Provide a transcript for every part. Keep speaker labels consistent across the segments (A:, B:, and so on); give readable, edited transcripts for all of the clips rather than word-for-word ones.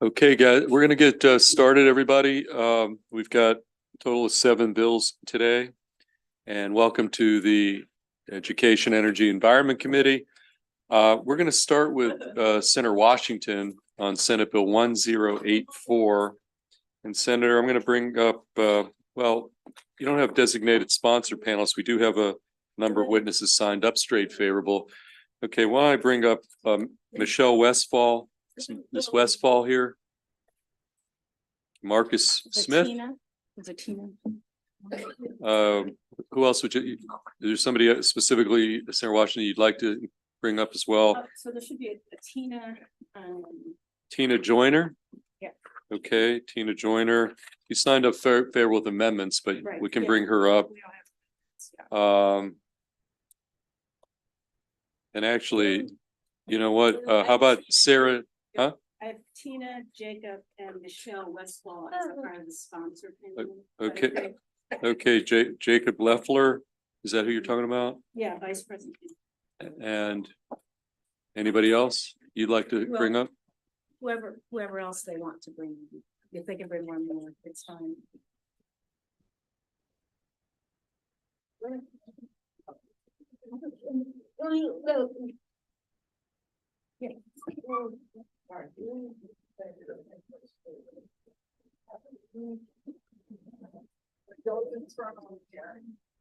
A: Okay, guys, we're going to get started, everybody. We've got a total of 7 bills today. And welcome to the Education, Energy, Environment Committee. We're going to start with Senator Washington on Senate Bill 1084. And Senator, I'm going to bring up, well, you don't have designated sponsor panelists. We do have a number of witnesses signed up straight favorable. Okay, why don't I bring up Michelle Westfall? Ms. Westfall here. Marcus Smith.
B: Is it Tina?
A: Who else would you, is there somebody specifically, Senator Washington, you'd like to bring up as well?
B: So there should be a Tina.
A: Tina Joyner?
B: Yeah.
A: Okay, Tina Joyner. You signed up favorable with amendments, but
B: Right,
A: we can bring her up. And actually, you know what, how about Sarah, huh?
B: I have Tina, Jacob, and Michelle Westfall as a part of the sponsor panel.
A: Okay, okay, Jacob Leffler, is that who you're talking about?
B: Yeah, Vice President.
A: And anybody else you'd like to bring up?
B: Whoever else they want to bring. If they can bring one more, it's fine. Yeah.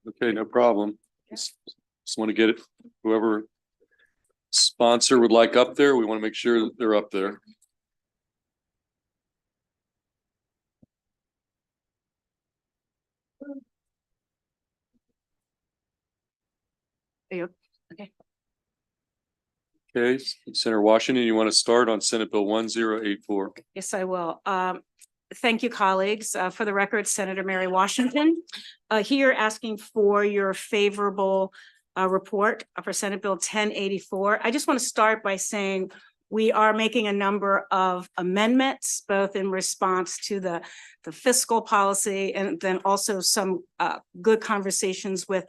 A: Okay, no problem. Just want to get it. Whoever sponsor would like up there, we want to make sure that they're up there.
B: Okay.
A: Okay, Senator Washington, you want to start on Senate Bill 1084?
B: Yes, I will. Thank you, colleagues. For the record, Senator Mary Washington, here asking for your favorable report for Senate Bill 1084. I just want to start by saying we are making a number of amendments, both in response to the fiscal policy and then also some good conversations with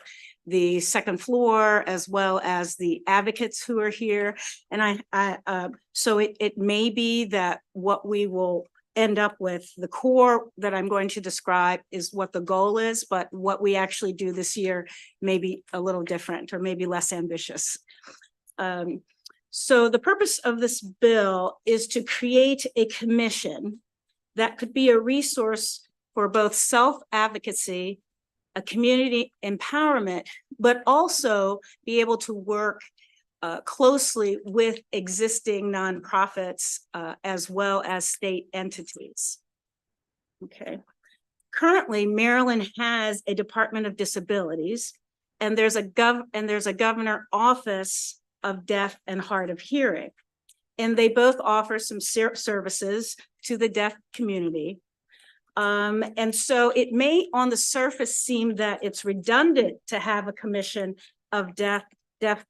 B: the second floor, as well as the advocates who are here. And so it may be that what we will end up with, the core that I'm going to describe is what the goal is, but what we actually do this year may be a little different or maybe less ambitious. So the purpose of this bill is to create a commission that could be a resource for both self-advocacy, a community empowerment, but also be able to work closely with existing nonprofits as well as state entities. Okay. Currently, Maryland has a Department of Disabilities, and there's a Governor Office of Deaf and Hard of Hearing, and they both offer some services to the deaf community. And so it may on the surface seem that it's redundant to have a commission of deaf,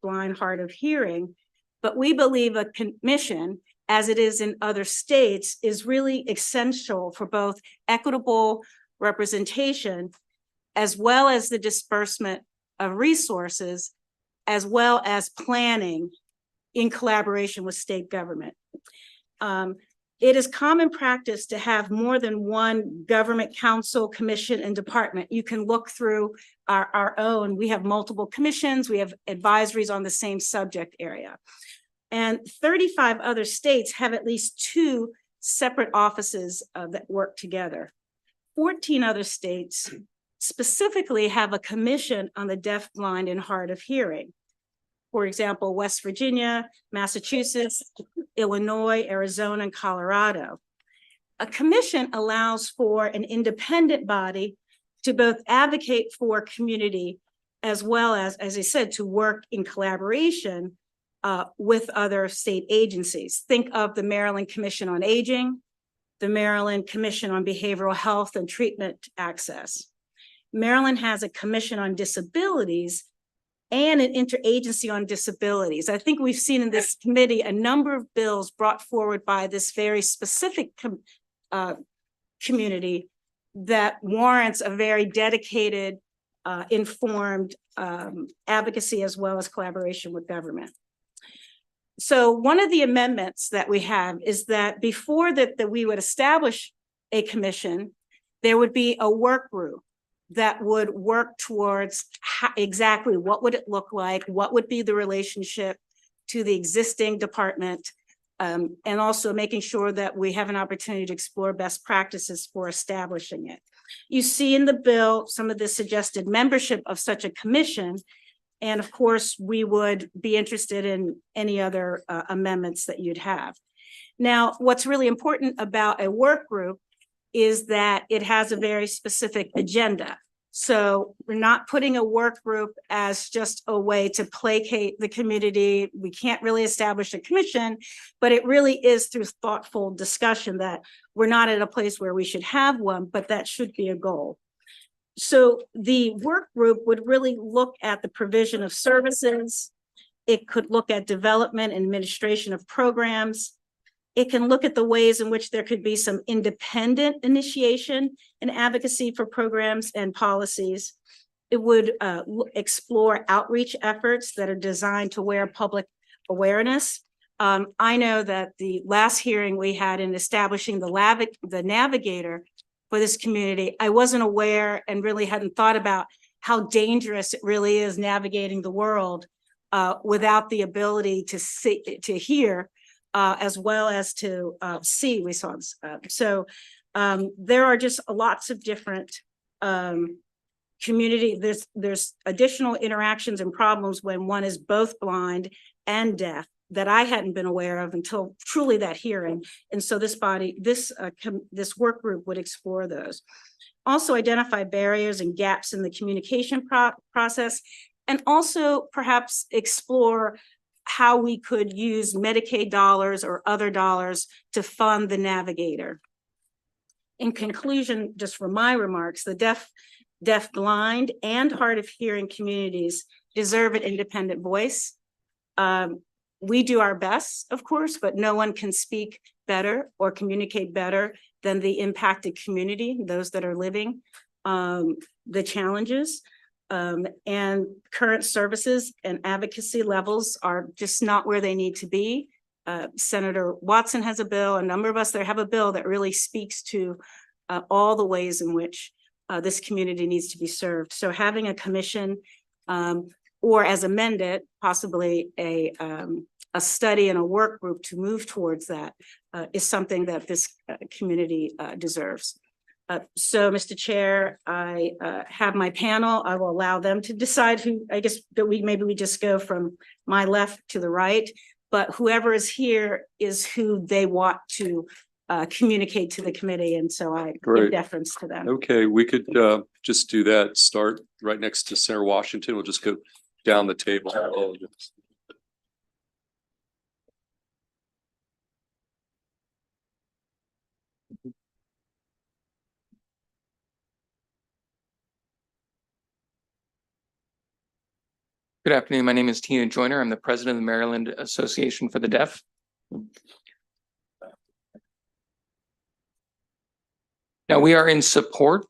B: blind, hard of hearing, but we believe a commission, as it is in other states, is really essential for both equitable representation, as well as the disbursement of resources, as well as planning in collaboration with state government. It is common practice to have more than one government council, commission, and department. You can look through our own. We have multiple commissions. We have advisories on the same subject area. And 35 other states have at least 2 separate offices that work together. 14 other states specifically have a commission on the deaf, blind, and hard of hearing. For example, West Virginia, Massachusetts, Illinois, Arizona, and Colorado. A commission allows for an independent body to both advocate for community, as well as I said, to work in collaboration with other state agencies. Think of the Maryland Commission on Aging, the Maryland Commission on Behavioral Health and Treatment Access. Maryland has a Commission on Disabilities and an interagency on disabilities. I think we've seen in this committee a number of bills brought forward by this very specific community that warrants a very dedicated, informed advocacy as well as collaboration with government. So one of the amendments that we have is that before that we would establish a commission, there would be a work group that would work towards exactly what would it look like, what would be the relationship to the existing department, and also making sure that we have an opportunity to explore best practices for establishing it. You see in the bill some of the suggested membership of such a commission, and of course, we would be interested in any other amendments that you'd have. Now, what's really important about a work group is that it has a very specific agenda. So we're not putting a work group as just a way to placate the community. We can't really establish a commission, but it really is through thoughtful discussion that we're not at a place where we should have one, but that should be a goal. So the work group would really look at the provision of services. It could look at development and administration of programs. It can look at the ways in which there could be some independent initiation and advocacy for programs and policies. It would explore outreach efforts that are designed to wear public awareness. I know that the last hearing we had in establishing the navigator for this community, I wasn't aware and really hadn't thought about how dangerous it really is navigating the world without the ability to see, to hear, as well as to see. We saw this. So there are just lots of different community. There's additional interactions and problems when one is both blind and deaf that I hadn't been aware of until truly that hearing. And so this work group would explore those. Also identify barriers and gaps in the communication process, and also perhaps explore how we could use Medicaid dollars or other dollars to fund the navigator. In conclusion, just for my remarks, the deaf, blind, and hard of hearing communities deserve an independent voice. We do our best, of course, but no one can speak better or communicate better than the impacted community, those that are living the challenges. And current services and advocacy levels are just not where they need to be. Senator Watson has a bill, a number of us there have a bill that really speaks to all the ways in which this community needs to be served. So having a commission or as amended, possibly a study and a work group to move towards that is something that this community deserves. So, Mr. Chair, I have my panel. I will allow them to decide who, I guess that maybe we just go from my left to the right, but whoever is here is who they want to communicate to the committee. And so I give deference to them. Okay, we could just do that. Start right next to Senator Washington. We'll just go down the table.
C: Good afternoon. My name is Tina Joyner. I'm the president of the Maryland Association for the Deaf. Now, we are in support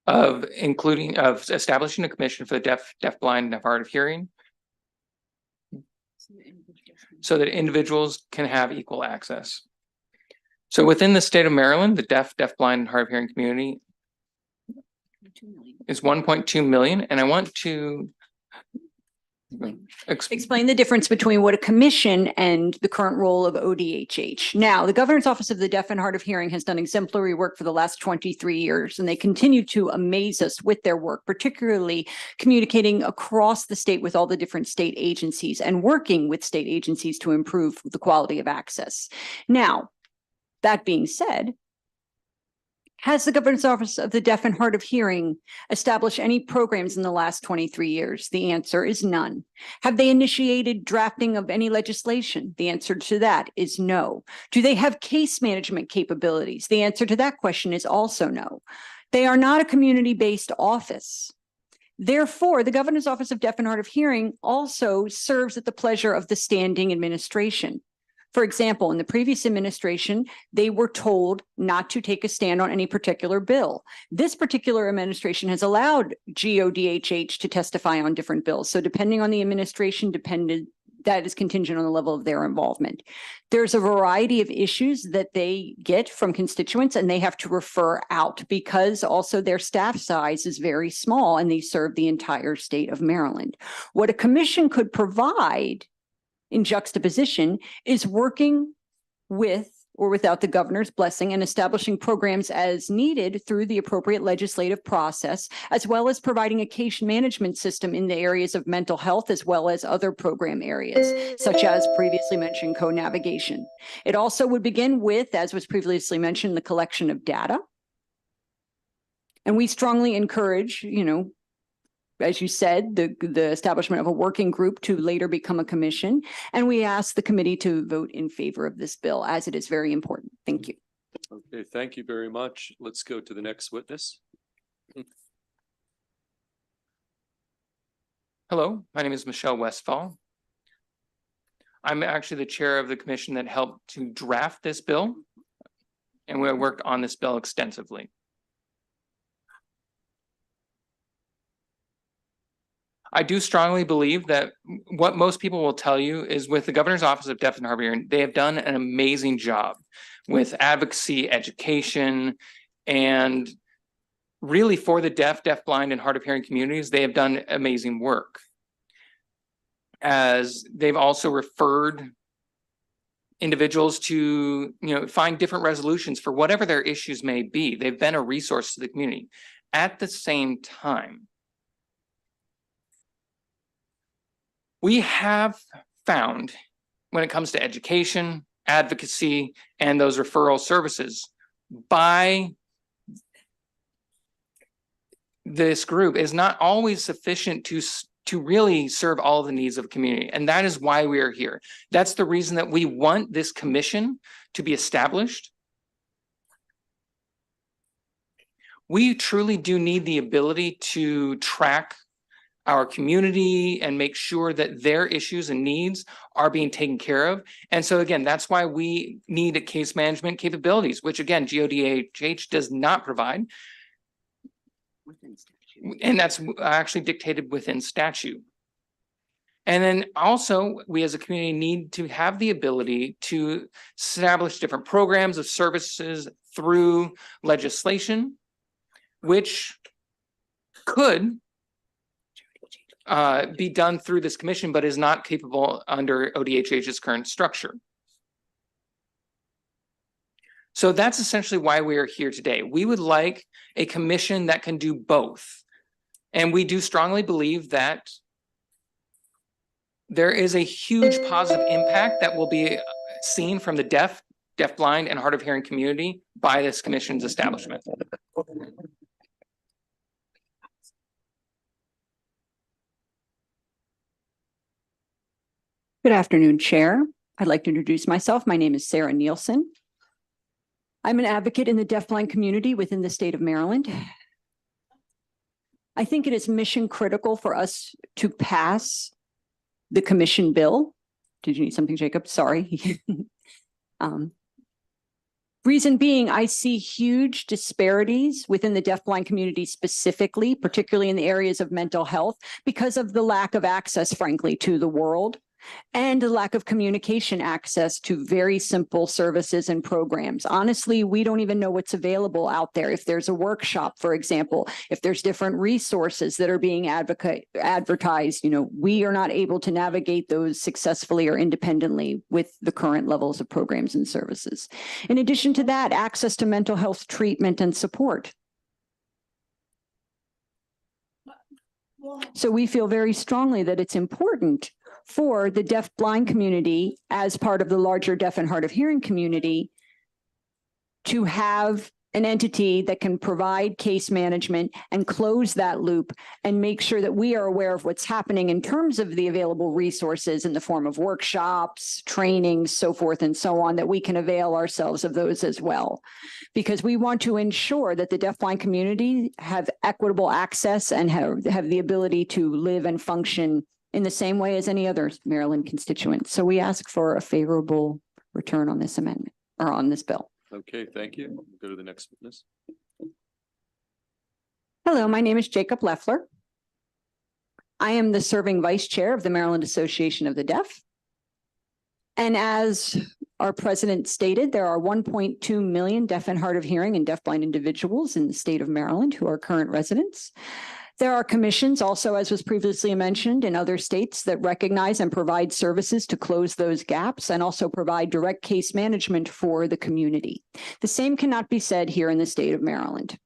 C: of establishing a commission for the deaf, blind, and hard of hearing, so that individuals can have equal access. So within the state of Maryland, the deaf, blind, and hard of hearing community is 1.2 million, and I want to
D: explain the difference between what a commission and the current role of ODHH. Now, the Governor's Office of the Deaf and Hard of Hearing has done exemplary work for the last 23 years, and they continue to amaze us with their work, particularly communicating across the state with all the different state agencies and working with state agencies to improve the quality of access. Now, that being said, has the Governor's Office of the Deaf and Hard of Hearing established any programs in the last 23 years? The answer is none. Have they initiated drafting of any legislation? The answer to that is no. Do they have case management capabilities? The answer to that question is also no. They are not a community-based office. Therefore, the Governor's Office of Deaf and Hard of Hearing also serves at the pleasure of the standing administration. For example, in the previous administration, they were told not to take a stand on any particular bill. This particular administration has allowed GODHH to testify on different bills. So depending on the administration, that is contingent on the level of their involvement. There's a variety of issues that they get from constituents and they have to refer out because also their staff size is very small and they serve the entire state of Maryland. What a commission could provide in juxtaposition is working with or without the governor's blessing and establishing programs as needed through the appropriate legislative process, as well as providing a case management system in the areas of mental health, as well as other program areas, such as previously mentioned co-navigation. It also would begin with, as was previously mentioned, the collection of data. And we strongly encourage, as you said, the establishment of a working group to later become a commission. And we ask the committee to vote in favor of this bill as it is very important. Thank you.
A: Okay, thank you very much. Let's go to the next witness.
C: Hello, my name is Michelle Westfall. I'm actually the chair of the commission that helped to draft this bill, and we worked on this bill extensively. I do strongly believe that what most people will tell you is with the Governor's Office of Deaf and Hard of Hearing, they have done an amazing job with advocacy, education, and really for the deaf, deafblind, and hard of hearing communities, they have done amazing work. As they've also referred individuals to, find different resolutions for whatever their issues may be. They've been a resource to the community. At the same time, we have found when it comes to education, advocacy, and those referral services by this group is not always sufficient to really serve all the needs of the community. And that is why we are here. That's the reason that we want this commission to be established. We truly do need the ability to track our community and make sure that their issues and needs are being taken care of. And so again, that's why we need a case management capabilities, which again, GODHH does not provide. And that's actually dictated within statute. And then also we as a community need to have the ability to establish different programs of services through legislation, which could be done through this commission, but is not capable under ODHH's current structure. So that's essentially why we are here today. We would like a commission that can do both. And we do strongly believe that there is a huge positive impact that will be seen from the deaf, deafblind, and hard of hearing community by this commission's establishment.
D: Good afternoon, Chair. I'd like to introduce myself. My name is Sarah Nielsen. I'm an advocate in the deafblind community within the state of Maryland. I think it is mission critical for us to pass the commission bill. Did you need something, Jacob? Sorry. Reason being, I see huge disparities within the deafblind community specifically, particularly in the areas of mental health, because of the lack of access, frankly, to the world and the lack of communication access to very simple services and programs. Honestly, we don't even know what's available out there. If there's a workshop, for example, if there's different resources that are being advertised, we are not able to navigate those successfully or independently with the current levels of programs and services. In addition to that, access to mental health treatment and support. So we feel very strongly that it's important for the deaf-blind community as part of the larger deaf and hard of hearing community to have an entity that can provide case management and close that loop and make sure that we are aware of what's happening in terms of the available resources in the form of workshops, trainings, so forth and so on, that we can avail ourselves of those as well. Because we want to ensure that the deaf-blind community have equitable access and have the ability to live and function in the same way as any other Maryland constituent. So we ask for a favorable return on this amendment or on this bill.
A: Okay, thank you. We'll go to the next witness.
D: Hello, my name is Jacob Leffler. I am the serving vice chair of the Maryland Association of the Deaf. And as our president stated, there are 1.2 million deaf and hard of hearing and deafblind individuals in the state of Maryland who are current residents. There are commissions also, as was previously mentioned, in other states that recognize and provide services to close those gaps and also provide direct case management for the community. The same cannot be said here in the state of Maryland.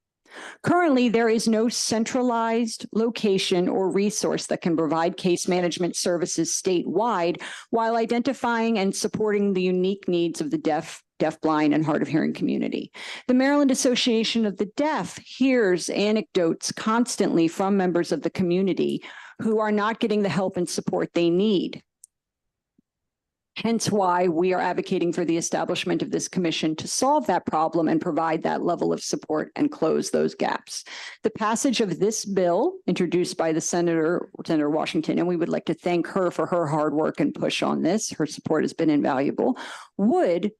D: Currently, there is no centralized location or resource that can provide case management services statewide while identifying and supporting the unique needs of the deaf, deafblind, and hard of hearing community. The Maryland Association of the Deaf hears anecdotes constantly from members of the community who are not getting the help and support they need. Hence why we are advocating for the establishment of this commission to solve that problem and provide that level of support and close those gaps. The passage of this bill introduced by the Senator Washington, and we would like to thank her for her hard work and push on this. Her support has been invaluable, would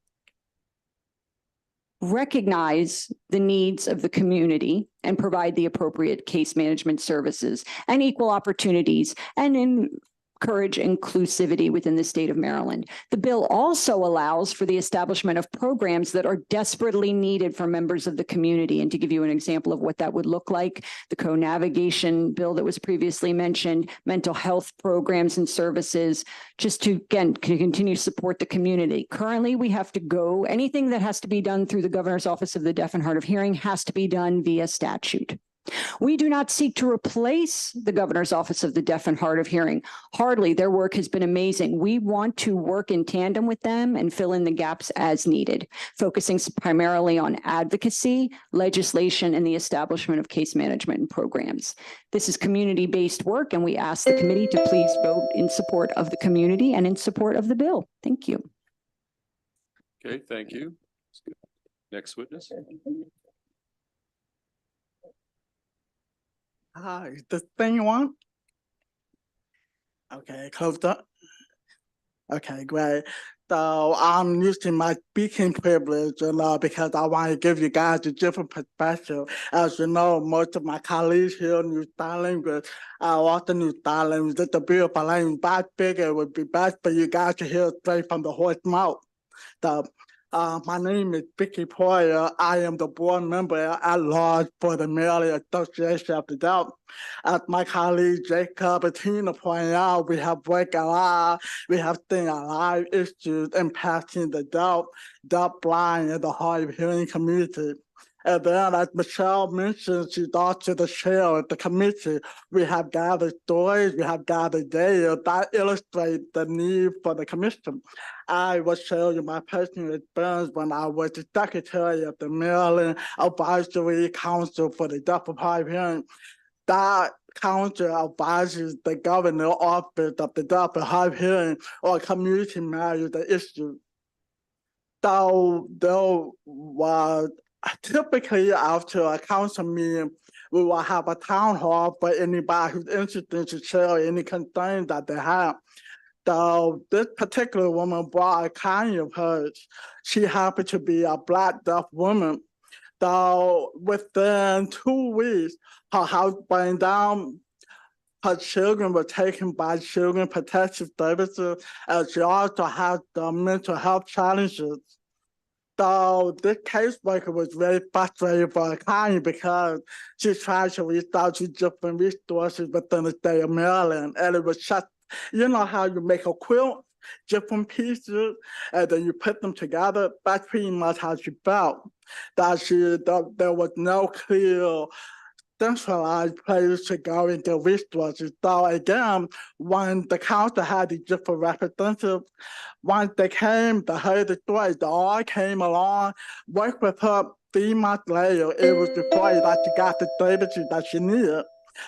D: recognize the needs of the community and provide the appropriate case management services and equal opportunities and encourage inclusivity within the state of Maryland. The bill also allows for the establishment of programs that are desperately needed for members of the community. And to give you an example of what that would look like, the co-navigation bill that was previously mentioned, mental health programs and services, just to, again, continue to support the community. Currently, we have to go, anything that has to be done through the Governor's Office of the Deaf and Hard of Hearing has to be done via statute. We do not seek to replace the Governor's Office of the Deaf and Hard of Hearing. Hardly, their work has been amazing. We want to work in tandem with them and fill in the gaps as needed, focusing primarily on advocacy, legislation, and the establishment of case management programs. This is community-based work, and we ask the committee to please vote in support of the community and in support of the bill. Thank you.
A: Okay, thank you. Next witness.
E: Hi, the thing you want? Okay, closed up. Okay, great. So I'm using my speaking privilege, because I want to give you guys a different perspective. As you know, most of my colleagues here in New Zealand, also New Zealand, that the bill for language back bigger would be best for you guys to hear straight from the horse mouth. So, my name is Vicky Poyer. I am the board member at large for the Maryland Association of the Deaf. As my colleague Jacob and Tina pointed out, we have worked a lot. We have seen a lot of issues impacting the deaf, blind, and the hard of hearing community. And then, as Michelle mentioned, she's also the chair of the committee. We have gathered stories, we have gathered data that illustrate the need for the commission. I will show you my personal experience when I was the secretary of the Maryland Advisory Council for the Deaf and Hard of Hearing. That council advises the Governor's Office of the Deaf and Hard of Hearing on community matters and issues. So there was typically after a council meeting, we will have a town hall for anybody who's interested to share any concerns that they have. So this particular woman brought a client of hers. She happened to be a Black deaf woman. So within 2 weeks, her house burned down. Her children were taken by Children Protective Services, and she also had mental health challenges. So this caseworker was very frustrated for her client because she tried to reach out to different resources within the state of Maryland, and it was just, you know how you make a quilt, different pieces, and then you put them together? That's pretty much how she felt. That there was no clear centralized place to go into resources. So again, when the council had the different representatives, once they came, they heard the story, they all came along, worked with her. 3 months later, it was reported that she got the services that she needed.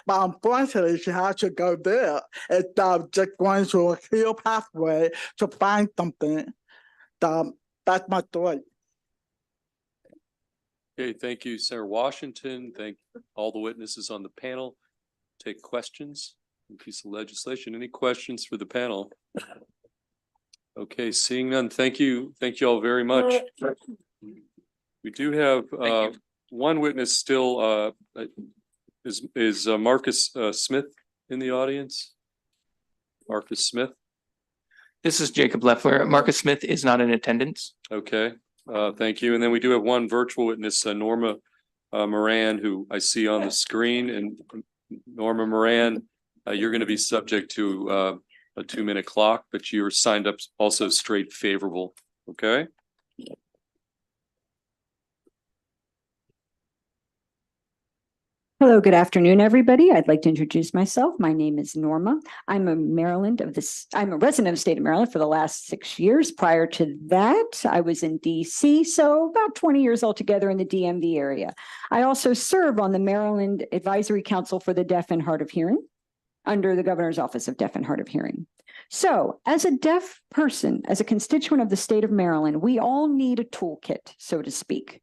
E: But unfortunately, she had to go there instead of just going through a clear pathway to find something. So that's my story.
A: Okay, thank you, Senator Washington. Thank all the witnesses on the panel. Take questions on a piece of legislation. Any questions for the panel? Okay, seeing none, thank you. Thank you all very much. We do have one witness still. Is Marcus Smith in the audience? Marcus Smith?
C: This is Jacob Leffler. Marcus Smith is not in attendance.
A: Okay, thank you. And then we do have one virtual witness, Norma Moran, who I see on the screen. And Norma Moran, you're going to be subject to a 2-minute clock, but you're signed up also straight favorable. Okay.
D: Hello, good afternoon, everybody. I'd like to introduce myself. My name is Norma. I'm a resident of the state of Maryland for the last 6 years. Prior to that, I was in DC, so about 20 years altogether in the DMV area. I also serve on the Maryland Advisory Council for the Deaf and Hard of Hearing under the Governor's Office of Deaf and Hard of Hearing. So as a deaf person, as a constituent of the state of Maryland, we all need a toolkit, so to speak.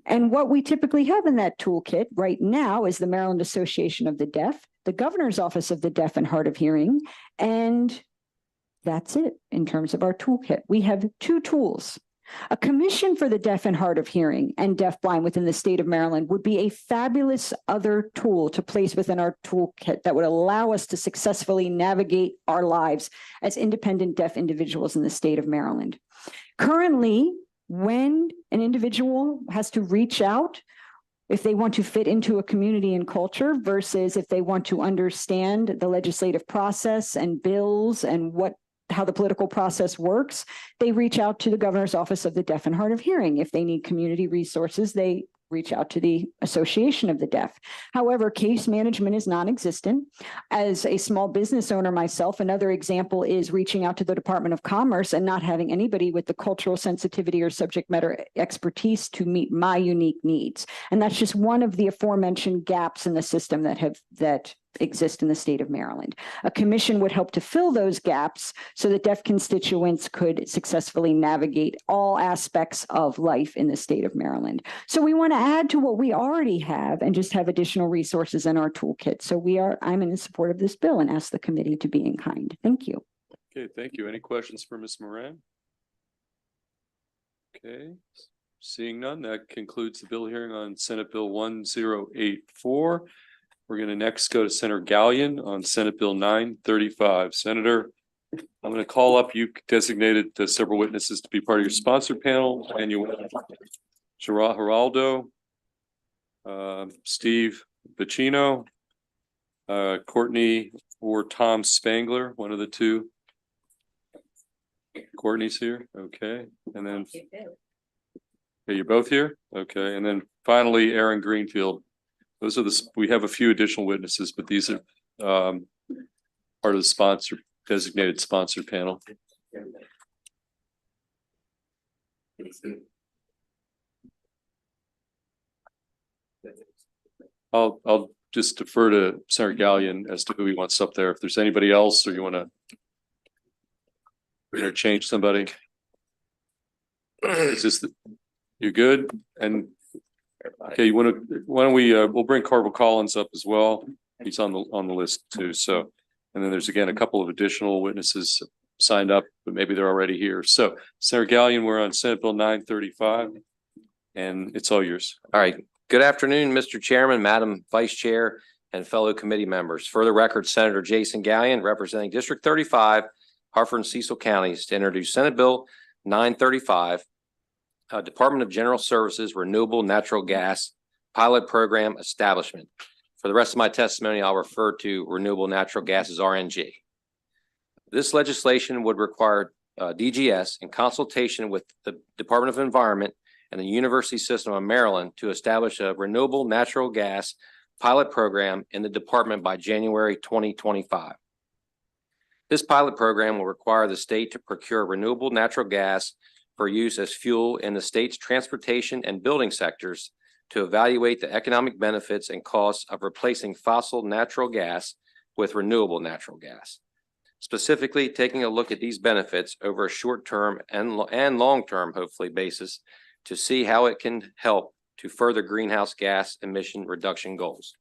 D: And what we typically have in that toolkit right now is the Maryland Association of the Deaf, the Governor's Office of the Deaf and Hard of Hearing, and that's it in terms of our toolkit. We have 2 tools. A commission for the deaf and hard of hearing and deafblind within the state of Maryland would be a fabulous other tool to place within our toolkit that would allow us to successfully navigate our lives as independent deaf individuals in the state of Maryland. Currently, when an individual has to reach out, if they want to fit into a community and culture versus if they want to understand the legislative process and bills and how the political process works, they reach out to the Governor's Office of the Deaf and Hard of Hearing. If they need community resources, they reach out to the Association of the Deaf. However, case management is non-existent. As a small business owner myself, another example is reaching out to the Department of Commerce and not having anybody with the cultural sensitivity or subject matter expertise to meet my unique needs. And that's just one of the aforementioned gaps in the system that exist in the state of Maryland. A commission would help to fill those gaps so that deaf constituents could successfully navigate all aspects of life in the state of Maryland. So we want to add to what we already have and just have additional resources in our toolkit. So I'm in support of this bill and ask the committee to be in kind. Thank you.
A: Okay, thank you. Any questions for Ms. Moran? Okay, seeing none, that concludes the bill hearing on Senate Bill 1084. We're going to next go to Senator Gallion on Senate Bill 935. Senator, I'm going to call up, you designated several witnesses to be part of your sponsor panel, and you have Geraldo, Steve Bacino, Courtney or Tom Spangler, one of the two. Courtney's here, okay, and then okay, you're both here, okay, and then finally Aaron Greenfield. Those are we have a few additional witnesses, but these are part of the designated sponsor panel. I'll just defer to Senator Gallion as to who he wants up there. If there's anybody else, or you want to interchange somebody. Is this you good? And okay, why don't we we'll bring Carvel Collins up as well. He's on the list too. So, and then there's again a couple of additional witnesses signed up, but maybe they're already here. So Senator Gallion, we're on Senate Bill 935 and it's all yours.
F: All right. Good afternoon, Mr. Chairman, Madam Vice Chair, and fellow committee members. For the record, Senator Jason Gallion, representing District 35, Hartford and Cecil counties, to introduce Senate Bill 935, Department of General Services Renewable Natural Gas Pilot Program Establishment. For the rest of my testimony, I'll refer to renewable natural gas as RNG. This legislation would require DGS in consultation with the Department of Environment and the University System of Maryland to establish a renewable natural gas pilot program in the department by January 2025. This pilot program will require the state to procure renewable natural gas for use as fuel in the state's transportation and building sectors to evaluate the economic benefits and costs of replacing fossil natural gas with renewable natural gas. Specifically, taking a look at these benefits over a short-term and long-term, hopefully, basis to see how it can help to further greenhouse gas emission reduction goals.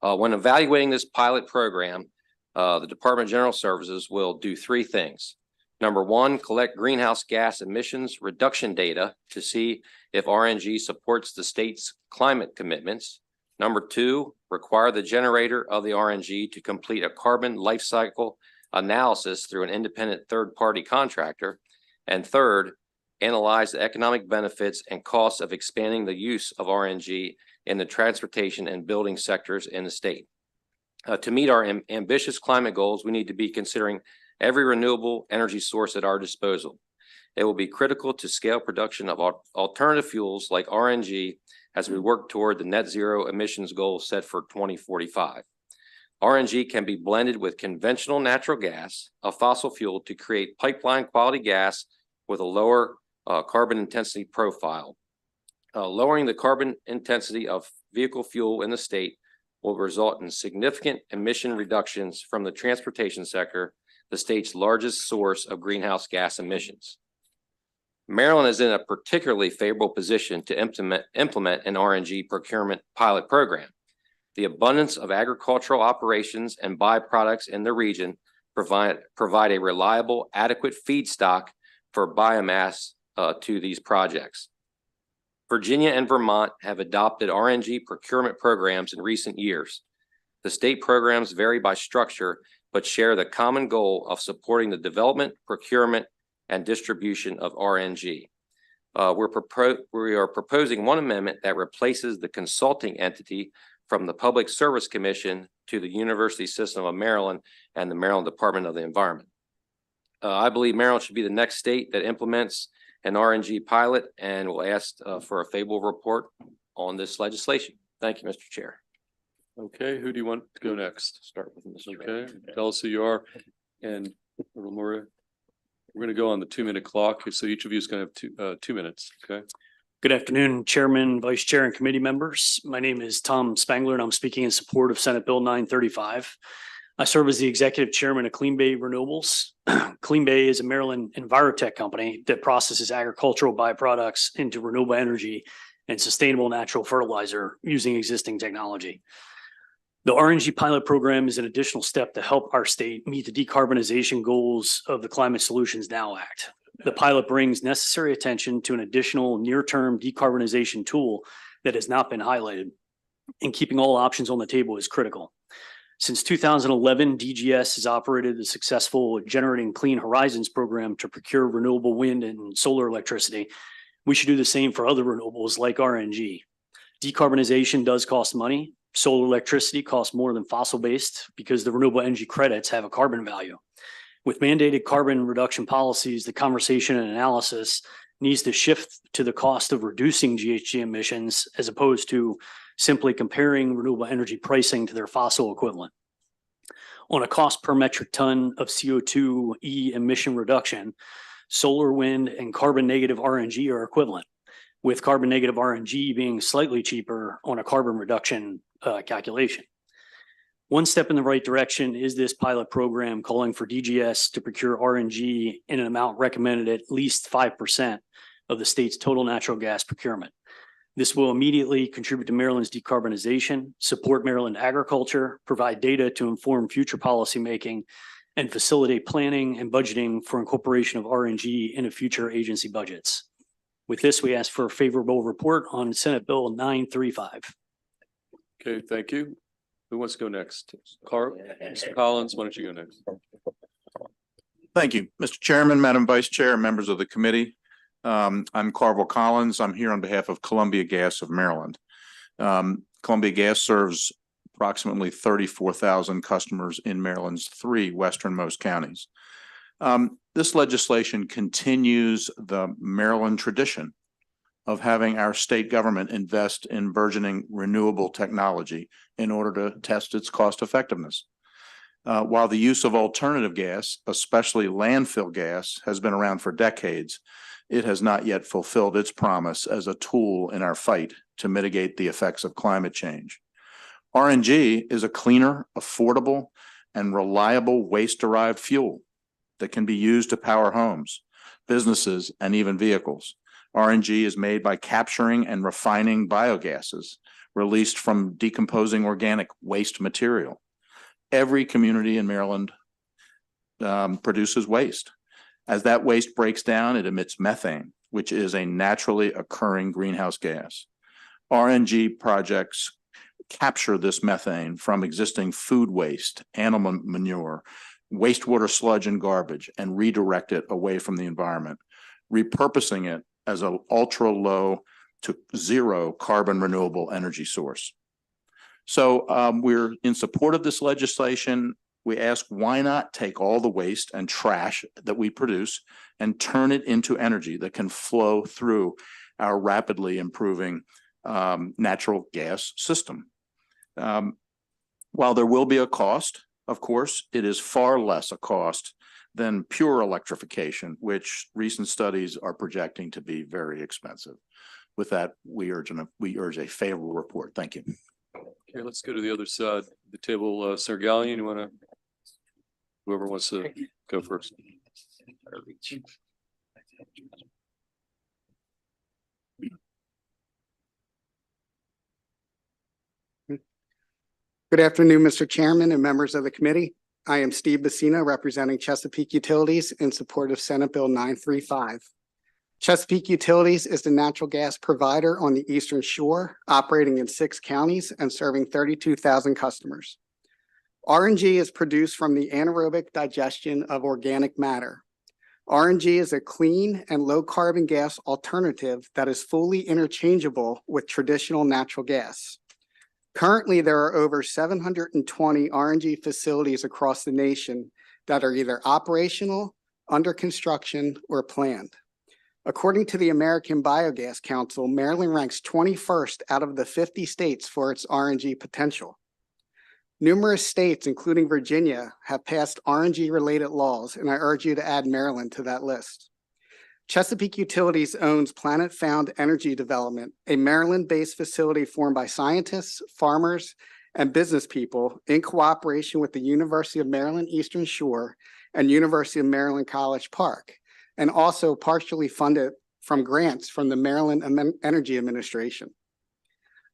F: When evaluating this pilot program, the Department of General Services will do 3 things. Number 1, collect greenhouse gas emissions reduction data to see if RNG supports the state's climate commitments. Number 2, require the generator of the RNG to complete a carbon life cycle analysis through an independent third-party contractor. And third, analyze the economic benefits and costs of expanding the use of RNG in the transportation and building sectors in the state. To meet our ambitious climate goals, we need to be considering every renewable energy source at our disposal. It will be critical to scale production of alternative fuels like RNG as we work toward the net zero emissions goal set for 2045. RNG can be blended with conventional natural gas, a fossil fuel, to create pipeline quality gas with a lower carbon intensity profile. Lowering the carbon intensity of vehicle fuel in the state will result in significant emission reductions from the transportation sector, the state's largest source of greenhouse gas emissions. Maryland is in a particularly favorable position to implement an RNG procurement pilot program. The abundance of agricultural operations and byproducts in the region provide a reliable, adequate feedstock for biomass to these projects. Virginia and Vermont have adopted RNG procurement programs in recent years. The state programs vary by structure, but share the common goal of supporting the development, procurement, and distribution of RNG. We are proposing one amendment that replaces the consulting entity from the Public Service Commission to the University System of Maryland and the Maryland Department of the Environment. I believe Maryland should be the next state that implements an RNG pilot, and will ask for a favorable report on this legislation. Thank you, Mr. Chair.
A: Okay, who do you want to go next?
F: Start with Mr.
A: Okay, tell us who you are. And Maria, we're going to go on the 2-minute clock. So each of you is going to have 2 minutes. Okay.
G: Good afternoon, Chairman, Vice Chair, and committee members. My name is Tom Spangler, and I'm speaking in support of Senate Bill 935. I serve as the Executive Chairman of Clean Bay Renewables. Clean Bay is a Maryland envirotech company that processes agricultural byproducts into renewable energy and sustainable natural fertilizer using existing technology. The RNG pilot program is an additional step to help our state meet the decarbonization goals of the Climate Solutions Now Act. The pilot brings necessary attention to an additional near-term decarbonization tool that has not been highlighted, and keeping all options on the table is critical. Since 2011, DGS has operated the successful Generating Clean Horizons program to procure renewable wind and solar electricity. We should do the same for other renewables like RNG. Decarbonization does cost money. Solar electricity costs more than fossil-based because the renewable energy credits have a carbon value. With mandated carbon reduction policies, the conversation and analysis needs to shift to the cost of reducing GHG emissions as opposed to simply comparing renewable energy pricing to their fossil equivalent. On a cost per metric ton of CO2e emission reduction, solar, wind, and carbon negative RNG are equivalent, with carbon negative RNG being slightly cheaper on a carbon reduction calculation. One step in the right direction is this pilot program calling for DGS to procure RNG in an amount recommended at least 5% of the state's total natural gas procurement. This will immediately contribute to Maryland's decarbonization, support Maryland agriculture, provide data to inform future policymaking, and facilitate planning and budgeting for incorporation of RNG into future agency budgets. With this, we ask for a favorable report on Senate Bill 935.
A: Okay, thank you. Who wants to go next? Mr. Collins, why don't you go next?
H: Thank you, Mr. Chairman, Madam Vice Chair, and members of the committee. I'm Carville Collins. I'm here on behalf of Columbia Gas of Maryland. Columbia Gas serves approximately 34,000 customers in Maryland's 3 westernmost counties. This legislation continues the Maryland tradition of having our state government invest in burgeoning renewable technology in order to test its cost effectiveness. While the use of alternative gas, especially landfill gas, has been around for decades, it has not yet fulfilled its promise as a tool in our fight to mitigate the effects of climate change. RNG is a cleaner, affordable, and reliable waste-derived fuel that can be used to power homes, businesses, and even vehicles. RNG is made by capturing and refining biogases released from decomposing organic waste material. Every community in Maryland produces waste. As that waste breaks down, it emits methane, which is a naturally occurring greenhouse gas. RNG projects capture this methane from existing food waste, animal manure, wastewater sludge and garbage and redirect it away from the environment, repurposing it as an ultra low to zero carbon renewable energy source. So we're in support of this legislation. We ask, why not take all the waste and trash that we produce and turn it into energy that can flow through our rapidly improving natural gas system? While there will be a cost, of course, it is far less a cost than pure electrification, which recent studies are projecting to be very expensive. With that, we urge a favorable report. Thank you.
A: Okay, let's go to the other side of the table. Senator Gallion, you want to, whoever wants to go first.
I: Good afternoon, Mr. Chairman and members of the committee. I am Steve Bassino, representing Chesapeake Utilities in support of Senate Bill 935. Chesapeake Utilities is the natural gas provider on the Eastern Shore, operating in 6 counties and serving 32,000 customers. RNG is produced from the anaerobic digestion of organic matter. RNG is a clean and low carbon gas alternative that is fully interchangeable with traditional natural gas. Currently, there are over 720 RNG facilities across the nation that are either operational, under construction, or planned. According to the American Biogas Council, Maryland ranks 21st out of the 50 states for its RNG potential. Numerous states, including Virginia, have passed RNG-related laws, and I urge you to add Maryland to that list. Chesapeake Utilities owns Planet Found Energy Development, a Maryland-based facility formed by scientists, farmers, and business people in cooperation with the University of Maryland Eastern Shore and University of Maryland College Park, and also partially funded from grants from the Maryland Energy Administration.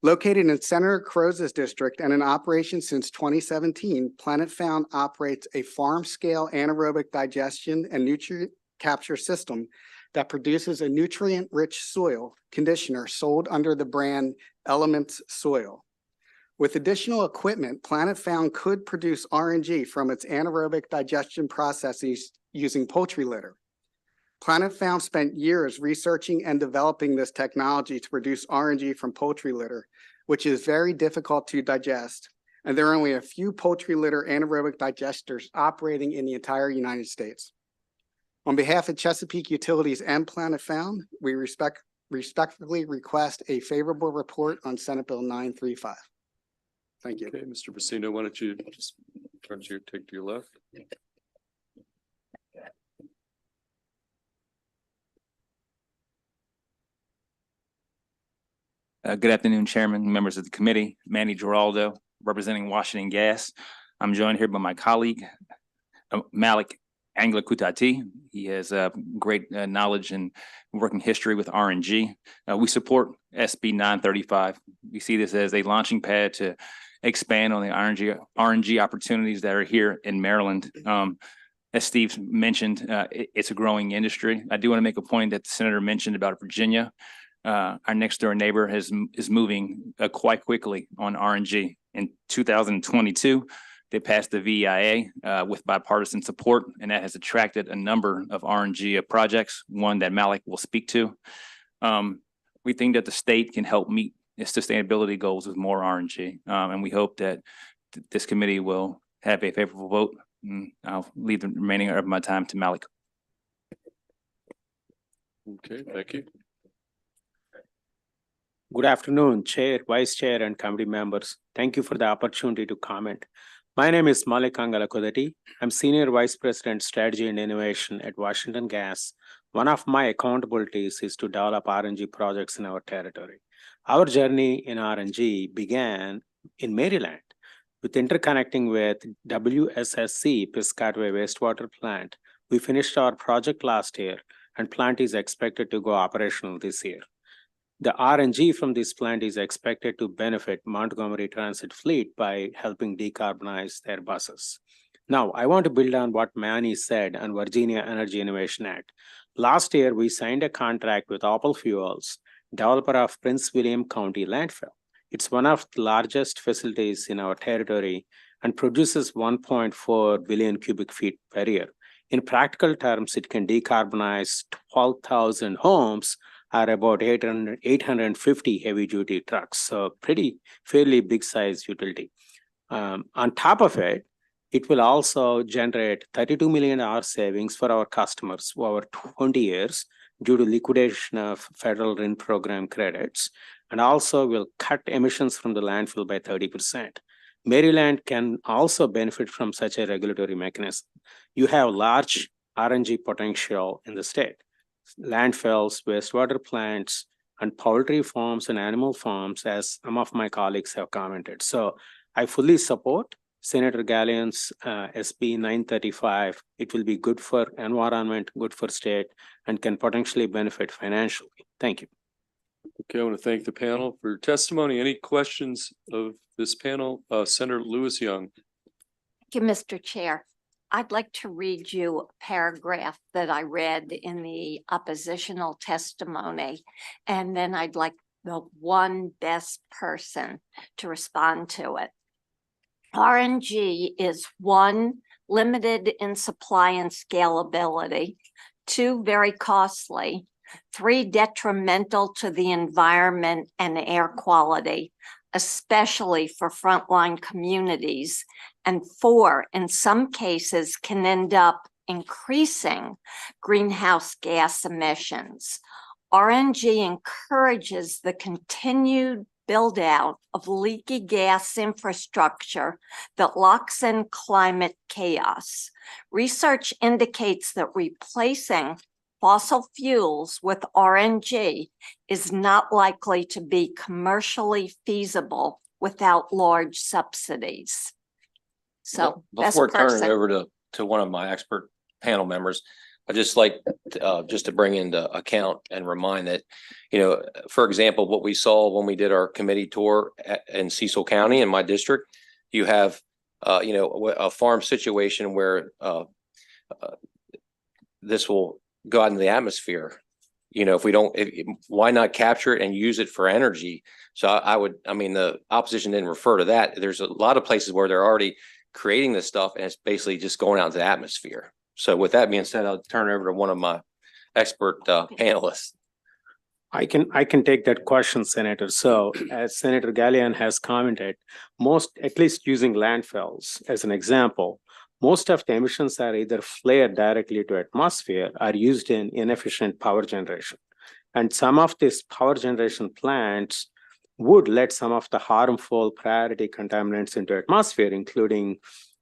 I: Located in Senator Croz's district and in operation since 2017, Planet Found operates a farm-scale anaerobic digestion and nutrient capture system that produces a nutrient-rich soil conditioner sold under the brand Elements Soil. With additional equipment, Planet Found could produce RNG from its anaerobic digestion processes using poultry litter. Planet Found spent years researching and developing this technology to produce RNG from poultry litter, which is very difficult to digest, and there are only a few poultry litter anaerobic digesters operating in the entire United States. On behalf of Chesapeake Utilities and Planet Found, we respectfully request a favorable report on Senate Bill 935. Thank you.
A: Okay, Mr. Bassino, why don't you just take to your left?
J: Good afternoon, Chairman, members of the committee. Manny Giraldo, representing Washington Gas. I'm joined here by my colleague, Malik Angla-Kutati. He has great knowledge and working history with RNG. We support SB 935. We see this as a launching pad to expand on the RNG opportunities that are here in Maryland. As Steve mentioned, it's a growing industry. I do want to make a point that the Senator mentioned about Virginia. Our next door neighbor is moving quite quickly on RNG. In 2022, they passed the VEIA with bipartisan support, and that has attracted a number of RNG projects, one that Malik will speak to. We think that the state can help meet its sustainability goals with more RNG, and we hope that this committee will have a favorable vote. I'll leave the remaining of my time to Malik.
A: Okay, thank you.
K: Good afternoon, Chair, Vice Chair, and committee members. Thank you for the opportunity to comment. My name is Malik Angala-Kudati. I'm Senior Vice President, Strategy and Innovation at Washington Gas. One of my accountabilities is to develop RNG projects in our territory. Our journey in RNG began in Maryland with interconnecting with WSSC Piscataway Wastewater Plant. We finished our project last year, and plant is expected to go operational this year. The RNG from this plant is expected to benefit Montgomery Transit fleet by helping decarbonize their buses. Now, I want to build on what Manny said on Virginia Energy Innovation Act. Last year, we signed a contract with Opal Fuels, developer of Prince William County landfill. It's one of the largest facilities in our territory, and produces 1.4 billion cubic feet per year. In practical terms, it can decarbonize 12,000 homes or about 850 heavy duty trucks. So fairly big size utility. On top of it, it will also generate $32 million savings for our customers over 20 years due to liquidation of federal RIN program credits, and also will cut emissions from the landfill by 30%. Maryland can also benefit from such a regulatory mechanism. You have large RNG potential in the state. Landfills, wastewater plants, and poultry farms and animal farms, as some of my colleagues have commented. So I fully support Senator Gallian's SB 935. It will be good for environment, good for state, and can potentially benefit financially. Thank you.
A: Okay, I want to thank the panel for your testimony. Any questions of this panel? Senator Lewis Young.
L: Thank you, Mr. Chair. I'd like to read you a paragraph that I read in the oppositional testimony, and then I'd like the one best person to respond to it. RNG is 1, limited in supply and scalability, 2, very costly, 3, detrimental to the environment and air quality, especially for frontline communities, and 4, in some cases, can end up increasing greenhouse gas emissions. RNG encourages the continued build out of leaky gas infrastructure that locks in climate chaos. Research indicates that replacing fossil fuels with RNG is not likely to be commercially feasible without large subsidies. So
F: before turning it over to one of my expert panel members, I just like just to bring into account and remind that, you know, for example, what we saw when we did our committee tour in Cecil County in my district, you have, you know, a farm situation where this will go out into the atmosphere. You know, if we don't, why not capture it and use it for energy? So I mean, the opposition didn't refer to that. There's a lot of places where they're already creating this stuff and it's basically just going out into the atmosphere. So with that being said, I'll turn it over to one of my expert panelists.
K: I can take that question, Senator. So as Senator Gallian has commented, at least using landfills as an example, most of the emissions are either flared directly to atmosphere or used in inefficient power generation. And some of these power generation plants would let some of the harmful priority contaminants into atmosphere, including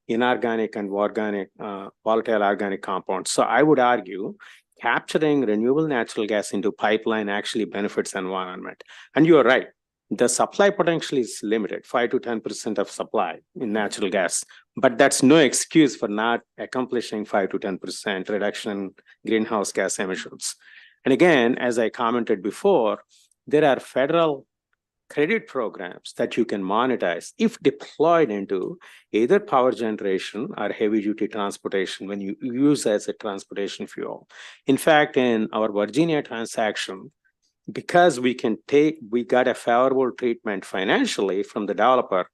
K: inorganic and volatile organic compounds. So I would argue capturing renewable natural gas into pipeline actually benefits environment. And you're right, the supply potential is limited, 5 to 10% of supply in natural gas, but that's no excuse for not accomplishing 5 to 10% reduction in greenhouse gas emissions. And again, as I commented before, there are federal credit programs that you can monetize if deployed into either power generation or heavy duty transportation when you use as a transportation fuel. In fact, in our Virginia transaction, because we got a favorable treatment financially from the developer,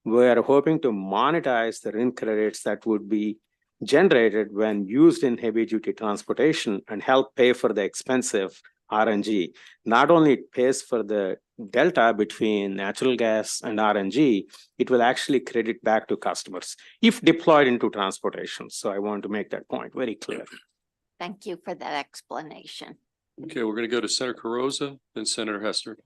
K: we are hoping to monetize the RIN credits that would be generated when used in heavy duty transportation and help pay for the expensive RNG. Not only it pays for the delta between natural gas and RNG, it will actually credit back to customers if deployed into transportation. So I want to make that point very clear.
L: Thank you for that explanation.
A: Okay, we're going to go to Senator Carrozza, then Senator Hester.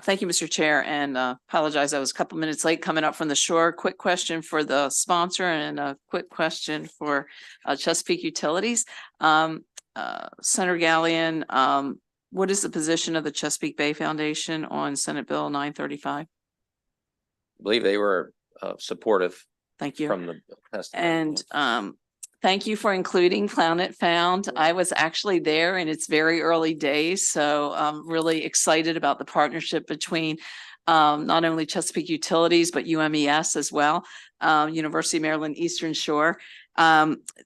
M: Thank you, Mr. Chair, and apologize. I was a couple minutes late coming up from the shore. Quick question for the sponsor and a quick question for Chesapeake Utilities. Senator Gallian, what is the position of the Chesapeake Bay Foundation on Senate Bill 935?
F: I believe they were supportive.
M: Thank you.
F: From the testimony.
M: And thank you for including Planet Found. I was actually there in its very early days, so I'm really excited about the partnership between not only Chesapeake Utilities, but UMES as well, University of Maryland Eastern Shore.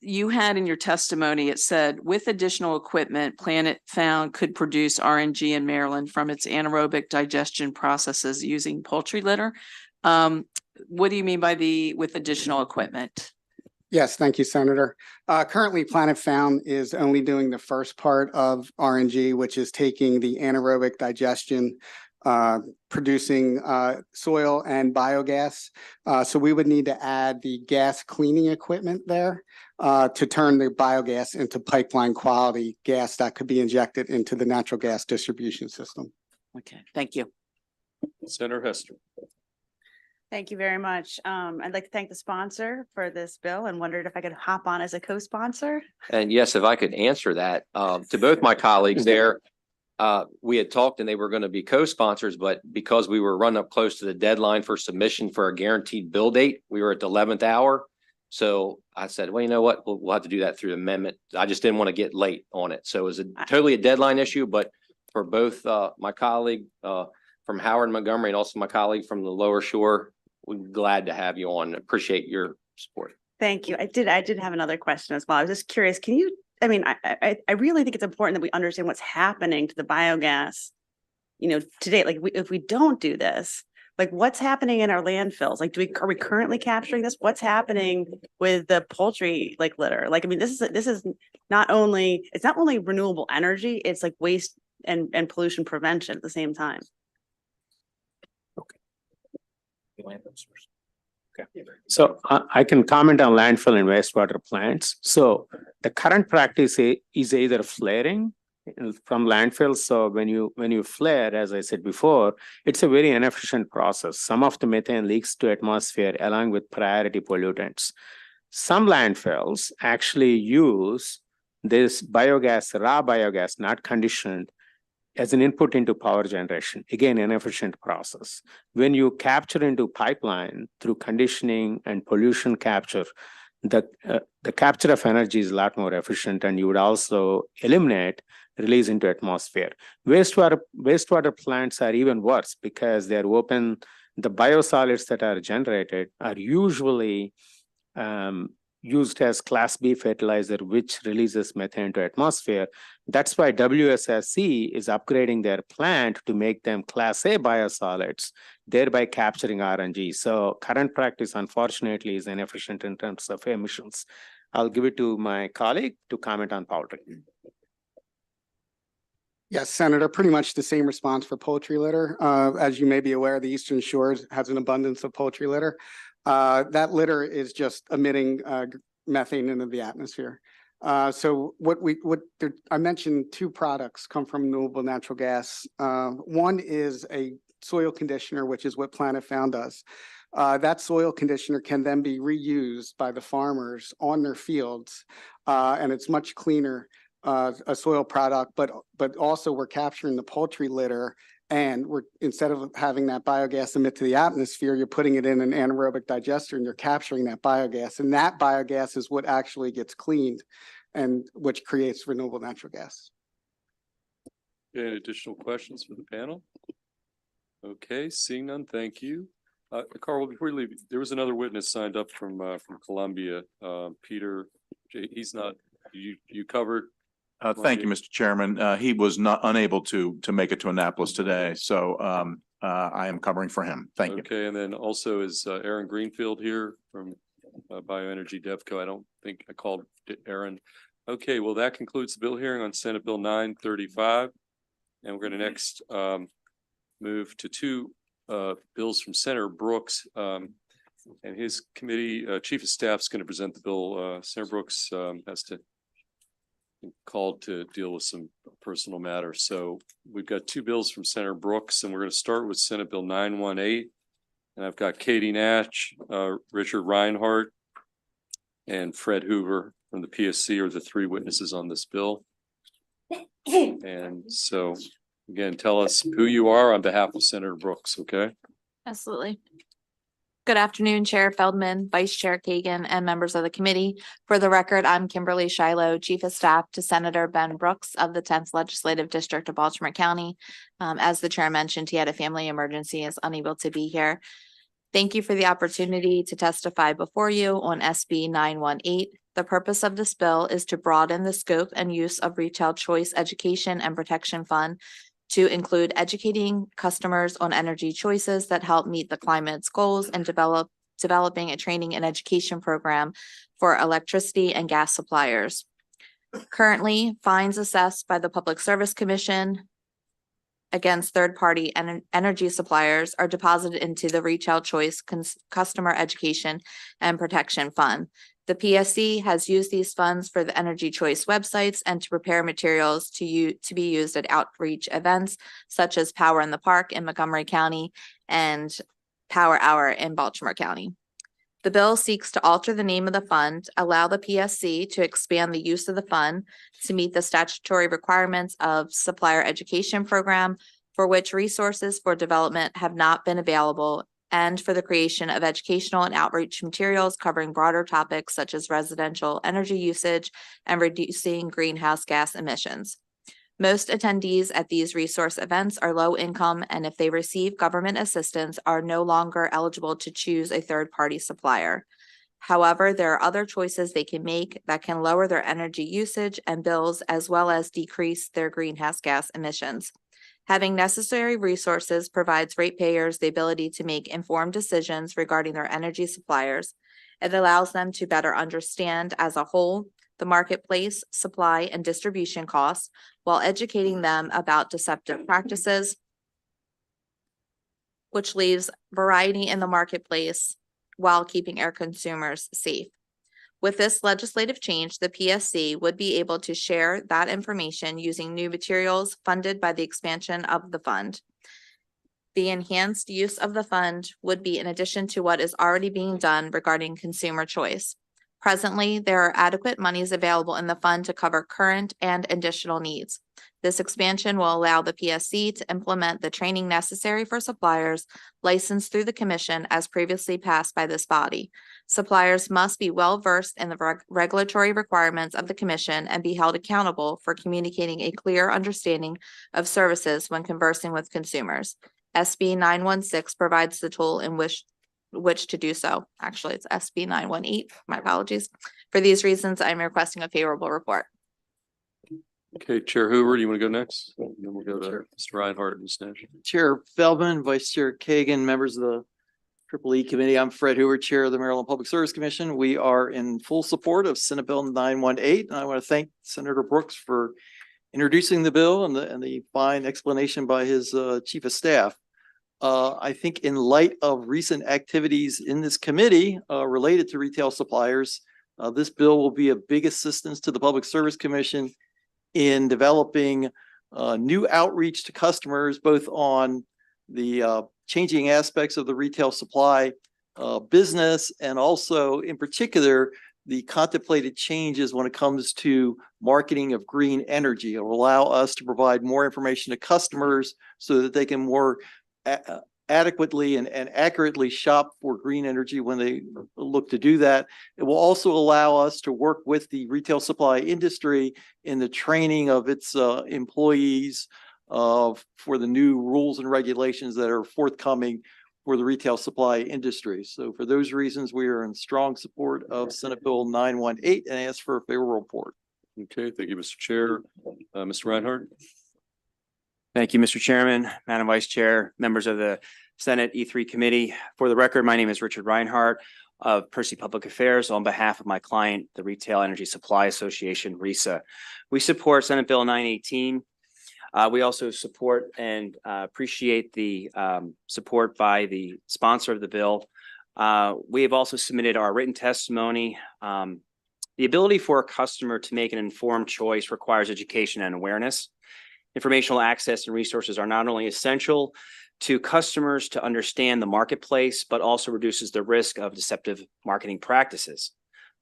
M: You had in your testimony, it said, with additional equipment, Planet Found could produce RNG in Maryland from its anaerobic digestion processes using poultry litter. what do you mean by with additional equipment?
I: Yes, thank you, Senator. Currently, Planet Found is only doing the first part of RNG, which is taking the anaerobic digestion, producing soil and biogas. So we would need to add the gas cleaning equipment there to turn the biogas into pipeline quality gas that could be injected into the natural gas distribution system.
M: Okay, thank you.
A: Senator Hester.
N: Thank you very much. I'd like to thank the sponsor for this bill and wondered if I could hop on as a co-sponsor.
F: And yes, if I could answer that, to both my colleagues there, we had talked and they were going to be co-sponsors, but because we were running up close to the deadline for submission for a guaranteed bill date, we were at the 11th hour. So I said, well, you know what, we'll have to do that through amendment. I just didn't want to get late on it. So it was totally a deadline issue, but for both my colleague from Howard and Montgomery and also my colleague from the Lower Shore, we're glad to have you on. Appreciate your support.
N: Thank you. I did have another question as well. I was just curious, can you, I mean, I really think it's important that we understand what's happening to the biogas, you know, today. Like if we don't do this, like what's happening in our landfills? Like are we currently capturing this? What's happening with the poultry like litter? Like, I mean, this is not only renewable energy, it's like waste and pollution prevention at the same time.
K: Okay. So I can comment on landfill and wastewater plants. So the current practice is either flaring from landfills. So when you flare, as I said before, it's a very inefficient process. Some of the methane leaks to atmosphere along with priority pollutants. Some landfills actually use this biogas, raw biogas, not conditioned, as an input into power generation. Again, an efficient process. When you capture into pipeline through conditioning and pollution capture, the capture of energy is a lot more efficient, and you would also eliminate release into atmosphere. Wastewater plants are even worse because they're open. The biosolids that are generated are usually used as Class B fertilizer, which releases methane to atmosphere. That's why WSSC is upgrading their plant to make them Class A biosolids, thereby capturing RNG. So current practice, unfortunately, is inefficient in terms of emissions. I'll give it to my colleague to comment on poultry.
I: Yes, Senator, pretty much the same response for poultry litter. As you may be aware, the Eastern Shore has an abundance of poultry litter. That litter is just emitting methane into the atmosphere. So I mentioned two products come from renewable natural gas. One is a soil conditioner, which is what Planet Found does. That soil conditioner can then be reused by the farmers on their fields, and it's much cleaner a soil product. But also we're capturing the poultry litter. And instead of having that biogas emit to the atmosphere, you're putting it in an anaerobic digester and you're capturing that biogas. And that biogas is what actually gets cleaned and which creates renewable natural gas.
A: Any additional questions for the panel? Okay, seeing none, thank you. Carl, before you leave, there was another witness signed up from Columbia, Peter. He's not, you covered.
H: Thank you, Mr. Chairman. He was not unable to make it to Annapolis today, so I am covering for him. Thank you.
A: Okay, and then also is Aaron Greenfield here from Bioenergy DevCo. I don't think I called Aaron. Okay, well, that concludes the bill hearing on Senate Bill 935. And we're going to next move to two bills from Senator Brooks. And his committee chief of staff is going to present the bill. Senator Brooks has to called to deal with some personal matters. So we've got two bills from Senator Brooks, and we're going to start with Senate Bill 918. And I've got Katie Nash, Richard Reinhardt, and Fred Hoover from the PSC are the three witnesses on this bill. And so, again, tell us who you are on behalf of Senator Brooks, okay?
O: Absolutely. Good afternoon, Chair Feldman, Vice Chair Kagan, and members of the committee. For the record, I'm Kimberly Shiloh, Chief of Staff to Senator Ben Brooks of the 10th Legislative District of Baltimore County. As the chair mentioned, he had a family emergency and is unable to be here. Thank you for the opportunity to testify before you on SB 918. The purpose of this bill is to broaden the scope and use of Retail Choice Education and Protection Fund to include educating customers on energy choices that help meet the climate's goals and developing a training and education program for electricity and gas suppliers. Currently, fines assessed by the Public Service Commission against third-party energy suppliers are deposited into the Retail Choice Customer Education and Protection Fund. The PSC has used these funds for the Energy Choice websites and to prepare materials to be used at outreach events such as Power in the Park in Montgomery County and Power Hour in Baltimore County. The bill seeks to alter the name of the fund, allow the PSC to expand the use of the fund to meet the statutory requirements of supplier education program for which resources for development have not been available, and for the creation of educational and outreach materials covering broader topics such as residential energy usage and reducing greenhouse gas emissions. Most attendees at these resource events are low income, and if they receive government assistance, are no longer eligible to choose a third-party supplier. However, there are other choices they can make that can lower their energy usage and bills, as well as decrease their greenhouse gas emissions. Having necessary resources provides ratepayers the ability to make informed decisions regarding their energy suppliers. It allows them to better understand as a whole the marketplace, supply, and distribution costs, while educating them about deceptive practices, which leaves variety in the marketplace while keeping our consumers safe. With this legislative change, the PSC would be able to share that information using new materials funded by the expansion of the fund. The enhanced use of the fund would be in addition to what is already being done regarding consumer choice. Presently, there are adequate monies available in the fund to cover current and additional needs. This expansion will allow the PSC to implement the training necessary for suppliers licensed through the commission as previously passed by this body. Suppliers must be well versed in the regulatory requirements of the commission and be held accountable for communicating a clear understanding of services when conversing with consumers. SB 916 provides the tool in which to do so. Actually, it's SB 918. My apologies. For these reasons, I'm requesting a favorable report.
A: Okay, Chair Hoover, do you want to go next? And then we'll go to Mr. Reinhardt and Ms. Nash.
P: Chair Feldman, Vice Chair Kagan, members of the EEE Committee. I'm Fred Hoover, Chair of the Maryland Public Service Commission. We are in full support of Senate Bill 918, and I want to thank Senator Brooks for introducing the bill and the fine explanation by his Chief of Staff. I think in light of recent activities in this committee related to retail suppliers, this bill will be a big assistance to the Public Service Commission in developing new outreach to customers, both on the changing aspects of the retail supply business, and also in particular, the contemplated changes when it comes to marketing of green energy. It will allow us to provide more information to customers so that they can more adequately and accurately shop for green energy when they look to do that. It will also allow us to work with the retail supply industry in the training of its employees for the new rules and regulations that are forthcoming for the retail supply industry. So for those reasons, we are in strong support of Senate Bill 918 and ask for a favorable report.
A: Okay, thank you, Mr. Chair. Mr. Reinhardt.
J: Thank you, Mr. Chairman, Madam Vice Chair, members of the Senate E3 Committee. For the record, my name is Richard Reinhardt of Percy Public Affairs on behalf of my client, the Retail Energy Supply Association, RESA. We support Senate Bill 918. We also support and appreciate the support by the sponsor of the bill. We have also submitted our written testimony. The ability for a customer to make an informed choice requires education and awareness. Informational access and resources are not only essential to customers to understand the marketplace, but also reduces the risk of deceptive marketing practices.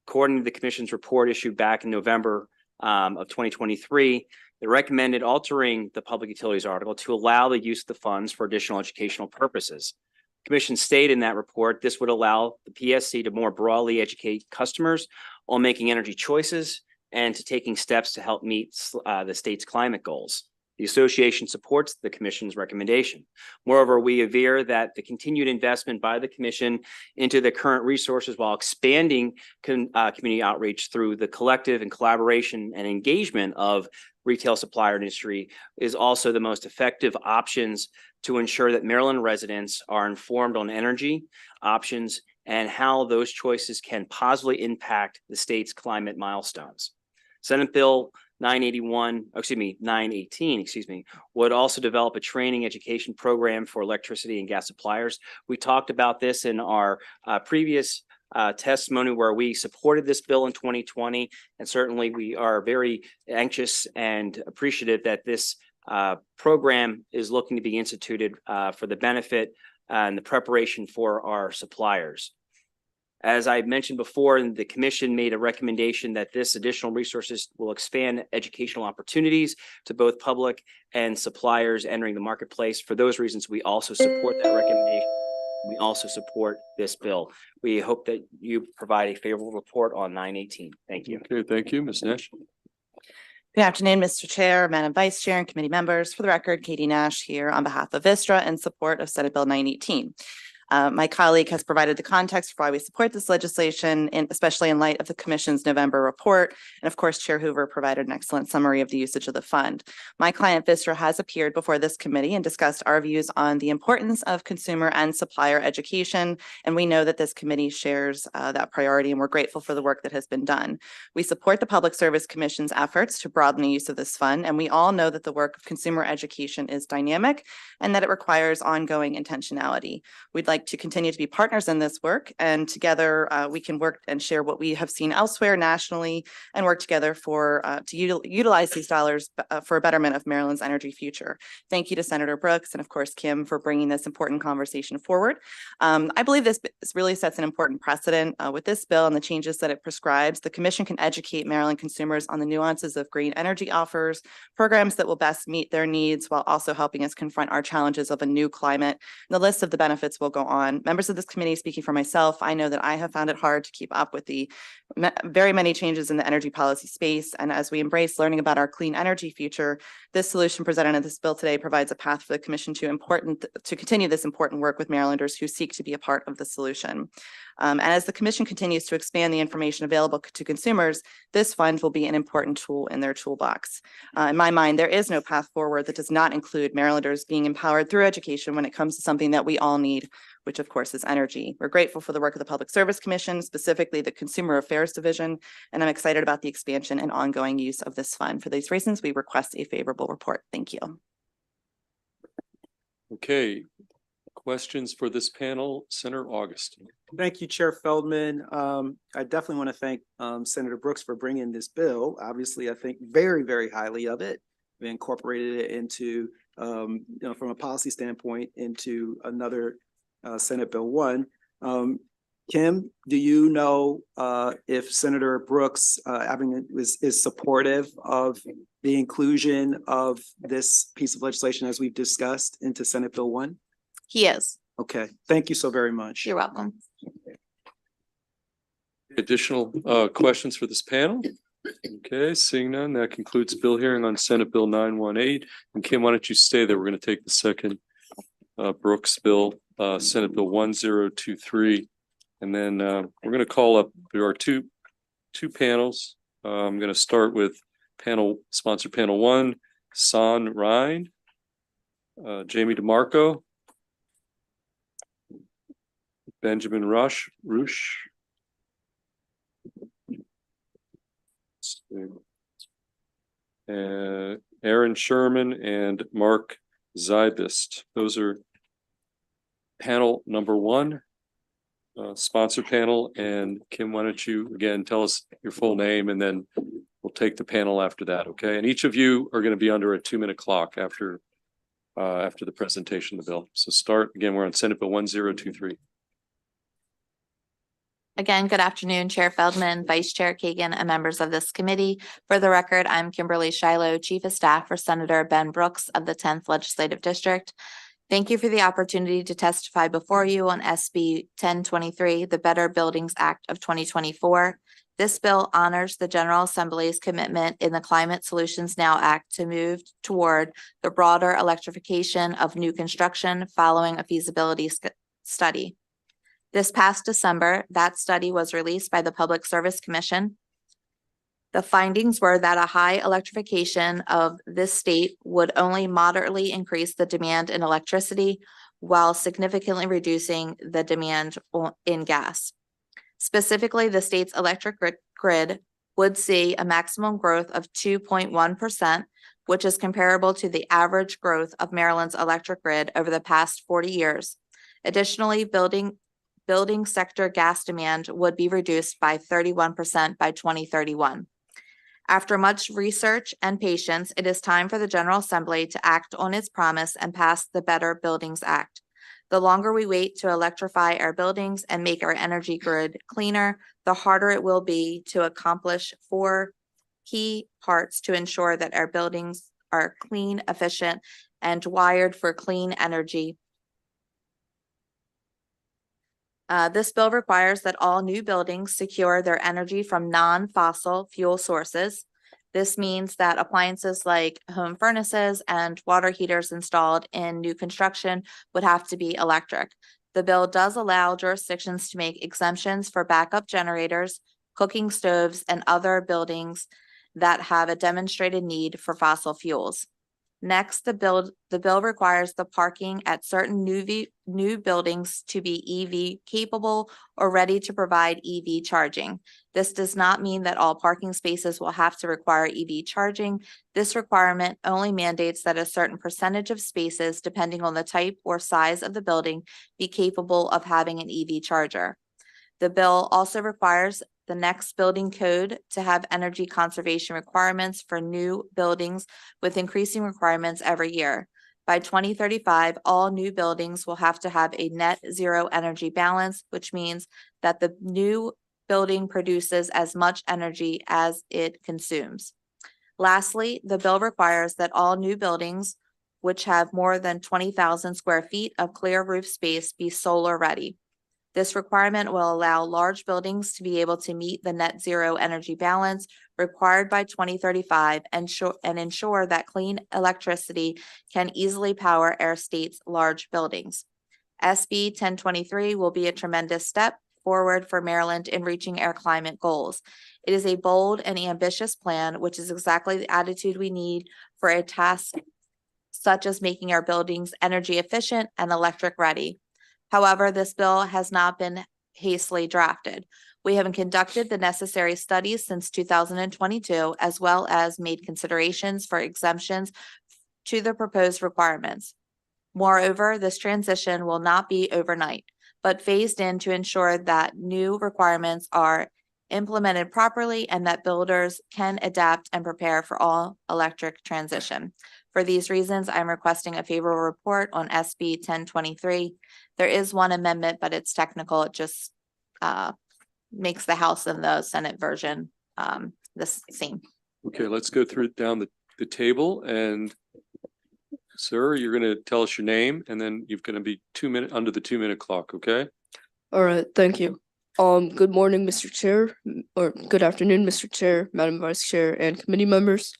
J: According to the Commission's report issued back in November of 2023, it recommended altering the Public Utilities article to allow the use of the funds for additional educational purposes. The Commission stated in that report this would allow the PSC to more broadly educate customers on making energy choices and to taking steps to help meet the state's climate goals. The association supports the Commission's recommendation. Moreover, we aver that the continued investment by the Commission into the current resources while expanding community outreach through the collective and collaboration and engagement of
Q: retail supplier industry is also the most effective options to ensure that Maryland residents are informed on energy options and how those choices can positively impact the state's climate milestones. Senate Bill 918, would also develop a training education program for electricity and gas suppliers. We talked about this in our previous testimony where we supported this bill in 2020, and certainly we are very anxious and appreciative that this program is looking to be instituted for the benefit and the preparation for our suppliers. As I mentioned before, the commission made a recommendation that this additional resources will expand educational opportunities to both public and suppliers entering the marketplace. For those reasons, we also support that recommendation. We also support this bill. We hope that you provide a favorable report on 918. Thank you.
A: Okay, thank you, Ms. Nash.
R: Good afternoon, Mr. Chair, Madam Vice Chair, and committee members. For the record, Katie Nash here on behalf of Vistra in support of Senate Bill 918. My colleague has provided the context for why we support this legislation, especially in light of the Commission's November report. And of course, Chair Hoover provided an excellent summary of the usage of the fund. My client Vistra has appeared before this committee and discussed our views on the importance of consumer and supplier education. And we know that this committee shares that priority, and we're grateful for the work that has been done. We support the Public Service Commission's efforts to broaden the use of this fund. And we all know that the work of consumer education is dynamic and that it requires ongoing intentionality. We'd like to continue to be partners in this work, and together we can work and share what we have seen elsewhere nationally and work together for to utilize these dollars for a betterment of Maryland's energy future. Thank you to Senator Brooks and of course Kim for bringing this important conversation forward. I believe this really sets an important precedent with this bill and the changes that it prescribes. The Commission can educate Maryland consumers on the nuances of green energy offers, programs that will best meet their needs while also helping us confront our challenges of a new climate. And the list of the benefits will go on. Members of this committee, speaking for myself, I know that I have found it hard to keep up with the very many changes in the energy policy space. And as we embrace learning about our clean energy future, this solution presented in this bill today provides a path for the Commission to continue this important work with Marylanders who seek to be a part of the solution. And as the Commission continues to expand the information available to consumers, this fund will be an important tool in their toolbox. In my mind, there is no path forward that does not include Marylanders being empowered through education when it comes to something that we all need, which of course is energy. We're grateful for the work of the Public Service Commission, specifically the Consumer Affairs Division, and I'm excited about the expansion and ongoing use of this fund. For these reasons, we request a favorable report. Thank you.
A: Okay, questions for this panel, Senator August.
S: Thank you, Chair Feldman. I definitely want to thank Senator Brooks for bringing this bill. Obviously, I think very, very highly of it. We incorporated it into, from a policy standpoint, into another Senate Bill 1. Kim, do you know if Senator Brooks is supportive of the inclusion of this piece of legislation as we've discussed into Senate Bill 1?
O: He is.
S: Okay, thank you so very much.
O: You're welcome.
A: Additional questions for this panel? Okay, seeing none, that concludes bill hearing on Senate Bill 918. And Kim, why don't you stay there? We're going to take the second Brooks bill, Senate Bill 1023. And then we're going to call up, there are two panels. I'm going to start with sponsor panel 1, San Ryan, Jamie DeMarco, Benjamin Roosh, Aaron Sherman, and Mark Zybist. Those are panel number 1, sponsor panel. And Kim, why don't you again tell us your full name, and then we'll take the panel after that. Okay, and each of you are going to be under a 2-minute clock after the presentation of the bill. So start again. We're on Senate Bill 1023.
O: Again, good afternoon, Chair Feldman, Vice Chair Kagan, and members of this committee. For the record, I'm Kimberly Shiloh, Chief of Staff for Senator Ben Brooks of the 10th Legislative District. Thank you for the opportunity to testify before you on SB 1023, the Better Buildings Act of 2024. This bill honors the General Assembly's commitment in the Climate Solutions Now Act to move toward the broader electrification of new construction following a feasibility study. This past December, that study was released by the Public Service Commission. The findings were that a high electrification of this state would only moderately increase the demand in electricity while significantly reducing the demand in gas. Specifically, the state's electric grid would see a maximum growth of 2.1%, which is comparable to the average growth of Maryland's electric grid over the past 40 years. Additionally, building sector gas demand would be reduced by 31% by 2031. After much research and patience, it is time for the General Assembly to act on its promise and pass the Better Buildings Act. The longer we wait to electrify our buildings and make our energy grid cleaner, the harder it will be to accomplish 4 key parts to ensure that our buildings are clean, efficient, and wired for clean energy. This bill requires that all new buildings secure their energy from non-fossil fuel sources. This means that appliances like home furnaces and water heaters installed in new construction would have to be electric. The bill does allow jurisdictions to make exemptions for backup generators, cooking stoves, and other buildings that have a demonstrated need for fossil fuels. Next, the bill requires the parking at certain new buildings to be EV capable or ready to provide EV charging. This does not mean that all parking spaces will have to require EV charging. This requirement only mandates that a certain percentage of spaces, depending on the type or size of the building, be capable of having an EV charger. The bill also requires the next building code to have energy conservation requirements for new buildings, with increasing requirements every year. By 2035, all new buildings will have to have a net zero energy balance, which means that the new building produces as much energy as it consumes. Lastly, the bill requires that all new buildings which have more than 20,000 square feet of clear roof space be solar ready. This requirement will allow large buildings to be able to meet the net zero energy balance required by 2035 and ensure that clean electricity can easily power our state's large buildings. SB 1023 will be a tremendous step forward for Maryland in reaching our climate goals. It is a bold and ambitious plan, which is exactly the attitude we need for a task such as making our buildings energy efficient and electric ready. However, this bill has not been hastily drafted. We have conducted the necessary studies since 2022, as well as made considerations for exemptions to the proposed requirements. Moreover, this transition will not be overnight, but phased in to ensure that new requirements are implemented properly and that builders can adapt and prepare for all electric transition. For these reasons, I'm requesting a favorable report on SB 1023. There is one amendment, but it's technical. It just makes the House and the Senate version the same.
A: Okay, let's go down the table, and sir, you're going to tell us your name, and then you're going to be under the 2-minute clock. Okay.
T: All right. Thank you. Good morning, Mr. Chair, or good afternoon, Mr. Chair, Madam Vice Chair, and committee members.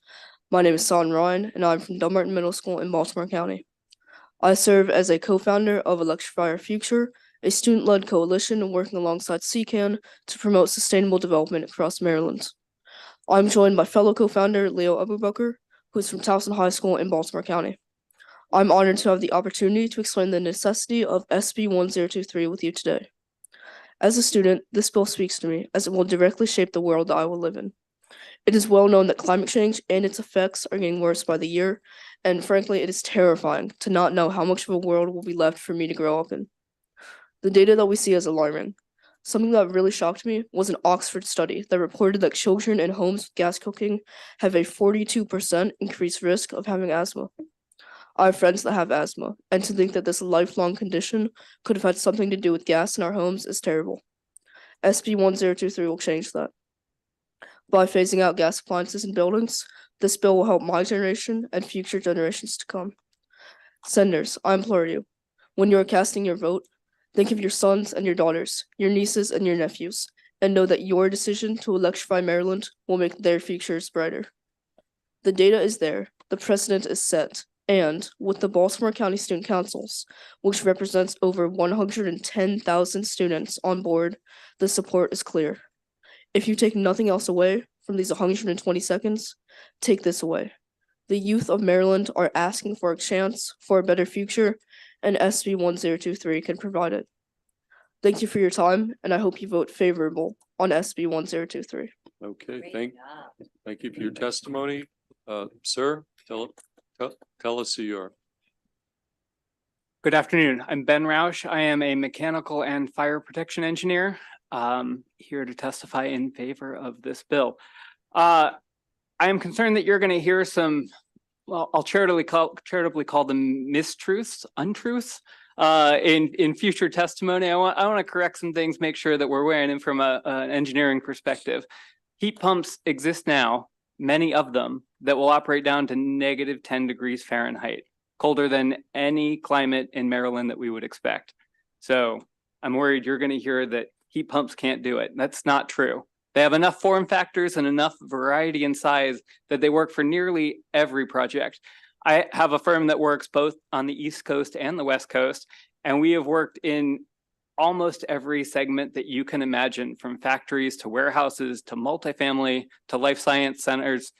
T: My name is Son Ryan, and I'm from Dumbarton Middle School in Baltimore County. I serve as a co-founder of Electrify Our Future, a student-led coalition working alongside CCAN to promote sustainable development across Maryland. I'm joined by fellow co-founder Leo Abubakar, who is from Towson High School in Baltimore County. I'm honored to have the opportunity to explain the necessity of SB 1023 with you today. As a student, this bill speaks to me, as it will directly shape the world that I will live in. It is well known that climate change and its effects are getting worse by the year, and frankly, it is terrifying to not know how much of a world will be left for me to grow up in. The data that we see is alarming. Something that really shocked me was an Oxford study that reported that children in homes with gas cooking have a 42% increased risk of having asthma. I have friends that have asthma, and to think that this lifelong condition could have had something to do with gas in our homes is terrible. SB 1023 will change that. By phasing out gas appliances in buildings, this bill will help my generation and future generations to come. Senators, I implore you, when you are casting your vote, think of your sons and your daughters, your nieces and your nephews, and know that your decision to electrify Maryland will make their futures brighter. The data is there, the precedent is set, and with the Baltimore County Student Councils, which represents over 110,000 students on board, the support is clear. If you take nothing else away from these 120 seconds, take this away. The youth of Maryland are asking for a chance for a better future, and SB 1023 can provide it. Thank you for your time, and I hope you vote favorable on SB 1023.
A: Okay, thank you for your testimony. Sir, tell us who you are.
C: Good afternoon. I'm Ben Roush. I am a mechanical and fire protection engineer, here to testify in favor of this bill. I am concerned that you're going to hear some, well, I'll charitably call them mistruths, untruths, in future testimony. I want to correct some things, make sure that we're wearing in from an engineering perspective. Heat pumps exist now, many of them, that will operate down to -10 degrees Fahrenheit. Colder than any climate in Maryland that we would expect. So I'm worried you're going to hear that heat pumps can't do it. That's not true. They have enough form factors and enough variety and size that they work for nearly every project. I have a firm that works both on the East Coast and the West Coast, and we have worked in almost every segment that you can imagine, from factories to warehouses to multifamily to life science centers,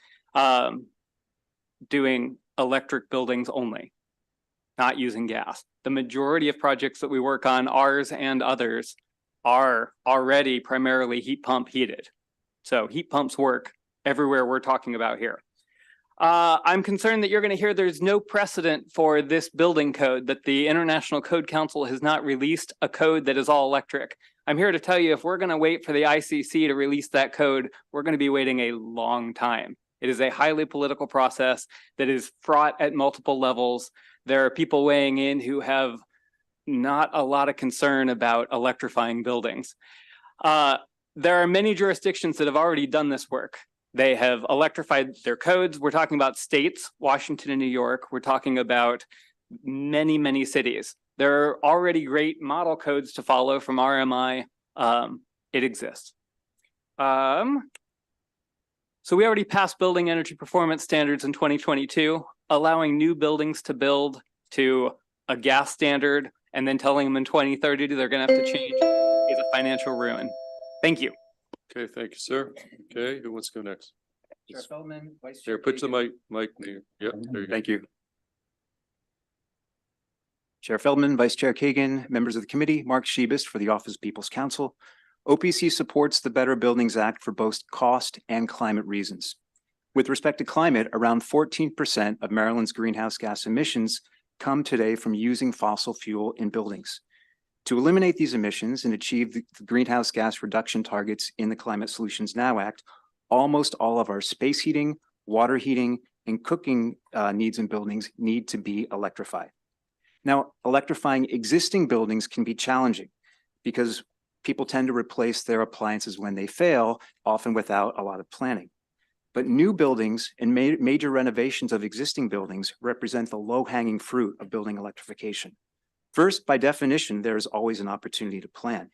C: doing electric buildings only, not using gas. The majority of projects that we work on, ours and others, are already primarily heat pump heated. So heat pumps work everywhere we're talking about here. I'm concerned that you're going to hear there's no precedent for this building code, that the International Code Council has not released a code that is all electric. I'm here to tell you, if we're going to wait for the ICC to release that code, we're going to be waiting a long time. It is a highly political process that is fraught at multiple levels. There are people weighing in who have not a lot of concern about electrifying buildings. There are many jurisdictions that have already done this work. They have electrified their codes. We're talking about states, Washington and New York. We're talking about many, many cities. There are already great model codes to follow from RMI. It exists. So we already passed building energy performance standards in 2022, allowing new buildings to build to a gas standard and then telling them in 2030 they're going to have to change is a financial ruin. Thank you.
A: Okay, thank you, sir. Okay, who wants to go next?
J: Chair Feldman, Vice Chair.
A: Here, put the mic near. Yep, there you go.
U: Thank you. Chair Feldman, Vice Chair Kagan, members of the committee, Mark Shebist for the Office of People's Counsel. OPC supports the Better Buildings Act for both cost and climate reasons. With respect to climate, around 14% of Maryland's greenhouse gas emissions come today from using fossil fuel in buildings. To eliminate these emissions and achieve the greenhouse gas reduction targets in the Climate Solutions Now Act, almost all of our space heating, water heating, and cooking needs in buildings need to be electrified. Now, electrifying existing buildings can be challenging because people tend to replace their appliances when they fail, often without a lot of planning. But new buildings and major renovations of existing buildings represent the low-hanging fruit of building electrification. First, by definition, there is always an opportunity to plan.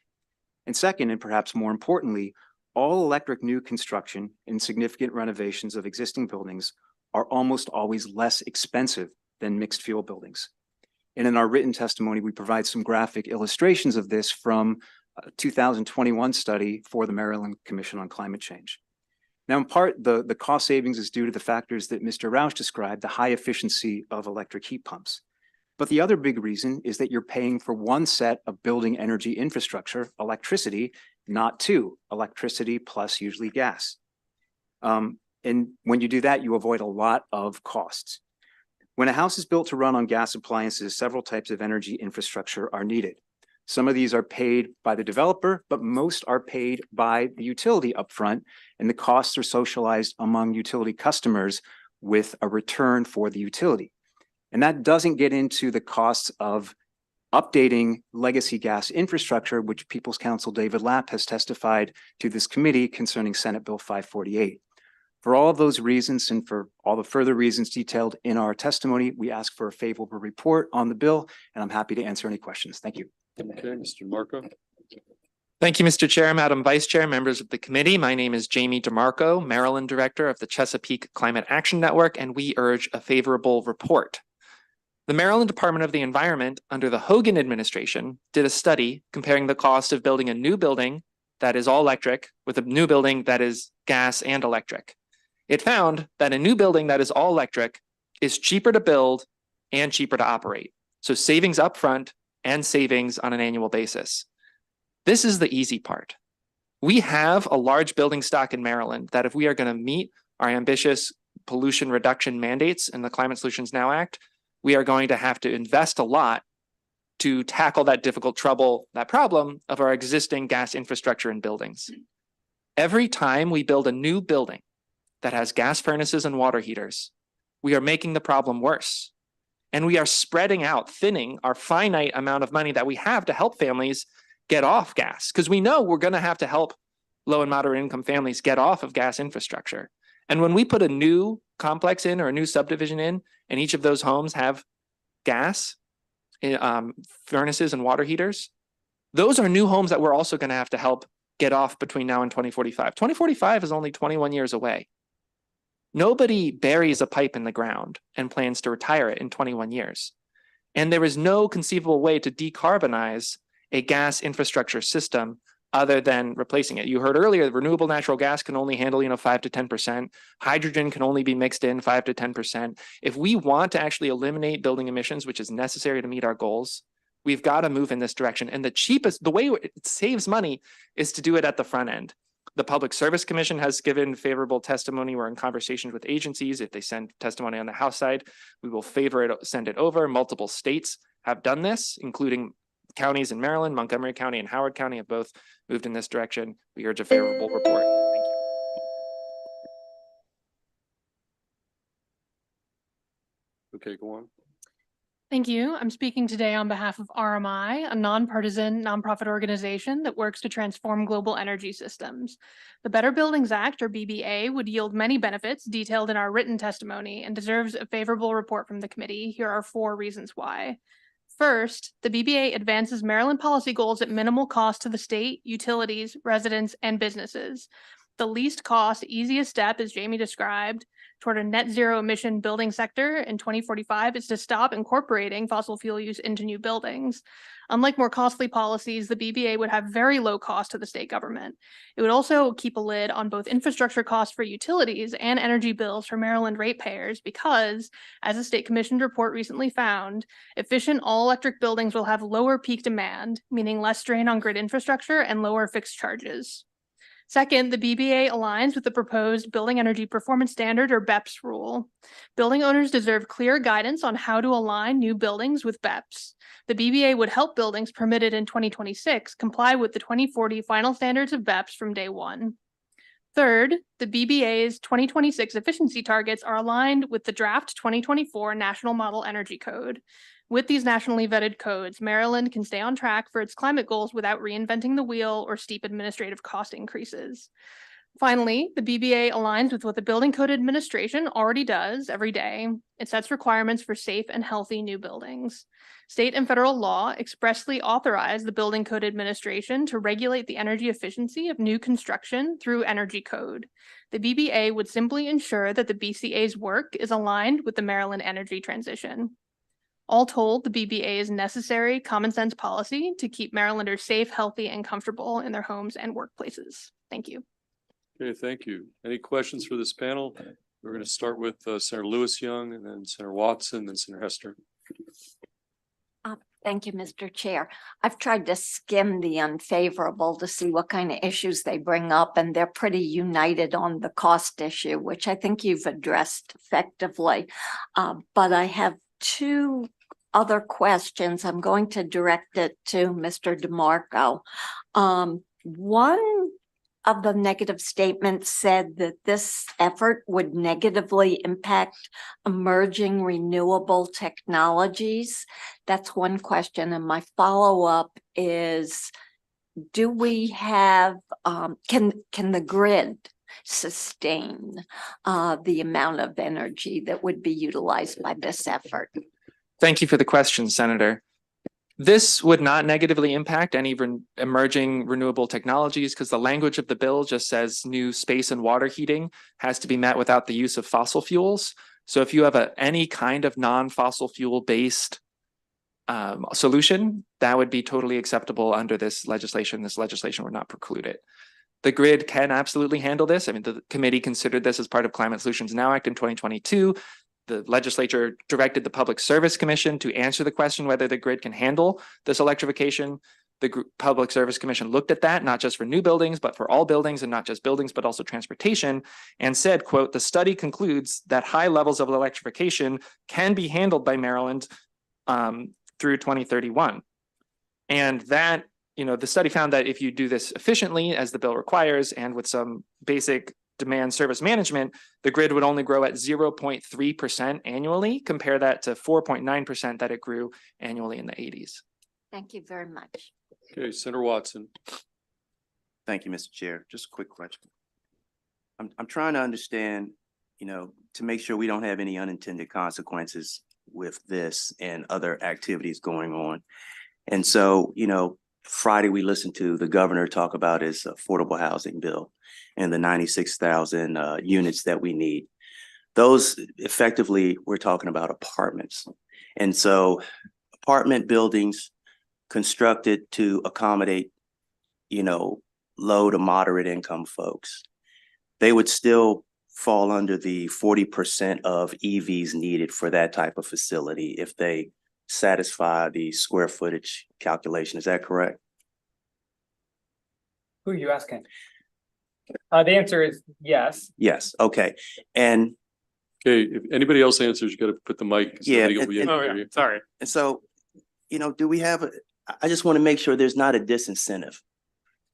U: And second, and perhaps more importantly, all electric new construction and significant renovations of existing buildings are almost always less expensive than mixed fuel buildings. And in our written testimony, we provide some graphic illustrations of this from a 2021 study for the Maryland Commission on Climate Change. Now, in part, the cost savings is due to the factors that Mr. Roush described, the high efficiency of electric heat pumps. But the other big reason is that you're paying for one set of building energy infrastructure, electricity, not two, electricity plus usually gas. And when you do that, you avoid a lot of costs. When a house is built to run on gas appliances, several types of energy infrastructure are needed. Some of these are paid by the developer, but most are paid by the utility upfront, and the costs are socialized among utility customers with a return for the utility. And that doesn't get into the costs of updating legacy gas infrastructure, which People's Counsel David Lapp has testified to this committee concerning Senate Bill 548. For all of those reasons and for all the further reasons detailed in our testimony, we ask for a favorable report on the bill, and I'm happy to answer any questions. Thank you.
A: Okay, Mr. Marco.
V: Thank you, Mr. Chair, Madam Vice Chair, members of the committee. My name is Jamie DeMarco, Maryland Director of the Chesapeake Climate Action Network, and we urge a favorable report. The Maryland Department of the Environment, under the Hogan administration, did a study comparing the cost of building a new building that is all electric with a new building that is gas, and electric. It found that a new building that is all electric is cheaper to build and cheaper to operate. So savings upfront and savings on an annual basis. This is the easy part. We have a large building stock in Maryland that if we are going to meet our ambitious pollution reduction mandates in the Climate Solutions Now Act, we are going to have to invest a lot to tackle that difficult that problem of our existing gas infrastructure and buildings. Every time we build a new building that has gas furnaces and water heaters, we are making the problem worse. And we are spreading out, thinning our finite amount of money that we have to help families get off gas, because we know we're going to have to help low and moderate income families get off of gas infrastructure. And when we put a new complex in or a new subdivision in, and each of those homes have gas, furnaces and water heaters, those are new homes that we're also going to have to help get off between now and 2045. 2045 is only 21 years away. Nobody buries a pipe in the ground and plans to retire it in 21 years. And there is no conceivable way to decarbonize a gas infrastructure system other than replacing it. You heard earlier, renewable natural gas can only handle 5 to 10%. Hydrogen can only be mixed in 5 to 10%. If we want to actually eliminate building emissions, which is necessary to meet our goals, we've got to move in this direction. And the way it saves money is to do it at the front end. The Public Service Commission has given favorable testimony. We're in conversations with agencies. If they send testimony on the House side, we will send it over. Multiple states have done this, including counties in Maryland, Montgomery County and Howard County have both moved in this direction. We urge a favorable report. Thank you.
A: Okay, go on.
B: Thank you. I'm speaking today on behalf of RMI, a nonpartisan nonprofit organization that works to transform global energy systems. The Better Buildings Act, or BBA, would yield many benefits detailed in our written testimony and deserves a favorable report from the committee. Here are 4 reasons why. First, the BBA advances Maryland policy goals at minimal cost to the state, utilities, residents, and businesses. The least cost, easiest step, as Jamie described, toward a net zero emission building sector in 2045 is to stop incorporating fossil fuel use into new buildings. Unlike more costly policies, the BBA would have very low cost to the state government. It would also keep a lid on both infrastructure costs for utilities and energy bills for Maryland ratepayers because, as a state commissioned report recently found, efficient all-electric buildings will have lower peak demand, meaning less strain on grid infrastructure and lower fixed charges. Second, the BBA aligns with the proposed Building Energy Performance Standard, or BEPS rule. Building owners deserve clear guidance on how to align new buildings with BEPS. The BBA would help buildings permitted in 2026 comply with the 2040 final standards of BEPS from day one. Third, the BBA's 2026 efficiency targets are aligned with the draft 2024 National Model Energy Code. With these nationally vetted codes, Maryland can stay on track for its climate goals without reinventing the wheel or steep administrative cost increases. Finally, the BBA aligns with what the Building Code Administration already does every day. It sets requirements for safe and healthy new buildings. State and federal law expressly authorize the Building Code Administration to regulate the energy efficiency of new construction through energy code. The BBA would simply ensure that the BCA's work is aligned with the Maryland energy transition. All told, the BBA is necessary common sense policy to keep Marylanders safe, healthy, and comfortable in their homes and workplaces. Thank you.
A: Okay, thank you. Any questions for this panel? We're going to start with Senator Lewis Young, and then Senator Watson, and Senator Hester.
L: Thank you, Mr. Chair. I've tried to skim the unfavorable to see what kind of issues they bring up, and they're pretty united on the cost issue, which I think you've addressed effectively. But I have 2 other questions. I'm going to direct it to Mr. DeMarco. One of the negative statements said that this effort would negatively impact emerging renewable technologies. That's one question. And my follow-up is, do we have, can the grid sustain the amount of energy that would be utilized by this effort?
V: Thank you for the question, Senator. This would not negatively impact any emerging renewable technologies because the language of the bill just says new space and water heating has to be met without the use of fossil fuels. So if you have any kind of non-fossil fuel based solution, that would be totally acceptable under this legislation. This legislation would not preclude it. The grid can absolutely handle this. I mean, the committee considered this as part of Climate Solutions Now Act in 2022. The legislature directed the Public Service Commission to answer the question whether the grid can handle this electrification. The Public Service Commission looked at that, not just for new buildings, but for all buildings, and not just buildings, but also transportation, and said, quote, "The study concludes that high levels of electrification can be handled by Maryland through 2031. And that, the study found that if you do this efficiently, as the bill requires, and with some basic demand service management, the grid would only grow at 0.3% annually. Compare that to 4.9% that it grew annually in the 80s.
L: Thank you very much.
A: Okay, Senator Watson.
D: Thank you, Mr. Chair. Just a quick question. I'm trying to understand, to make sure we don't have any unintended consequences with this and other activities going on. And so, Friday we listened to the governor talk about his affordable housing bill and the 96,000 units that we need. Those effectively, we're talking about apartments. And so apartment buildings constructed to accommodate, low to moderate income folks, they would still fall under the 40% of EVs needed for that type of facility if they satisfy the square footage calculation. Is that correct?
C: Who are you asking? The answer is yes.
D: Yes. Okay. And
A: okay, if anybody else answers, you got to put the mic.
D: Yeah.
C: Sorry.
D: And so, do we have I just want to make sure there's not a disincentive,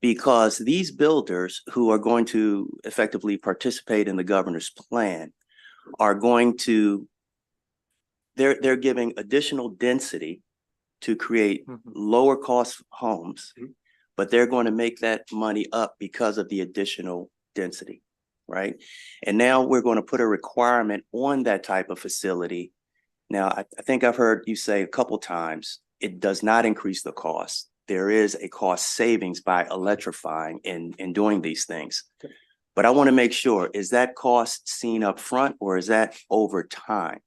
D: because these builders who are going to effectively participate in the governor's plan are going to, they're giving additional density to create lower cost homes, but they're going to make that money up because of the additional density, right? And now we're going to put a requirement on that type of facility. Now, I think I've heard you say a couple times, it does not increase the cost. There is a cost savings by electrifying and doing these things. But I want to make sure, is that cost seen up front or is that over time?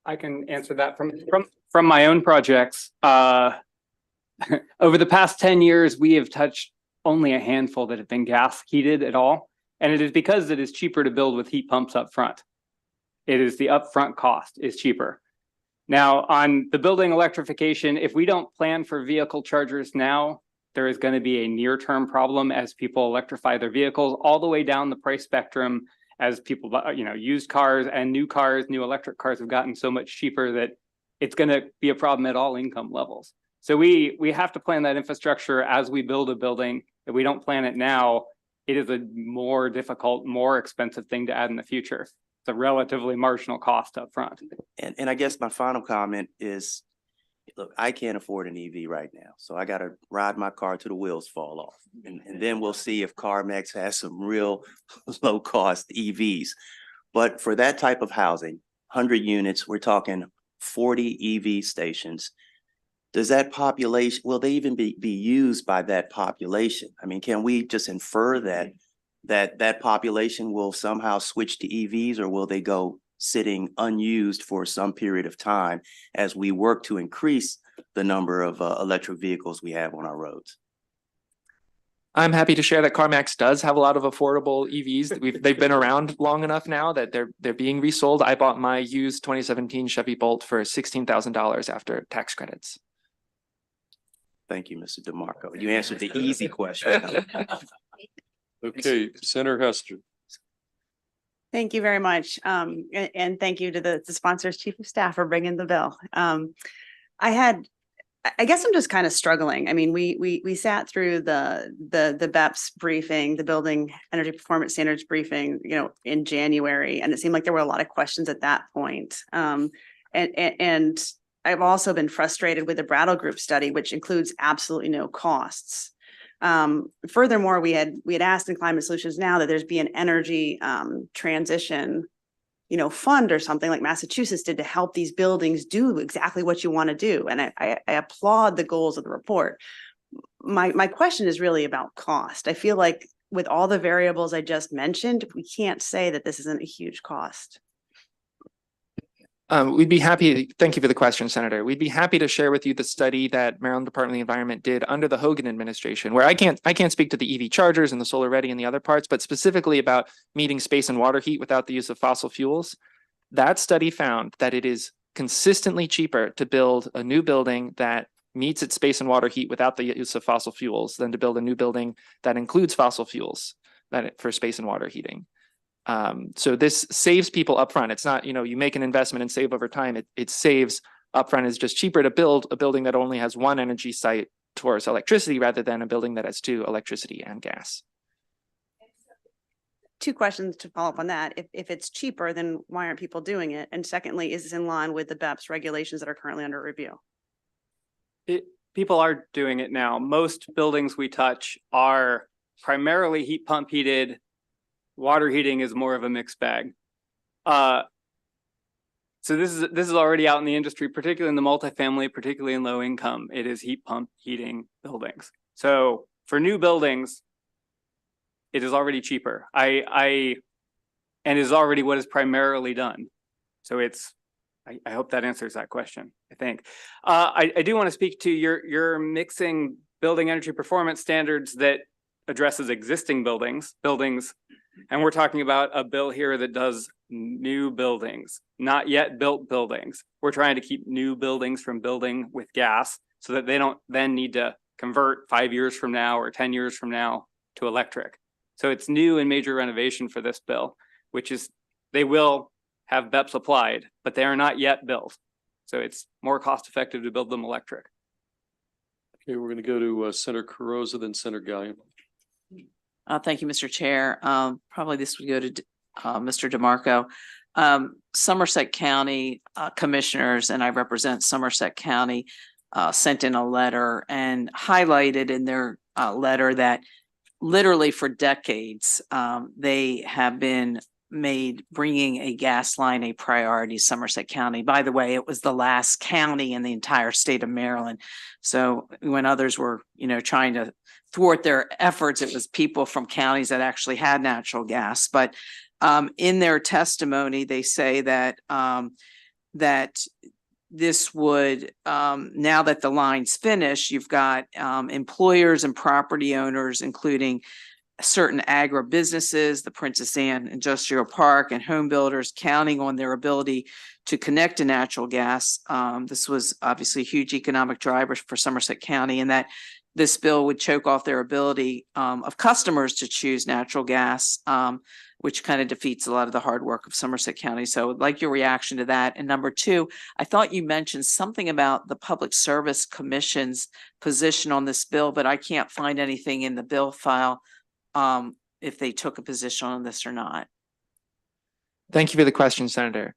C: I can answer that from my own projects. Over the past 10 years, we have touched only a handful that have been gas heated at all. And it is because it is cheaper to build with heat pumps up front. It is the upfront cost is cheaper. Now, on the building electrification, if we don't plan for vehicle chargers now, there is going to be a near-term problem as people electrify their vehicles all the way down the price spectrum. As people, used cars and new electric cars have gotten so much cheaper that it's going to be a problem at all income levels. So we have to plan that infrastructure as we build a building. If we don't plan it now, it is a more difficult, more expensive thing to add in the future. It's a relatively marginal cost up front.
D: And I guess my final comment is, look, I can't afford an EV right now. So I got to ride my car till the wheels fall off. And then we'll see if CarMax has some real low cost EVs. But for that type of housing, 100 units, we're talking 40 EV stations. Does that population, will they even be used by that population? I mean, can we just infer that population will somehow switch to EVs, or will they go sitting unused for some period of time as we work to increase the number of electric vehicles we have on our roads?
V: I'm happy to share that CarMax does have a lot of affordable EVs. They've been around long enough now that they're being resold. I bought my used 2017 Chevy Bolt for $16,000 after tax credits.
D: Thank you, Mr. DeMarco. You answered the easy question.
A: Okay, Senator Hester.
N: Thank you very much. And thank you to the sponsors, Chief of Staff, for bringing the bill. I guess I'm just kind of struggling. I mean, we sat through the BEPS briefing, the Building Energy Performance Standards briefing, in January, and it seemed like there were a lot of questions at that point. And I've also been frustrated with the Brattle Group study, which includes absolutely no costs. Furthermore, we had asked in Climate Solutions Now that there's be an energy transition, fund or something like Massachusetts did to help these buildings do exactly what you want to do. And I applaud the goals of the report. My question is really about cost. I feel like with all the variables I just mentioned, we can't say that this isn't a huge cost.
V: We'd be happy, thank you for the question, Senator. We'd be happy to share with you the study that Maryland Department of the Environment did under the Hogan administration, where I can't speak to the EV chargers and the solar ready and the other parts, but specifically about meeting space and water heat without the use of fossil fuels. That study found that it is consistently cheaper to build a new building that meets its space and water heat without the use of fossil fuels than to build a new building that includes fossil fuels for space and water heating. So this saves people upfront. It's not, you make an investment and save over time. It saves upfront. It's just cheaper to build a building that only has one energy site towards electricity rather than a building that has two, electricity and gas.
N: Two questions to follow up on that. If it's cheaper, then why aren't people doing it? And secondly, is this in line with the BEPS regulations that are currently under review?
E: People are doing it now. Most buildings we touch are primarily heat pump heated. Water heating is more of a mixed bag. So this is already out in the industry, particularly in the multifamily, particularly in low income. It is heat pump heating buildings. So for new buildings, it is already cheaper. And is already what is primarily done. So I hope that answers that question, I think. I do want to speak to your mixing building energy performance standards that addresses existing buildings, and we're talking about a bill here that does new buildings, not yet built buildings. We're trying to keep new buildings from building with gas so that they don't then need to convert 5 years from now or 10 years from now to electric. So it's new and major renovation for this bill, which is they will have BEPS applied, but they are not yet built. So it's more cost effective to build them electric.
A: Okay, we're going to go to Senator Carrozza, then Senator Gallion.
M: Thank you, Mr. Chair. Probably this would go to Mr. DeMarco. Somerset County commissioners, and I represent Somerset County, sent in a letter and highlighted in their letter that literally for decades, they have been made bringing a gas line a priority, Somerset County. By the way, it was the last county in the entire state of Maryland. So when others were, trying to thwart their efforts, it was people from counties that actually had natural gas. But in their testimony, they say that that this would, now that the line's finished, you've got employers and property owners, including certain agribusinesses, the Princess Anne Industrial Park, and home builders counting on their ability to connect to natural gas. This was obviously a huge economic driver for Somerset County, and that this bill would choke off their ability of customers to choose natural gas, which kind of defeats a lot of the hard work of Somerset County. So I'd like your reaction to that. And number two, I thought you mentioned something about the Public Service Commission's position on this bill, but I can't find anything in the bill file if they took a position on this or not.
V: Thank you for the question, Senator.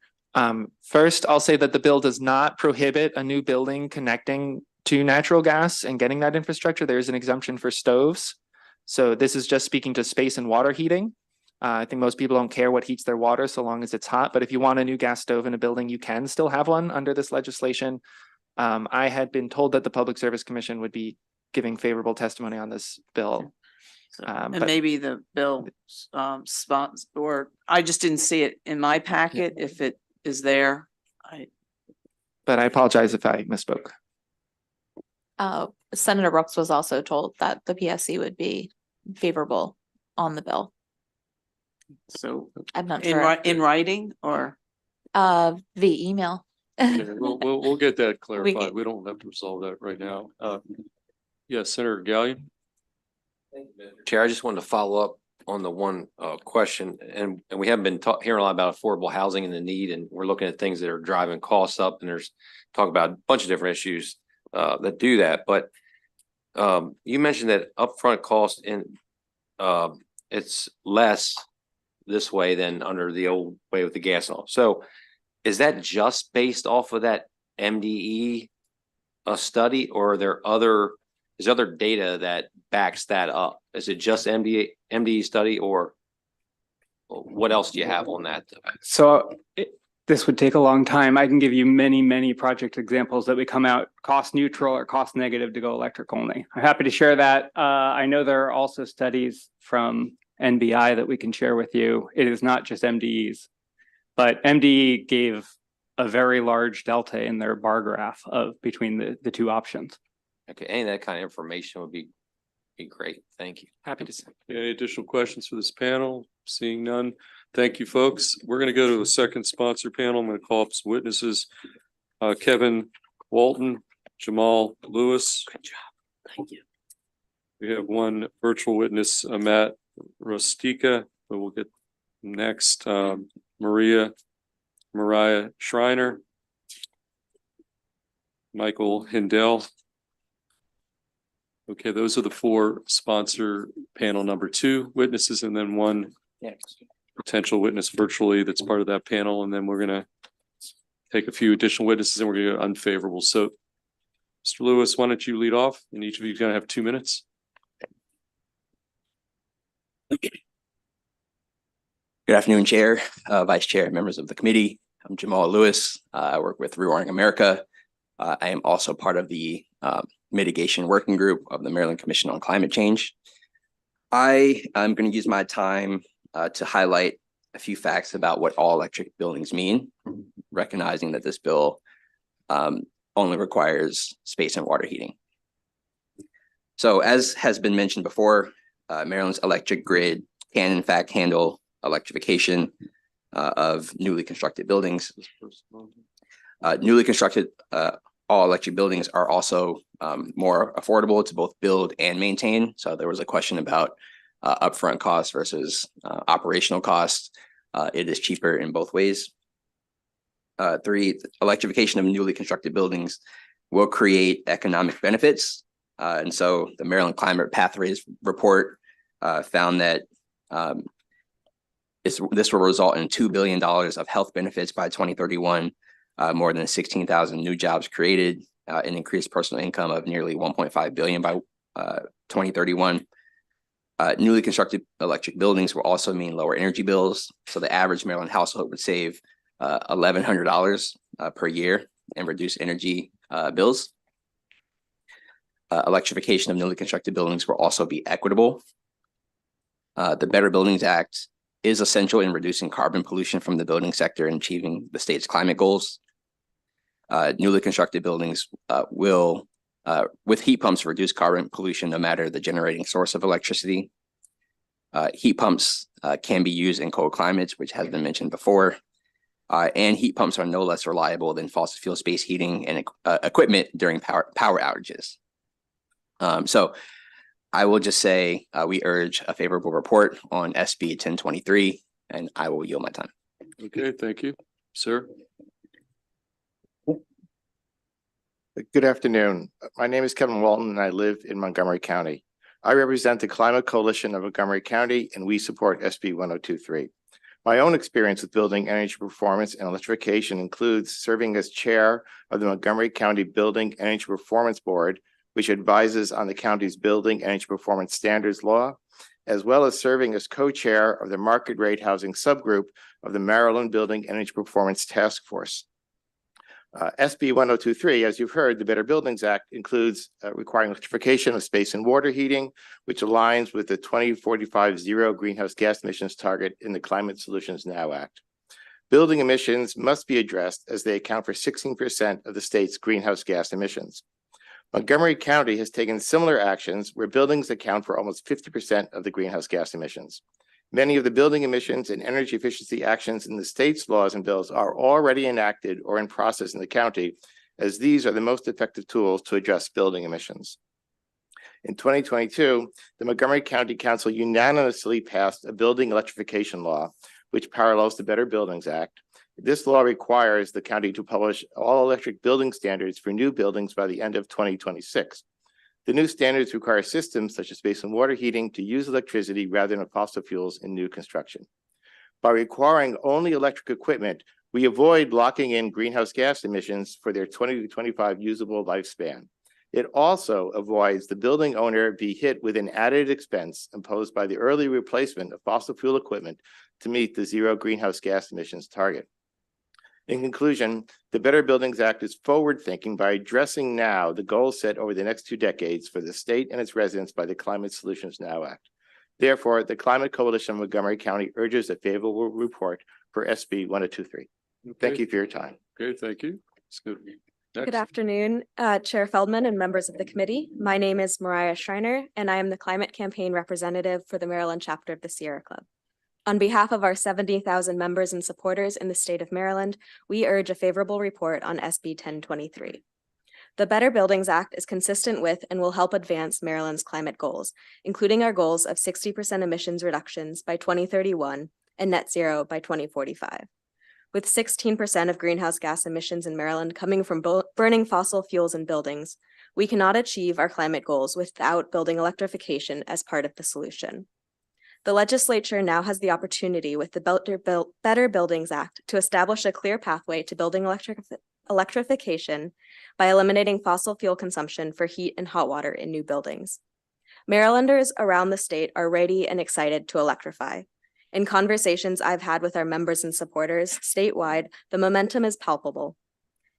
V: First, I'll say that the bill does not prohibit a new building connecting to natural gas and getting that infrastructure. There is an exemption for stoves. So this is just speaking to space and water heating. I think most people don't care what heats their water so long as it's hot. But if you want a new gas stove in a building, you can still have one under this legislation. I had been told that the Public Service Commission would be giving favorable testimony on this bill.
M: And maybe the bill sponsor, or I just didn't see it in my packet. If it is there,
V: But I apologize if I misspoke.
O: Senator Brooks was also told that the PSC would be favorable on the bill.
M: So
O: I'm not sure.
M: In writing or
O: via email.
A: Okay, we'll get that clarified. We don't have to resolve that right now. Yes, Senator Gallion.
F: Chair, I just wanted to follow up on the one question, and we haven't been hearing a lot about affordable housing and the need, and we're looking at things that are driving costs up, and there's talk about a bunch of different issues that do that. But you mentioned that upfront cost, and it's less this way than under the old way with the gas law. So is that just based off of that MDE study, or are there is other data that backs that up? Is it just MDE study, or what else do you have on that?
E: So this would take a long time. I can give you many project examples that would come out cost neutral or cost negative to go electric only. I'm happy to share that. I know there are also studies from NBI that we can share with you. It is not just MDEs, but MDE gave a very large delta in their bar graph of between the two options.
F: Okay, any of that kind of information would be great. Thank you.
V: Happy to say.
A: Any additional questions for this panel? Seeing none. Thank you, folks. We're going to go to a second sponsor panel. I'm going to call up some witnesses. Kevin Walton, Jamal Lewis.
F: Good job. Thank you.
A: We have one virtual witness, Matt Rustica, but we'll get next. Mariah Schreiner, Michael Hindell. Okay, those are the four sponsor panel number 2 witnesses, and then one potential witness virtually that's part of that panel. And then we're going to take a few additional witnesses and we're going to go unfavorable. So Mr. Lewis, why don't you lead off? And each of you is going to have 2 minutes.
D: Good afternoon, Chair, Vice Chair, members of the committee. I'm Jamal Lewis. I work with Rewiring America. I am also part of the mitigation working group of the Maryland Commission on Climate Change. I am going to use my time to highlight a few facts about what all electric buildings mean, recognizing that this bill only requires space and water heating. So as has been mentioned before, Maryland's electric grid can in fact handle electrification of newly constructed buildings. Newly constructed all electric buildings are also more affordable to both build and maintain. So there was a question about upfront costs versus operational costs. It is cheaper in both ways. 3, electrification of newly constructed buildings will create economic benefits. And so the Maryland Climate Pathways report found that this will result in $2 billion of health benefits by 2031, more than 16,000 new jobs created, an increased personal income of nearly 1.5 billion by 2031. Newly constructed electric buildings will also mean lower energy bills. So the average Maryland household would save $1,100 per year and reduce energy bills. Electrification of newly constructed buildings will also be equitable. The Better Buildings Act is essential in reducing carbon pollution from the building sector and achieving the state's climate goals. Newly constructed buildings will, with heat pumps, reduce carbon pollution no matter the generating source of electricity. Heat pumps can be used in cold climates, which has been mentioned before. And heat pumps are no less reliable than fossil fuel space heating and equipment during power outages. So I will just say we urge a favorable report on SB 1023, and I will yield my time.
A: Okay, thank you, sir.
G: Good afternoon. My name is Kevin Walton, and I live in Montgomery County. I represent the Climate Coalition of Montgomery County, and we support SB 1023. My own experience with building energy performance and electrification includes serving as chair of the Montgomery County Building Energy Performance Board, which advises on the county's building energy performance standards law, as well as serving as co-chair of the market rate housing subgroup of the Maryland Building Energy Performance Task Force. SB 1023, as you've heard, the Better Buildings Act includes requiring electrification of space and water heating, which aligns with the 2045 zero greenhouse gas emissions target in the Climate Solutions Now Act. Building emissions must be addressed as they account for 16% of the state's greenhouse gas emissions. Montgomery County has taken similar actions where buildings account for almost 50% of the greenhouse gas emissions. Many of the building emissions and energy efficiency actions in the state's laws and bills are already enacted or in process in the county, as these are the most effective tools to address building emissions. In 2022, the Montgomery County Council unanimously passed a building electrification law, which parallels the Better Buildings Act. This law requires the county to publish all electric building standards for new buildings by the end of 2026. The new standards require systems such as space and water heating to use electricity rather than fossil fuels in new construction. By requiring only electric equipment, we avoid locking in greenhouse gas emissions for their 20 to 25 usable lifespan. It also avoids the building owner be hit with an added expense imposed by the early replacement of fossil fuel equipment to meet the zero greenhouse gas emissions target. In conclusion, the Better Buildings Act is forward-thinking by addressing now the goals set over the next 2 decades for the state and its residents by the Climate Solutions Now Act. Therefore, the Climate Coalition of Montgomery County urges a favorable report for SB 1023. Thank
A: Okay.
G: you for your time.
A: Okay, thank you. It's good.
I: Good
A: Next.
I: afternoon, Chair Feldman and members of the committee. My name is Mariah Schreiner, and I am the climate campaign representative for the Maryland chapter of the Sierra Club. On behalf of our 70,000 members and supporters in the state of Maryland, we urge a favorable report on SB 1023. The Better Buildings Act is consistent with and will help advance Maryland's climate goals, including our goals of 60% emissions reductions by 2031 and net zero by 2045. With 16% of greenhouse gas emissions in Maryland coming from burning fossil fuels in buildings, we cannot achieve our climate goals without building electrification as part of the solution. The legislature now has the opportunity with the Better Buildings Act to establish a clear pathway to building electrification by eliminating fossil fuel consumption for heat and hot water in new buildings. Marylanders around the state are ready and excited to electrify. In conversations I've had with our members and supporters statewide, the momentum is palpable.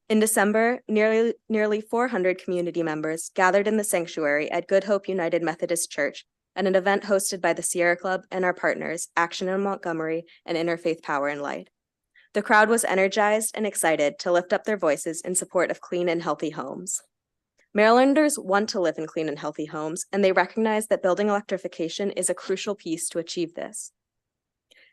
I: In December, nearly 400 community members gathered in the sanctuary at Good Hope United Methodist Church at an event hosted by the Sierra Club and our partners, Action in Montgomery and Interfaith Power and Light. The crowd was energized and excited to lift up their voices in support of clean and healthy homes. Marylanders want to live in clean and healthy homes, and they recognize that building electrification is a crucial piece to achieve this.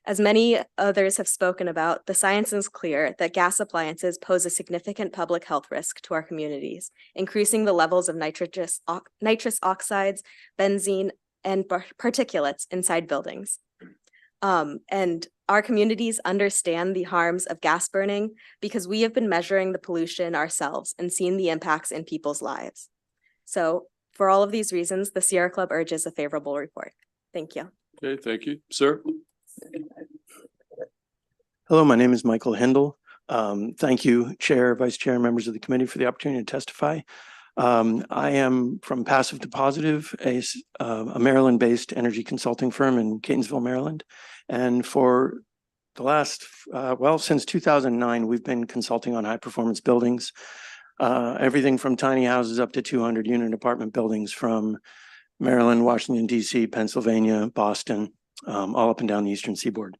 I: As many others have spoken about, the science is clear that gas appliances pose a significant public health risk to our communities, increasing the levels of nitrous oxides, benzene, and particulates inside buildings. And our communities understand the harms of gas burning because we have been measuring the pollution ourselves and seen the impacts in people's lives. So for all of these reasons, the Sierra Club urges a favorable report. Thank you.
A: Okay, thank you, sir.
K: Hello, my name is Michael Hindle. Thank you, Chair, Vice Chair, and members of the committee for the opportunity to testify. I am from Passive to Positive, a Maryland-based energy consulting firm in Catonsville, Maryland. And for the last, since 2009, we've been consulting on high-performance buildings, everything from tiny houses up to 200-unit apartment buildings from Maryland, Washington, D.C., Pennsylvania, Boston, all up and down the Eastern Seaboard.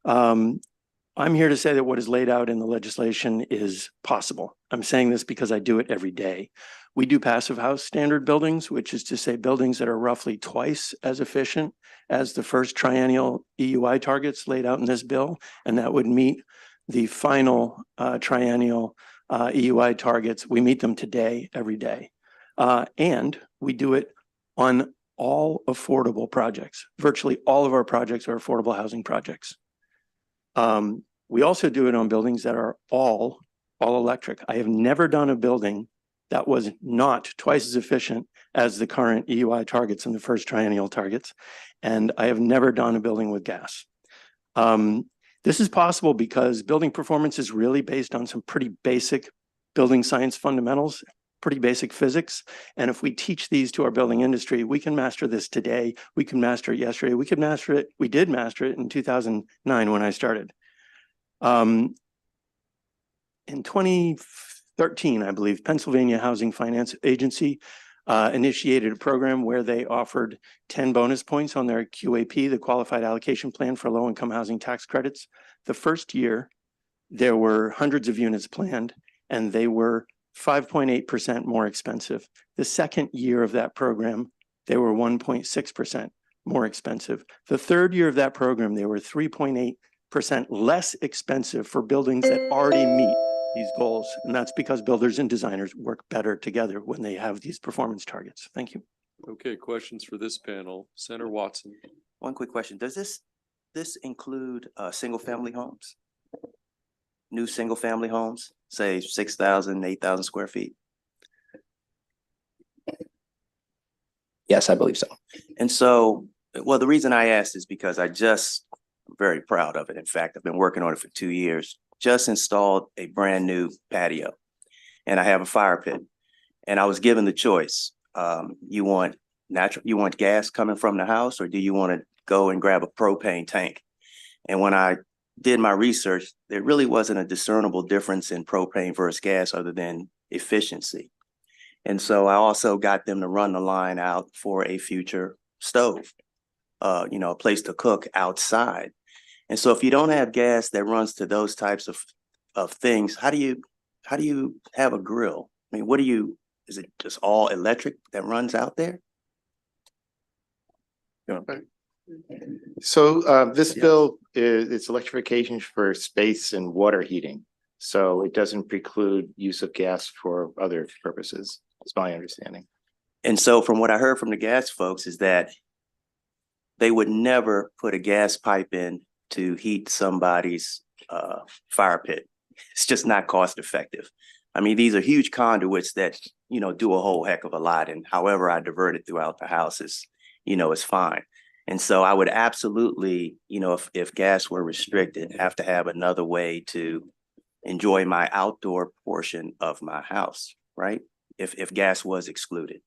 K: I'm here to say that what is laid out in the legislation is possible. I'm saying this because I do it every day. We do passive house standard buildings, which is to say buildings that are roughly twice as efficient as the first triennial EUI targets laid out in this bill, and that would meet the final triennial EUI targets. We meet them today, every day. And we do it on all affordable projects. Virtually all of our projects are affordable housing projects. We also do it on buildings that are all electric. I have never done a building that was not twice as efficient as the current EUI targets and the first triennial targets. And I have never done a building with gas. This is possible because building performance is really based on some pretty basic building science fundamentals, pretty basic physics. And if we teach these to our building industry, we can master this today. We can master it yesterday. We could master it. We did master it in 2009 when I started. In 2013, I believe, Pennsylvania Housing Finance Agency initiated a program where they offered 10 bonus points on their QAP, the Qualified Allocation Plan for Low-Income Housing Tax Credits. The first year, there were hundreds of units planned, and they were 5.8% more expensive. The second year of that program, they were 1.6% more expensive. The third year of that program, they were 3.8% less expensive for buildings that already meet these goals. And that's because builders and designers work better together when they have these performance targets. Thank you.
A: Okay, questions for this panel. Senator Watson.
D: One quick question. Does this include single-family homes? New single-family homes, say 6,000, 8,000 square feet?
F: Yes, I believe so.
D: And so, well, the reason I asked is because I'm very proud of it. In fact, I've been working on it for 2 years. Just installed a brand new patio, and I have a fire pit. And I was given the choice. You want gas coming from the house, or do you want to go and grab a propane tank? And when I did my research, there really wasn't a discernible difference in propane versus gas other than efficiency. And so I also got them to run the line out for a future stove, a place to cook outside. And so if you don't have gas that runs to those types of things, how do you have a grill? I mean, is it just all electric that runs out there?
G: So this bill it's electrification for space and water heating. So it doesn't preclude use of gas for other purposes, is my understanding.
D: And so from what I heard from the gas folks is that they would never put a gas pipe in to heat somebody's fire pit. It's just not cost effective. I mean, these are huge conduits that, do a whole heck of a lot. And however I divert it throughout the house is fine. And so I would absolutely, if gas were restricted, have to have another way to enjoy my outdoor portion of my house, right? If gas was excluded.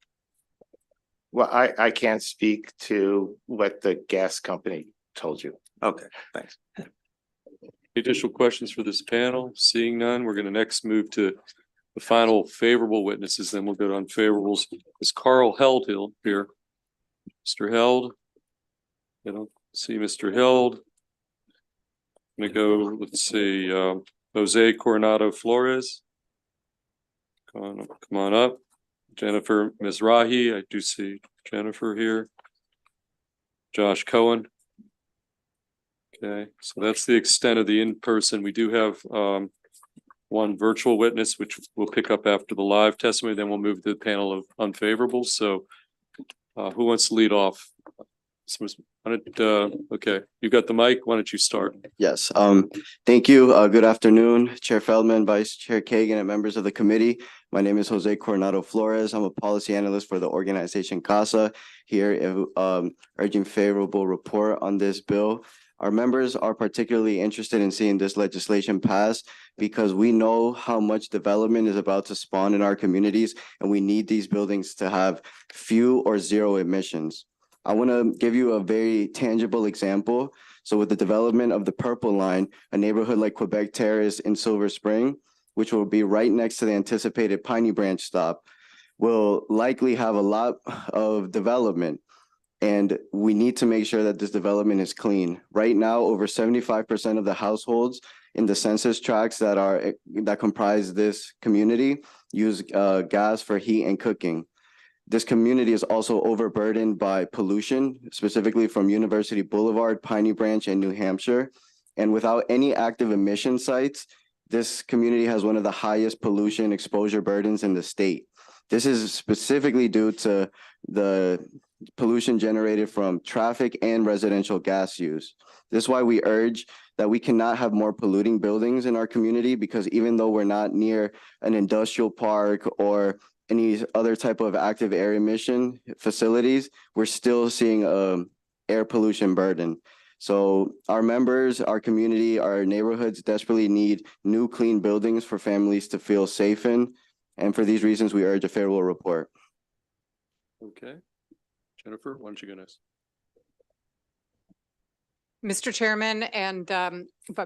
G: Well, I can't speak to what the gas company told you.
D: Okay, thanks.
A: Additional questions for this panel? Seeing none, we're going to next move to the final favorable witnesses, then we'll go to unfavorables. Is Carl Held here? Mr. Held? I don't see Mr. Held. I'm going to go, let's see, Jose Coronado Flores. Come on up. Jennifer Mizrahi, I do see Jennifer here. Josh Cohen. Okay, so that's the extent of the in-person. We do have one virtual witness, which we'll pick up after the live testimony. Then we'll move to the panel of unfavorables. So who wants to lead off? Okay, you got the mic. Why don't you start?
H: Yes, thank you. Good afternoon, Chair Feldman, Vice Chair Kagan, and members of the committee. My name is Jose Coronado Flores. I'm a policy analyst for the organization CASA here, urging favorable report on this bill. Our members are particularly interested in seeing this legislation pass because we know how much development is about to spawn in our communities, and we need these buildings to have few or zero emissions. I want to give you a very tangible example. So with the development of the Purple Line, a neighborhood like Quebec Terrace in Silver Spring, which will be right next to the anticipated Piney Branch stop, will likely have a lot of development. And we need to make sure that this development is clean. Right now, over 75% of the households in the census tracts that comprise this community use gas for heat and cooking. This community is also overburdened by pollution, specifically from University Boulevard, Piney Branch, and New Hampshire. And without any active emission sites, this community has one of the highest pollution exposure burdens in the state. This is specifically due to the pollution generated from traffic and residential gas use. This is why we urge that we cannot have more polluting buildings in our community, because even though we're not near an industrial park or any other type of active air emission facilities, we're still seeing air pollution burden. So our members, our community, our neighborhoods desperately need new clean buildings for families to feel safe in. And for these reasons, we urge a favorable report.
A: Okay. Jennifer, why don't you go next?
P: Mr. Chairman and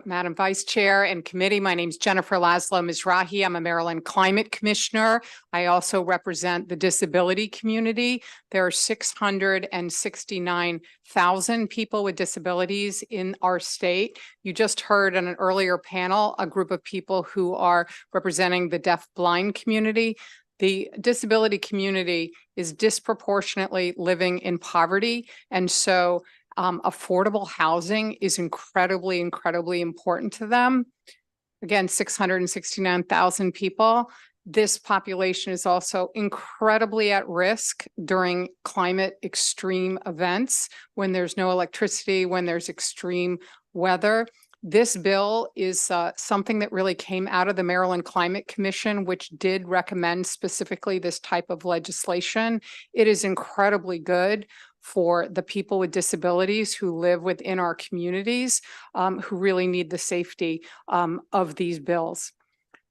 P: Madam Vice Chair and Committee, my name is Jennifer Laszlo Mizrahi. I'm a Maryland Climate Commissioner. I also represent the disability community. There are 669,000 people with disabilities in our state. You just heard in an earlier panel a group of people who are representing the deaf-blind community. The disability community is disproportionately living in poverty, and so affordable housing is incredibly, incredibly important to them. Again, 669,000 people. This population is also incredibly at risk during climate extreme events, when there's no electricity, when there's extreme weather. This bill is something that really came out of the Maryland Climate Commission, which did recommend specifically this type of legislation. It is incredibly good for the people with disabilities who live within our communities, who really need the safety of these bills.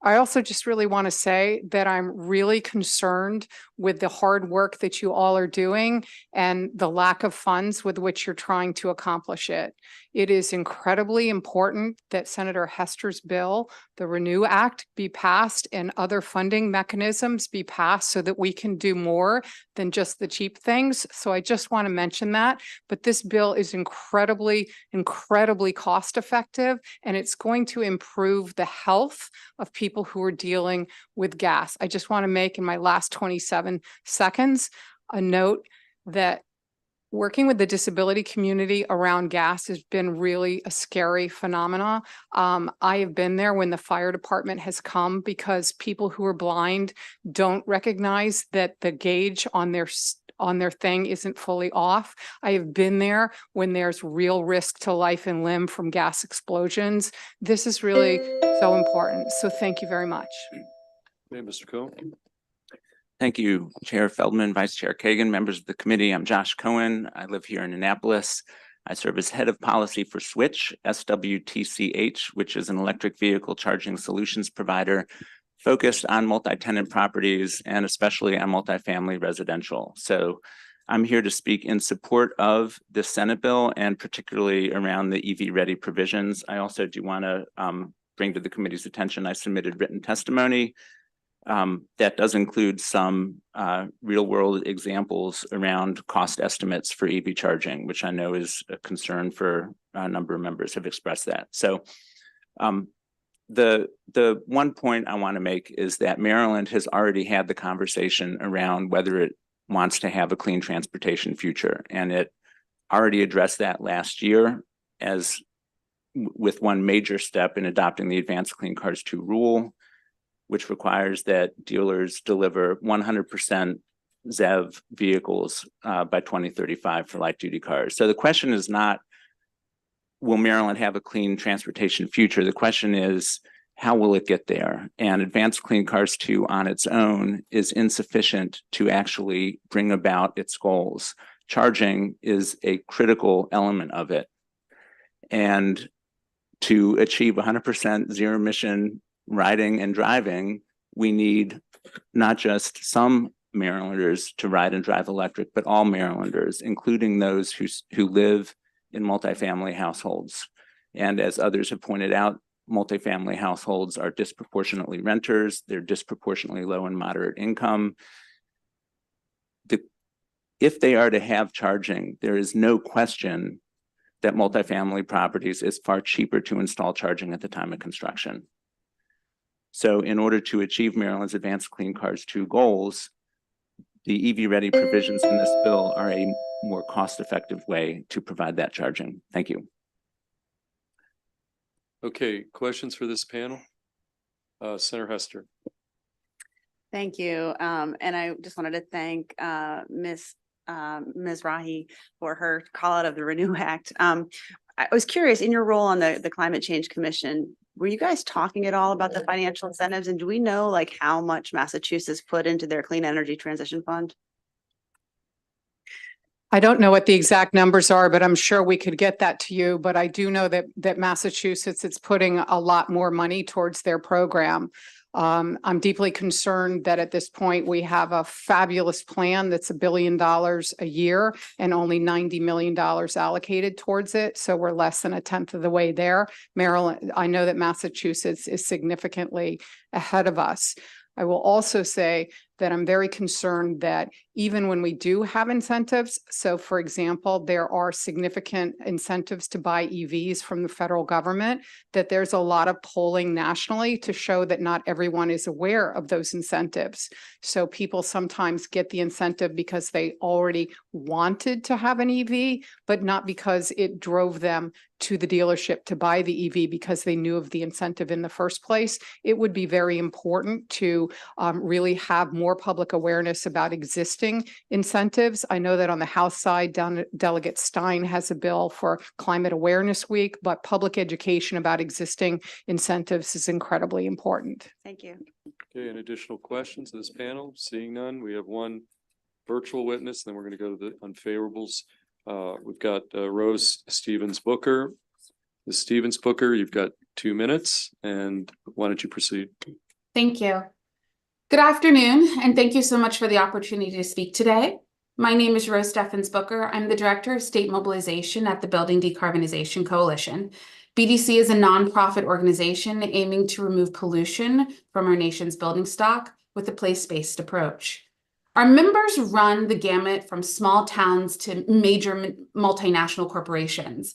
P: I also just really want to say that I'm really concerned with the hard work that you all are doing and the lack of funds with which you're trying to accomplish it. It is incredibly important that Senator Hester's bill, the Renew Act, be passed and other funding mechanisms be passed so that we can do more than just the cheap things. So I just want to mention that. But this bill is incredibly cost effective, and it's going to improve the health of people who are dealing with gas. I just want to make in my last 27 seconds a note that working with the disability community around gas has been really a scary phenomena. I have been there when the fire department has come because people who are blind don't recognize that the gauge on their thing isn't fully off. I have been there when there's real risk to life and limb from gas explosions. This is really so important. So thank you very much.
A: Hey, Mr. Cohen.
Q: Thank you, Chair Feldman, Vice Chair Kagan, members of the committee. I'm Josh Cohen. I live here in Annapolis. I serve as head of policy for Switch, SWTCH, which is an electric vehicle charging solutions provider focused on multi-tenant properties and especially on multifamily residential. So I'm here to speak in support of the Senate bill and particularly around the EV ready provisions. I also do want to bring to the committee's attention, I submitted written testimony that does include some real world examples around cost estimates for EV charging, which I know is a concern for a number of members have expressed that. So the one point I want to make is that Maryland has already had the conversation around whether it wants to have a clean transportation future. And it already addressed that last year as with one major step in adopting the Advanced Clean Cars 2 rule, which requires that dealers deliver 100% ZEV vehicles by 2035 for light duty cars. So the question is not, will Maryland have a clean transportation future? The question is, how will it get there? And Advanced Clean Cars 2 on its own is insufficient to actually bring about its goals. Charging is a critical element of it. And to achieve 100% zero emission riding and driving, we need not just some Marylanders to ride and drive electric, but all Marylanders, including those who live in multifamily households. And as others have pointed out, multifamily households are disproportionately renters. They're disproportionately low and moderate income. If they are to have charging, there is no question that multifamily properties is far cheaper to install charging at the time of construction. So in order to achieve Maryland's Advanced Clean Cars 2 goals, the EV ready provisions in this bill are a more cost-effective way to provide that charging. Thank you.
A: Okay, questions for this panel? Senator Hester.
N: Thank you. And I just wanted to thank Ms. Rahi for her call out of the Renew Act. I was curious, in your role on the Climate Change Commission, were you guys talking at all about the financial incentives? And do we know like how much Massachusetts put into their Clean Energy Transition Fund?
P: I don't know what the exact numbers are, but I'm sure we could get that to you. But I do know that Massachusetts is putting a lot more money towards their program. I'm deeply concerned that at this point we have a fabulous plan that's $1 billion a year and only $90 million allocated towards it. So we're less than a tenth of the way there. Maryland, I know that Massachusetts is significantly ahead of us. I will also say that I'm very concerned that even when we do have incentives, so for example, there are significant incentives to buy EVs from the federal government, that there's a lot of polling nationally to show that not everyone is aware of those incentives. So people sometimes get the incentive because they already wanted to have an EV, but not because it drove them to the dealership to buy the EV because they knew of the incentive in the first place. It would be very important to really have more public awareness about existing incentives. I know that on the House side, Delegate Stein has a bill for Climate Awareness Week, but public education about existing incentives is incredibly important.
N: Thank you.
A: Okay, any additional questions of this panel? Seeing none, we have one virtual witness, then we're going to go to the unfavorables. We've got Rose Stevens Booker. Ms. Stevens Booker, you've got 2 minutes, and why don't you proceed?
R: Thank you. Good afternoon, and thank you so much for the opportunity to speak today. My name is Rose Steffens Booker. I'm the Director of State Mobilization at the Building Decarbonization Coalition. BDC is a nonprofit organization aiming to remove pollution from our nation's building stock with a place-based approach. Our members run the gamut from small towns to major multinational corporations.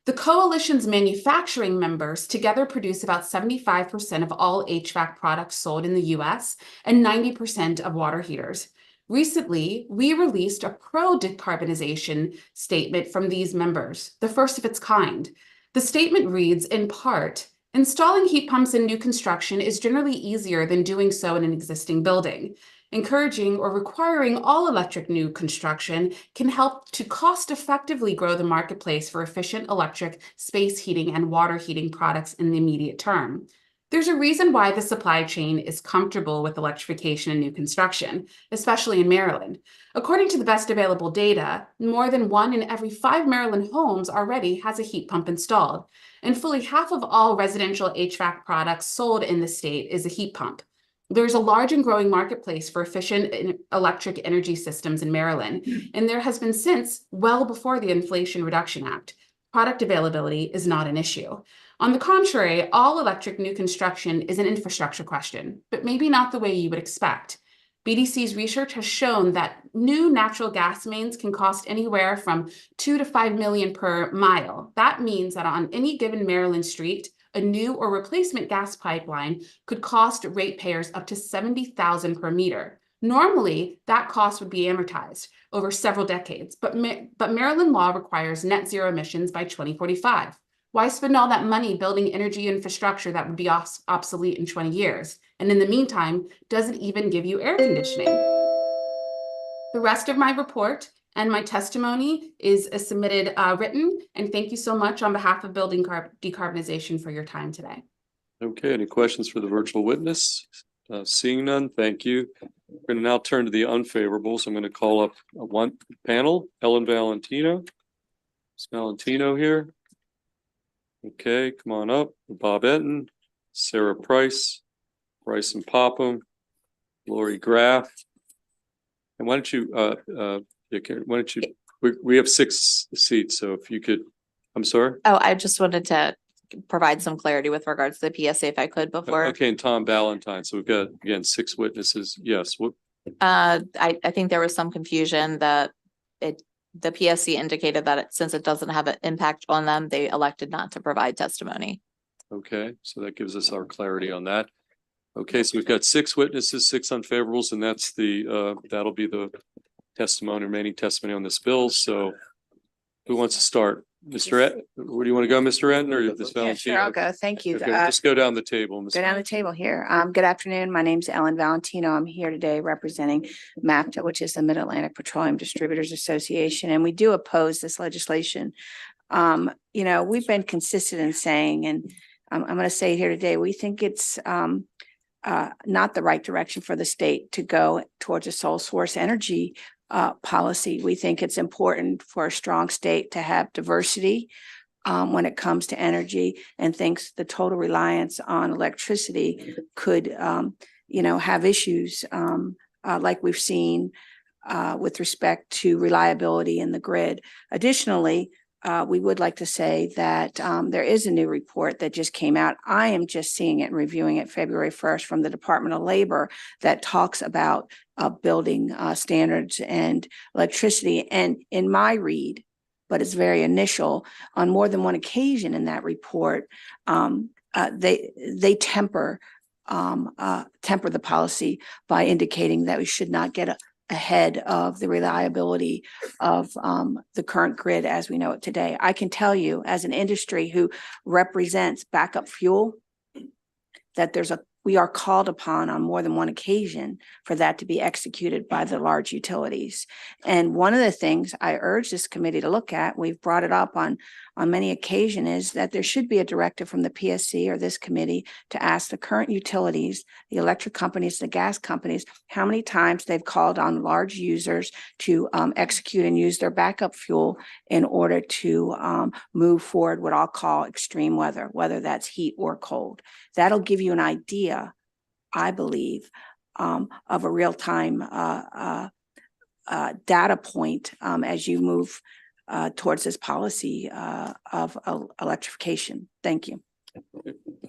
R: The coalition's manufacturing members together produce about 75% of all HVAC products sold in the US and 90% of water heaters. Recently, we released a pro-decarbonization statement from these members, the first of its kind. The statement reads, in part, installing heat pumps in new construction is generally easier than doing so in an existing building. Encouraging or requiring all electric new construction can help to cost-effectively grow the marketplace for efficient electric, space heating, and water heating products in the immediate term. There's a reason why the supply chain is comfortable with electrification in new construction, especially in Maryland. According to the best available data, more than 1 in every 5 Maryland homes already has a heat pump installed, and fully half of all residential HVAC products sold in the state is a heat pump. There's a large and growing marketplace for efficient electric energy systems in Maryland, and there has been since well before the Inflation Reduction Act. Product availability is not an issue. On the contrary, all electric new construction is an infrastructure question, but maybe not the way you would expect. BDC's research has shown that new natural gas mains can cost anywhere from $2 to $5 million per mile. That means that on any given Maryland street, a new or replacement gas pipeline could cost ratepayers up to $70,000 per meter. Normally, that cost would be amortized over several decades, but Maryland law requires net zero emissions by 2045. Why spend all that money building energy infrastructure that would be obsolete in 20 years? And in the meantime, doesn't even give you air conditioning. The rest of my report and my testimony is submitted written, and thank you so much on behalf of Building Decarbonization for your time today.
A: Okay, any questions for the virtual witness? Seeing none, thank you. We're going to now turn to the unfavorables. I'm going to call up one panel, Ellen Valentino. Is Valentino here? Okay, come on up. Bob Etten, Sarah Price, Bryson Popham, Lori Graff. And why don't you, we have 6 seats, so if you could, I'm sorry?
O: Oh, I just wanted to provide some clarity with regards to the PSA if I could before.
A: Okay, and Tom Valentine. So we've got, again, 6 witnesses. Yes. What?
O: I think there was some confusion that the PSC indicated that since it doesn't have an impact on them, they elected not to provide testimony.
A: Okay, so that gives us our clarity on that. Okay, so we've got 6 witnesses, 6 unfavorables, and that's the that'll be the testimony, remaining testimony on this bill. So who wants to start? Where do you want to go, Mr. Etten, or this
S: Yeah, sure, I'll go. Thank you.
A: Okay, just go down the table.
S: Go down the table here. Good afternoon. My name's Ellen Valentino. I'm here today representing MAPTA, which is the Mid-Atlantic Petroleum Distributors Association, and we do oppose this legislation. You know, we've been consistent in saying, and I'm going to say it here today, we think it's not the right direction for the state to go towards a sole source energy policy. We think it's important for a strong state to have diversity when it comes to energy, and thinks the total reliance on electricity could, you know, have issues like we've seen with respect to reliability in the grid. Additionally, we would like to say that there is a new report that just came out. I am just seeing it and reviewing it February 1st from the Department of Labor that talks about building standards and electricity. And in my read, but it's very initial, on more than one occasion in that report, they temper the policy by indicating that we should not get ahead of the reliability of the current grid as we know it today. I can tell you, as an industry who represents backup fuel, that we are called upon on more than one occasion for that to be executed by the large utilities. And one of the things I urge this committee to look at, we've brought it up on many occasions, is that there should be a directive from the PSC or this committee to ask the current utilities, the electric companies, the gas companies, how many times they've called on large users to execute and use their backup fuel in order to move forward what I'll call extreme weather, whether that's heat or cold. That'll give you an idea, I believe, of a real-time data point as you move towards this policy of electrification. Thank you.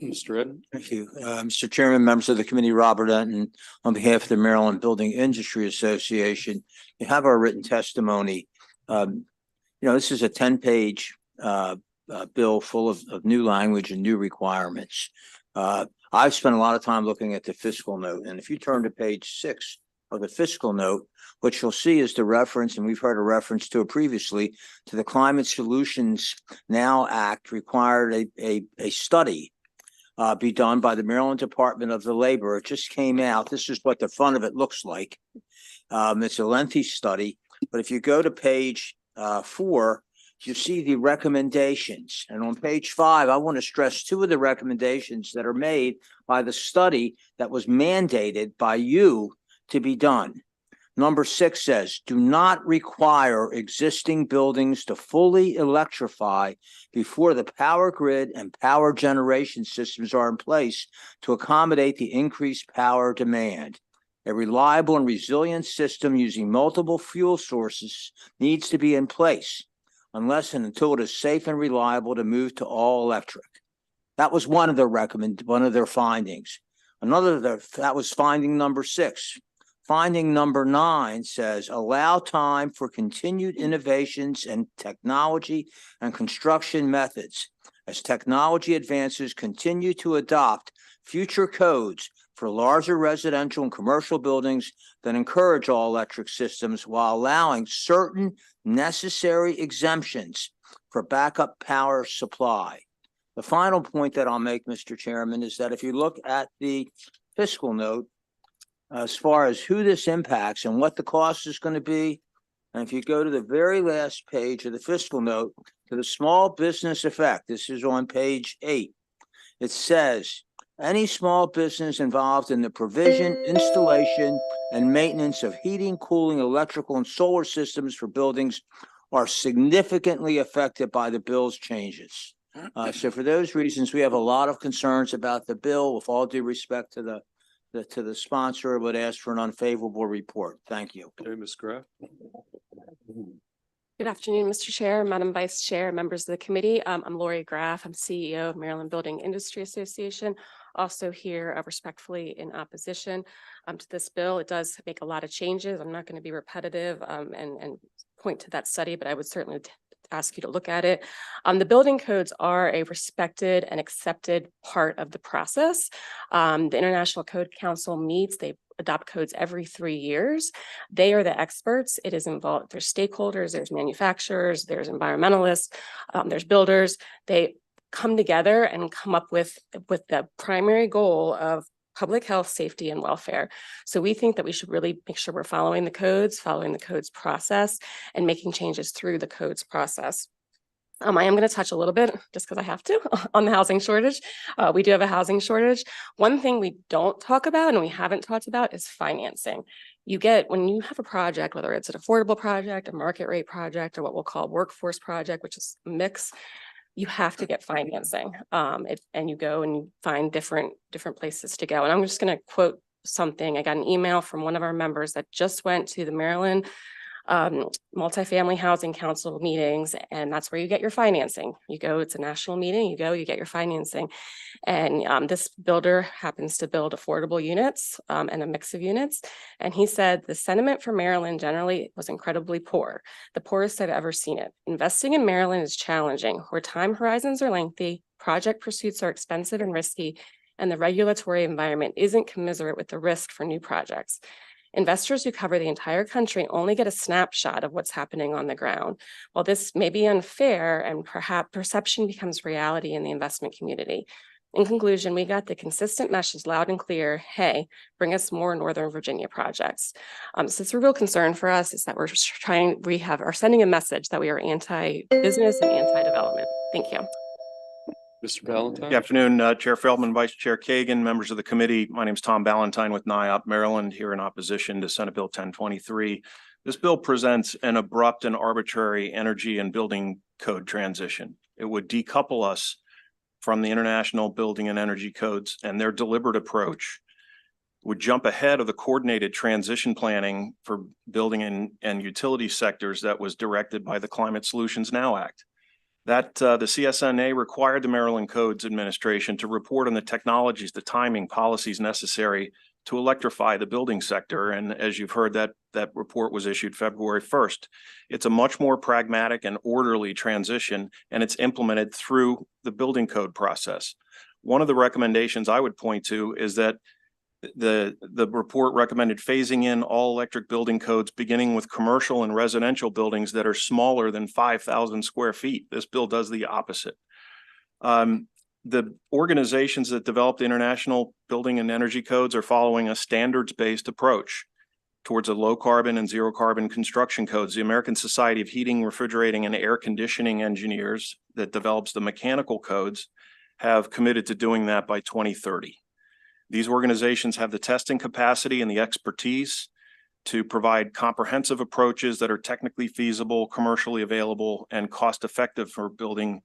A: Mr. Ed.
J: Thank you. Mr. Chairman, members of the committee, Robert Enton, on behalf of the Maryland Building Industry Association, you have our written testimony. This is a 10-page bill full of new language and new requirements. I've spent a lot of time looking at the fiscal note, and if you turn to page 6 of the fiscal note, what you'll see is the reference, and we've heard a reference to it previously, to the Climate Solutions Now Act required a study be done by the Maryland Department of the Labor. It just came out. This is what the front of it looks like. It's a lengthy study, but if you go to page 4, you see the recommendations. And on page 5, I want to stress 2 of the recommendations that are made by the study that was mandated by you to be done. Number 6 says, do not require existing buildings to fully electrify before the power grid and power generation systems are in place to accommodate the increased power demand. A reliable and resilient system using multiple fuel sources needs to be in place unless and until it is safe and reliable to move to all electric. That was one of their findings. That was finding number 6. Finding number 9 says, allow time for continued innovations in technology and construction methods. As technology advances, continue to adopt future codes for larger residential and commercial buildings that encourage all electric systems while allowing certain necessary exemptions for backup power supply. The final point that I'll make, Mr. Chairman, is that if you look at the fiscal note, as far as who this impacts and what the cost is going to be, and if you go to the very last page of the fiscal note, to the small business effect, this is on page 8, it says, any small business involved in the provision, installation, and maintenance of heating, cooling, electrical, and solar systems for buildings are significantly affected by the bill's changes. So for those reasons, we have a lot of concerns about the bill. With all due respect to the sponsor, I would ask for an unfavorable report. Thank you.
A: Okay, Ms. Graff.
T: Good afternoon, Mr. Chair, Madam Vice Chair, members of the committee. I'm Lori Graff. I'm CEO of Maryland Building Industry Association. Also here respectfully in opposition to this bill. It does make a lot of changes. I'm not going to be repetitive and point to that study, but I would certainly ask you to look at it. The building codes are a respected and accepted part of the process. The International Code Council meets, they adopt codes every 3 years. They are the experts. It is involved, there's stakeholders, there's manufacturers, there's environmentalists, there's builders. They come together and come up with the primary goal of public health, safety, and welfare. So we think that we should really make sure we're following the codes process, and making changes through the codes process. I am going to touch a little bit, just because I have to, on the housing shortage. We do have a housing shortage. One thing we don't talk about and we haven't talked about is financing. When you have a project, whether it's an affordable project, a market rate project, or what we'll call workforce project, which is a mix, you have to get financing. And you go and you find different places to go. And I'm just going to quote something. I got an email from one of our members that just went to the Maryland Multifamily Housing Council meetings, and that's where you get your financing. You go, it's a national meeting, you get your financing. And this builder happens to build affordable units and a mix of units. And he said the sentiment for Maryland generally was incredibly poor, the poorest I've ever seen it. Investing in Maryland is challenging, where time horizons are lengthy, project pursuits are expensive and risky, and the regulatory environment isn't commensurate with the risk for new projects. Investors who cover the entire country only get a snapshot of what's happening on the ground. While this may be unfair and perhaps perception becomes reality in the investment community. In conclusion, we got the consistent message loud and clear, hey, bring us more Northern Virginia projects. So it's a real concern for us is that we are sending a message that we are anti-business and anti-development. Thank you.
A: Mr. Ballantyne.
W: Good afternoon, Chair Feldman, Vice Chair Kagan, members of the committee. My name is Tom Ballantyne with NIOP Maryland, here in opposition to Senate Bill 1023. This bill presents an abrupt and arbitrary energy and building code transition. It would decouple us from the international building and energy codes and their deliberate approach would jump ahead of the coordinated transition planning for building and utility sectors that was directed by the Climate Solutions Now Act. That the CSNA required the Maryland Codes Administration to report on the technologies, the timing, policies necessary to electrify the building sector. And as you've heard, that report was issued February 1st. It's a much more pragmatic and orderly transition, and it's implemented through the building code process. One of the recommendations I would point to is that the report recommended phasing in all electric building codes, beginning with commercial and residential buildings that are smaller than 5,000 square feet. This bill does the opposite. The organizations that developed international building and energy codes are following a standards-based approach towards a low carbon and zero carbon construction codes. The American Society of Heating, Refrigerating, and Air Conditioning Engineers that develops the mechanical codes have committed to doing that by 2030. These organizations have the testing capacity and the expertise to provide comprehensive approaches that are technically feasible, commercially available, and cost-effective for building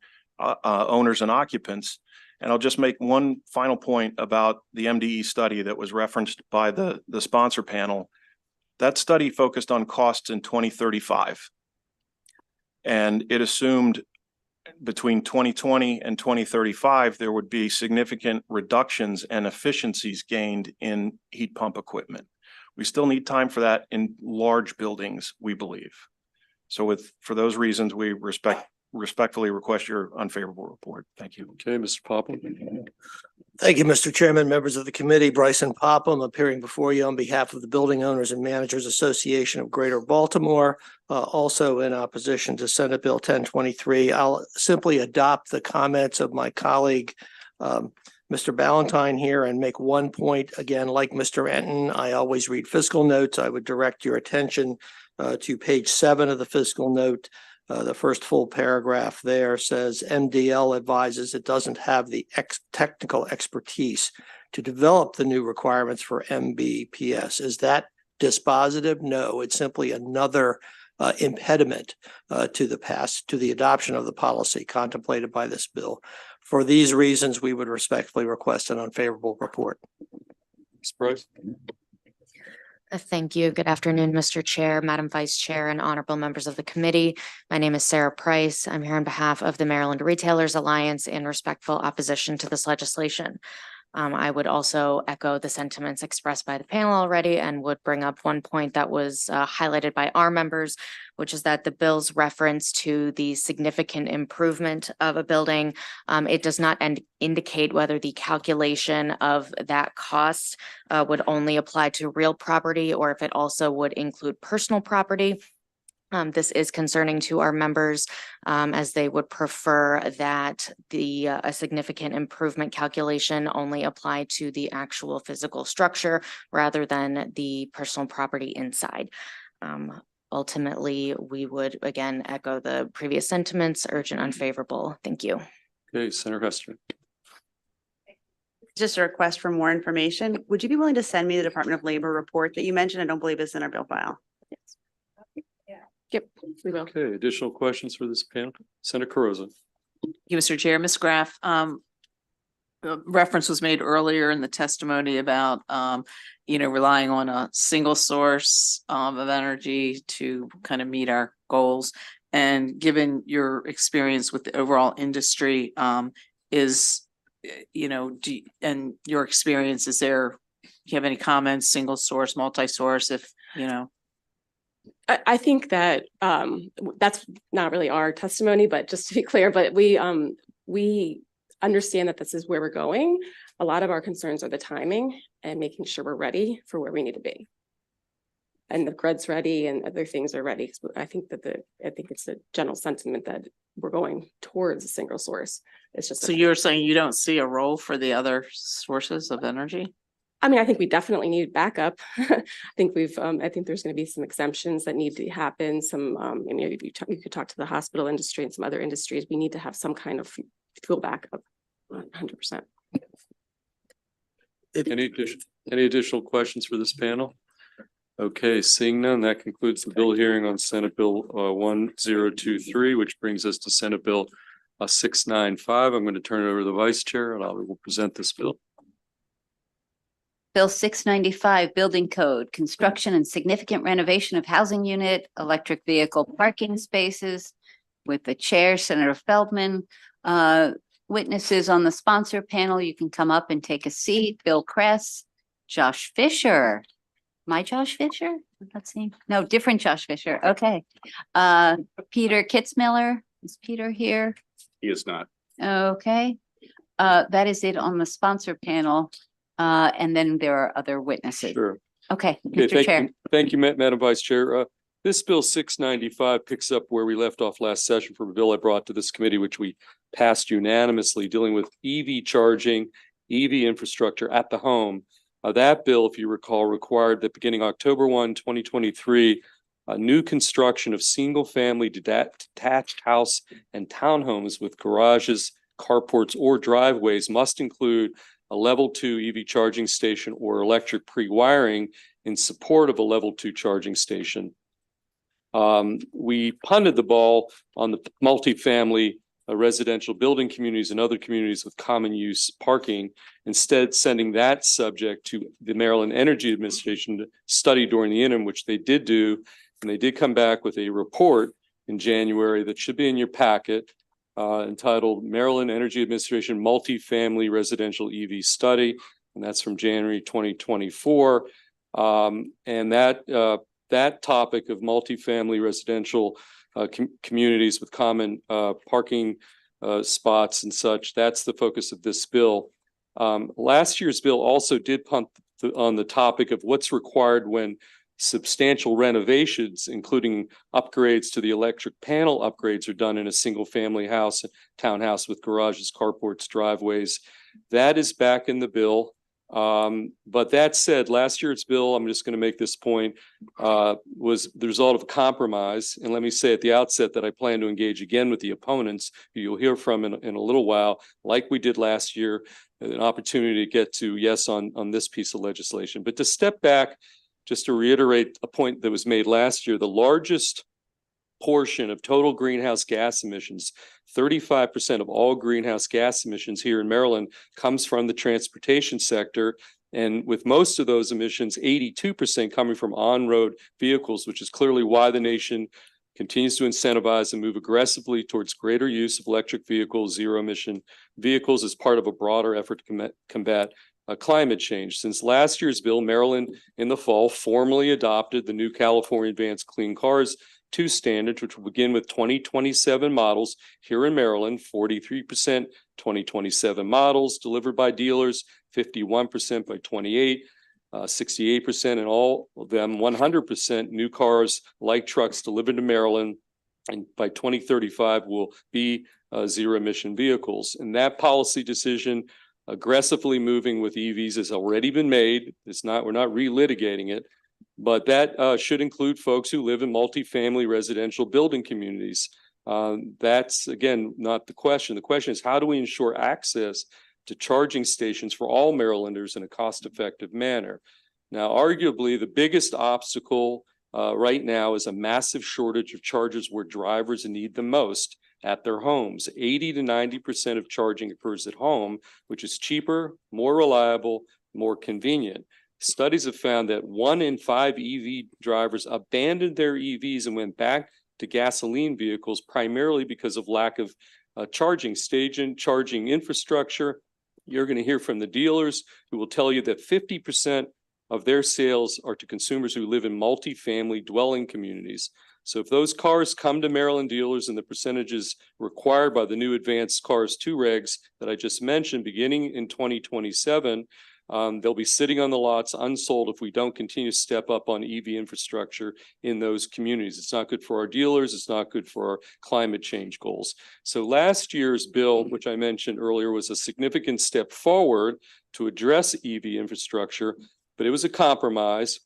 W: owners and occupants. And I'll just make one final point about the MDE study that was referenced by the sponsor panel. That study focused on costs in 2035. And it assumed between 2020 and 2035, there would be significant reductions and efficiencies gained in heat pump equipment. We still need time for that in large buildings, we believe. So for those reasons, we respectfully request your unfavorable report. Thank you.
A: Okay, Mr. Popham.
B: Thank you, Mr. Chairman, members of the committee. Bryson Popham appearing before you on behalf of the Building Owners and Managers Association of Greater Baltimore, also in opposition to Senate Bill 1023. I'll simply adopt the comments of my colleague, Mr. Ballantyne here, and make one point. Again, like Mr. Enton, I always read fiscal notes. I would direct your attention to page 7 of the fiscal note. The first full paragraph there says MDL advises it doesn't have the technical expertise to develop the new requirements for MBPS. Is that dispositive? No, it's simply another impediment to the adoption of the policy contemplated by this bill. For these reasons, we would respectfully request an unfavorable report.
A: Ms. Price.
L: Thank you. Good afternoon, Mr. Chair, Madam Vice Chair, and honorable members of the committee. My name is Sarah Price. I'm here on behalf of the Maryland Retailers Alliance in respectful opposition to this legislation. I would also echo the sentiments expressed by the panel already and would bring up one point that was highlighted by our members, which is that the bill's reference to the significant improvement of a building, it does not indicate whether the calculation of that cost would only apply to real property or if it also would include personal property. This is concerning to our members as they would prefer that a significant improvement calculation only apply to the actual physical structure rather than the personal property inside. Ultimately, we would again echo the previous sentiments, urge an unfavorable. Thank you.
A: Okay, Senator Hester.
N: Just a request for more information. Would you be willing to send me the Department of Labor report that you mentioned? I don't believe it's in our bill file.
T: Yes. Yep, we will.
A: Okay, additional questions for this panel? Senator Carozza.
M: Thank you, Mr. Chair. Ms. Graff, reference was made earlier in the testimony about, relying on a single source of energy to kind of meet our goals. And given your experience with the overall industry, and your experience, do you have any comments, single source, multi-source,
T: I think that that's not really our testimony, but just to be clear, but we understand that this is where we're going. A lot of our concerns are the timing and making sure we're ready for where we need to be. And the grid's ready and other things are ready. I think it's a general sentiment that we're going towards a single source. It's just.
M: So you're saying you don't see a role for the other sources of energy?
T: I mean, I think we definitely need backup. I think there's going to be some exemptions that need to happen. Some, you could talk to the hospital industry and some other industries. We need to have some kind of fuel backup, 100%.
A: Any additional questions for this panel? Okay, seeing none, that concludes the bill hearing on Senate Bill 1023, which brings us to Senate Bill 695. I'm going to turn it over to the Vice Chair and I will present this bill.
C: Bill 695, Building Code, Construction and Significant Renovation of Housing Unit, Electric Vehicle Parking Spaces. With the chair, Senator Feldman. Witnesses on the sponsor panel, you can come up and take a seat. Bill Kress, Josh Fisher. My Josh Fisher? Let's see. No, different Josh Fisher. Okay. Peter Kitzmiller. Is Peter here?
A: He is not.
C: Okay. That is it on the sponsor panel. And then there are other witnesses.
A: Sure.
C: Okay,
A: Okay,
C: Mr. Chair.
A: Thank you, Madam Vice Chair. This Bill 695 picks up where we left off last session from a bill I brought to this committee, which we passed unanimously, dealing with EV charging, EV infrastructure at the home. That bill, if you recall, required that beginning October 1, 2023, new construction of single-family detached house and townhomes with garages, carports, or driveways must include a level 2 EV charging station or electric pre-wiring in support of a level 2 charging station. We punted the ball on the multifamily residential building communities and other communities with common use parking, instead sending that subject to the Maryland Energy Administration to study during the interim, which they did do. And they did come back with a report in January that should be in your packet, entitled Maryland Energy Administration Multifamily Residential EV Study. And that's from January 2024. And that topic of multifamily residential communities with common parking spots and such, that's the focus of this bill. Last year's bill also did punt on the topic of what's required when substantial renovations, including upgrades to the electric panel upgrades, are done in a single family house, townhouse with garages, carports, driveways. That is back in the bill. But that said, last year's bill, I'm just going to make this point, was the result of a compromise. And let me say at the outset that I plan to engage again with the opponents, who you'll hear from in a little while, like we did last year, an opportunity to get to yes on this piece of legislation. But to step back, just to reiterate a point that was made last year, the largest portion of total greenhouse gas emissions, 35% of all greenhouse gas emissions here in Maryland, comes from the transportation sector. And with most of those emissions, 82% coming from on-road vehicles, which is clearly why the nation continues to incentivize and move aggressively towards greater use of electric vehicles, zero-emission vehicles as part of a broader effort to combat climate change. Since last year's bill, Maryland in the fall formally adopted the new California Advanced Clean Cars 2 standards, which will begin with 2027 models here in Maryland, 43% 2027 models delivered by dealers, 51% by 28, 68%, and all of them 100% new cars like trucks delivered to Maryland, and by 2035 will be zero emission vehicles. And that policy decision, aggressively moving with EVs, has already been made. We're not relitigating it, but that should include folks who live in multifamily residential building communities. That's, again, not the question. The question is, how do we ensure access to charging stations for all Marylanders in a cost-effective manner? Now, arguably, the biggest obstacle right now is a massive shortage of chargers where drivers need them most, at their homes. 80 to 90% of charging occurs at home, which is cheaper, more reliable, more convenient. Studies have found that 1 in 5 EV drivers abandoned their EVs and went back to gasoline vehicles primarily because of lack of charging station, charging infrastructure. You're going to hear from the dealers who will tell you that 50% of their sales are to consumers who live in multifamily dwelling communities. So if those cars come to Maryland dealers and the percentages required by the new advanced cars 2 regs that I just mentioned, beginning in 2027, they'll be sitting on the lots unsold if we don't continue to step up on EV infrastructure in those communities. It's not good for our dealers. It's not good for our climate change goals. So last year's bill, which I mentioned earlier, was a significant step forward to address EV infrastructure, but it was a compromise.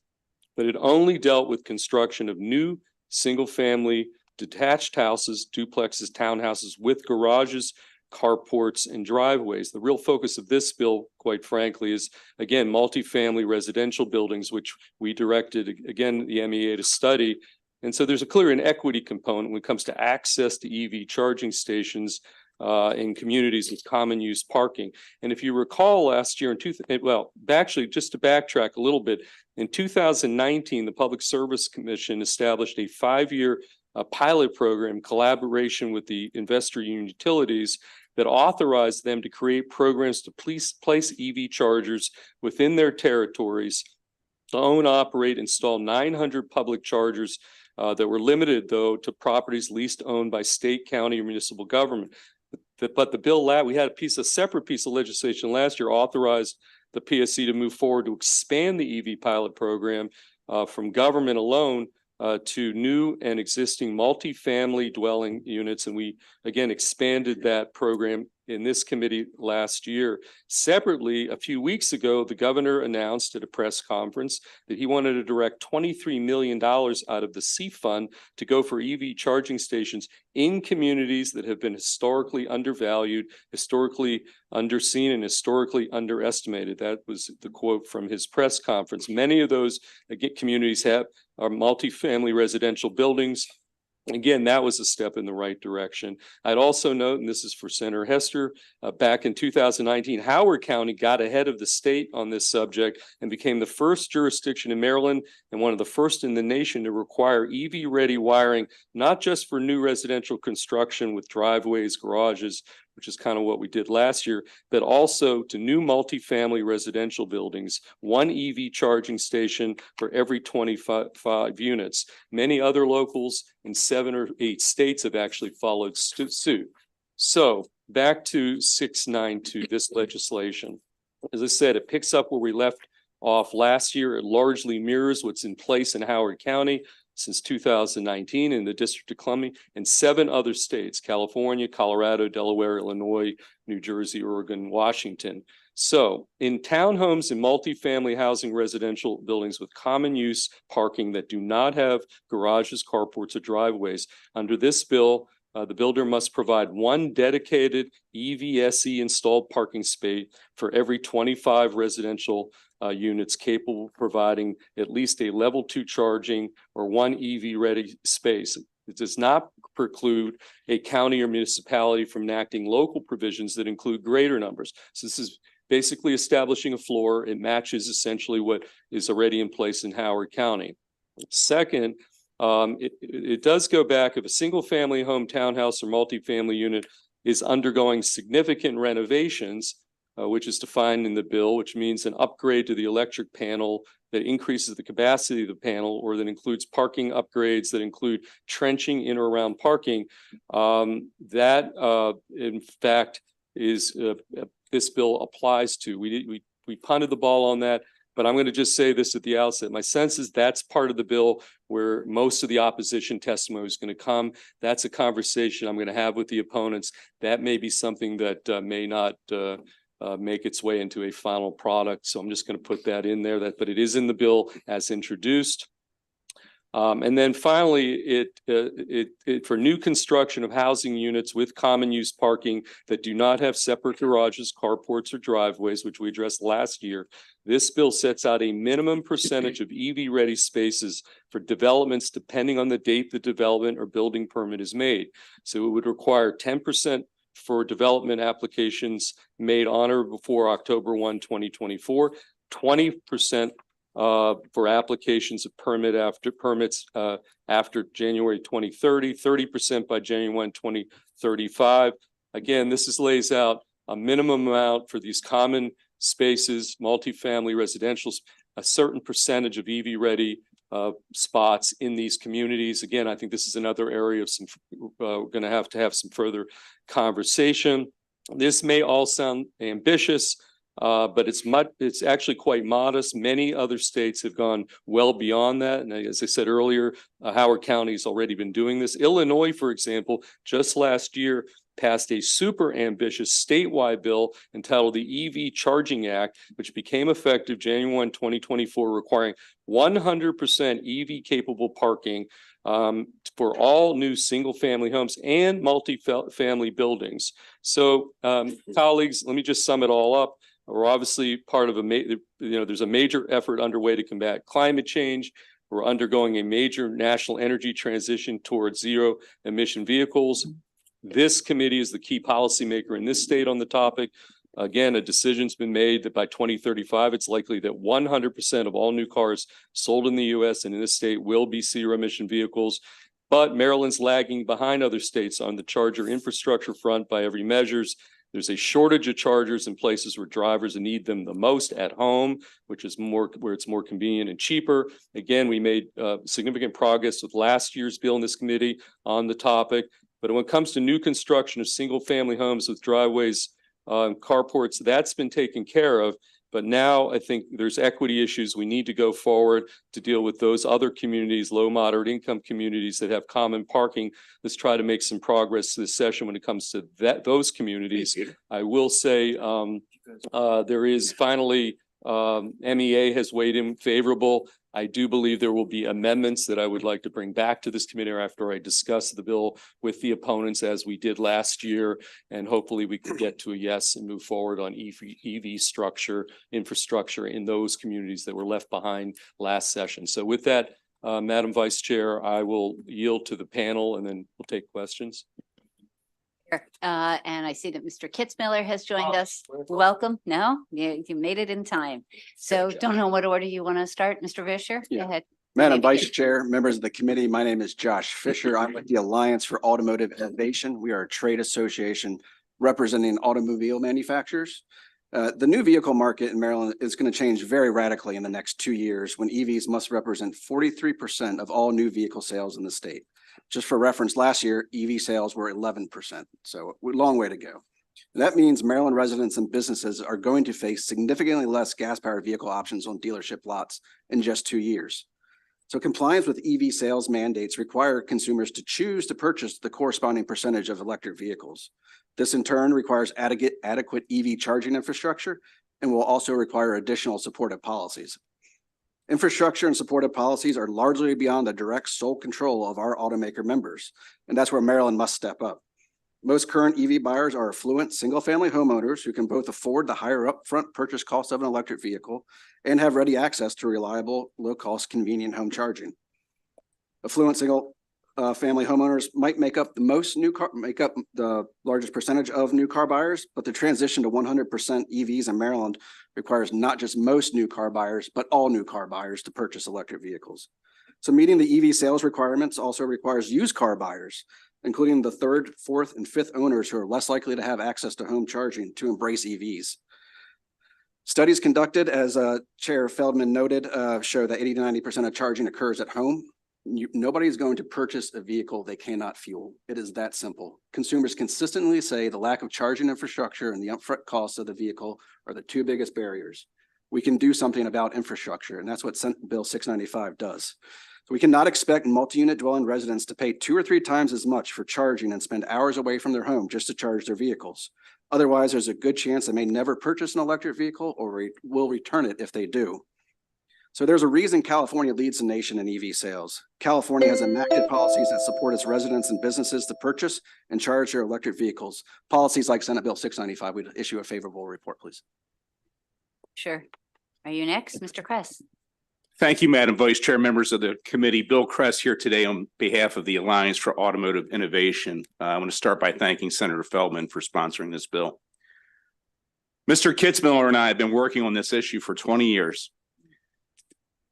A: But it only dealt with construction of new single-family detached houses, duplexes, townhouses with garages, carports, and driveways. The real focus of this bill, quite frankly, is, again, multifamily residential buildings, which we directed, again, the MEA to study. And so there's a clear inequity component when it comes to access to EV charging stations. in communities with common use parking. And if you recall last year actually just to backtrack a little bit, in 2019, the Public Service Commission established a 5-year pilot program in collaboration with the investor union utilities that authorized them to create programs to place EV chargers within their territories to own, operate, install 900 public chargers that were limited, though, to properties leased owned by state, county, or municipal government. But the bill, we had a separate piece of legislation last year authorized the PSC to move forward to expand the EV pilot program from government alone to new and existing multifamily dwelling units. And we, again, expanded that program in this committee last year. Separately, a few weeks ago, the governor announced at a press conference that he wanted to direct $23 million out of the C fund to go for EV charging stations in communities that have been historically undervalued, historically underseen, and historically underestimated. That was the quote from his press conference. Many of those communities are multifamily residential buildings. Again, that was a step in the right direction. I'd also note, and this is for Senator Hester, back in 2019, Howard County got ahead of the state on this subject and became the first jurisdiction in Maryland and one of the first in the nation to require EV-ready wiring, not just for new residential construction with driveways, garages, which is kind of what we did last year, but also to new multifamily residential buildings, 1 EV charging station for every 25 units. Many other locals in 7 or 8 states have actually followed suit. So back to 692, this legislation. As I said, it picks up where we left off last year. It largely mirrors what's in place in Howard County since 2019 in the District of Columbia and 7 other states: California, Colorado, Delaware, Illinois, New Jersey, Oregon, Washington. So in townhomes and multifamily housing residential buildings with common use parking that do not have garages, carports, or driveways, under this bill, the builder must provide 1 dedicated EVSE installed parking space for every 25 residential units capable of providing at least a level 2 charging or 1 EV ready space. It does not preclude a county or municipality from enacting local provisions that include greater numbers. So this is basically establishing a floor. It matches essentially what is already in place in Howard County. Second, it does go back if a single family home, townhouse, or multifamily unit is undergoing significant renovations, which is defined in the bill, which means an upgrade to the electric panel that increases the capacity of the panel, or that includes parking upgrades that include trenching in or around parking. That, in fact, is this bill applies to. We punted the ball on that, but I'm going to just say this at the outset. My sense is that's part of the bill where most of the opposition testimony is going to come. That's a conversation I'm going to have with the opponents. That may be something that may not make its way into a final product. So I'm just going to put that in there, but it is in the bill as introduced. And then finally, for new construction of housing units with common use parking that do not have separate garages, carports, or driveways, which we addressed last year, this bill sets out a minimum percentage of EV-ready spaces for developments depending on the date the development or building permit is made. So it would require 10% for development applications made on or before October 1, 2024, 20% for applications of permits after January 2030, 30% by January 1, 2035. Again, this lays out a minimum amount for these common spaces, multifamily residential, a certain percentage of EV-ready spots in these communities. Again, I think this is another area of we're going to have some further conversation. This may all sound ambitious, but it's actually quite modest. Many other states have gone well beyond that. And as I said earlier, Howard County has already been doing this. Illinois, for example, just last year passed a super ambitious statewide bill entitled the EV Charging Act, which became effective January 1, 2024, requiring 100% EV capable parking for all new single family homes and multi-family buildings. So colleagues, let me just sum it all up. We're obviously part of there's a major effort underway to combat climate change. We're undergoing a major national energy transition towards zero emission vehicles. This committee is the key policymaker in this state on the topic. Again, a decision's been made that by 2035, it's likely that 100% of all new cars sold in the US and in this state will be zero emission vehicles. But Maryland's lagging behind other states on the charger infrastructure front by every measures. There's a shortage of chargers in places where drivers need them the most, at home, which is where it's more convenient and cheaper. Again, we made significant progress with last year's bill in this committee on the topic. But when it comes to new construction of single family homes with driveways, carports, that's been taken care of. But now I think there's equity issues. We need to go forward to deal with those other communities, low, moderate income communities that have common parking. Let's try to make some progress this session when it comes to those communities. I will say there is finally MEA has weighed in favorable. I do believe there will be amendments that I would like to bring back to this committee after I discuss the bill with the opponents, as we did last year. And hopefully we can get to a yes and move forward on EV infrastructure in those communities that were left behind last session. So with that, Madam Vice Chair, I will yield to the panel and then we'll take questions.
C: And I see that Mr. Kitzmiller has joined us. Welcome. No, you made it in time. So don't know what order you want to start, Mr. Fisher. Go ahead.
E: Madam Vice Chair, members of the committee, my name is Josh Fisher. I'm with the Alliance for Automotive Innovation. We are a trade association representing automobile manufacturers. The new vehicle market in Maryland is going to change very radically in the next 2 years when EVs must represent 43% of all new vehicle sales in the state. Just for reference, last year, EV sales were 11%. So a long way to go. And that means Maryland residents and businesses are going to face significantly less gas-powered vehicle options on dealership lots in just 2 years. So compliance with EV sales mandates require consumers to choose to purchase the corresponding percentage of electric vehicles. This in turn requires adequate EV charging infrastructure and will also require additional supportive policies. Infrastructure and supportive policies are largely beyond the direct sole control of our automaker members, and that's where Maryland must step up. Most current EV buyers are affluent single-family homeowners who can both afford the higher upfront purchase cost of an electric vehicle and have ready access to reliable, low-cost, convenient home charging. Affluent single-family homeowners might make up the largest percentage of new car buyers, but the transition to 100% EVs in Maryland requires not just most new car buyers, but all new car buyers to purchase electric vehicles. So meeting the EV sales requirements also requires used car buyers, including the third, fourth, and fifth owners who are less likely to have access to home charging to embrace EVs. Studies conducted, as Chair Feldman noted, show that 80 to 90% of charging occurs at home. Nobody is going to purchase a vehicle they cannot fuel. It is that simple. Consumers consistently say the lack of charging infrastructure and the upfront costs of the vehicle are the two biggest barriers. We can do something about infrastructure, and that's what Senate Bill 695 does. So we cannot expect multi-unit dwelling residents to pay 2 or 3 times as much for charging and spend hours away from their home just to charge their vehicles. Otherwise, there's a good chance they may never purchase an electric vehicle or will return it if they do. So there's a reason California leads the nation in EV sales. California has enacted policies that support its residents and businesses to purchase and charge their electric vehicles. Policies like Senate Bill 695, we'd issue a favorable report, please.
C: Sure. Are you next, Mr. Kress?
U: Thank you, Madam Vice Chair, members of the committee. Bill Kress here today on behalf of the Alliance for Automotive Innovation. I want to start by thanking Senator Feldman for sponsoring this bill. Mr. Kitzmiller and I have been working on this issue for 20 years.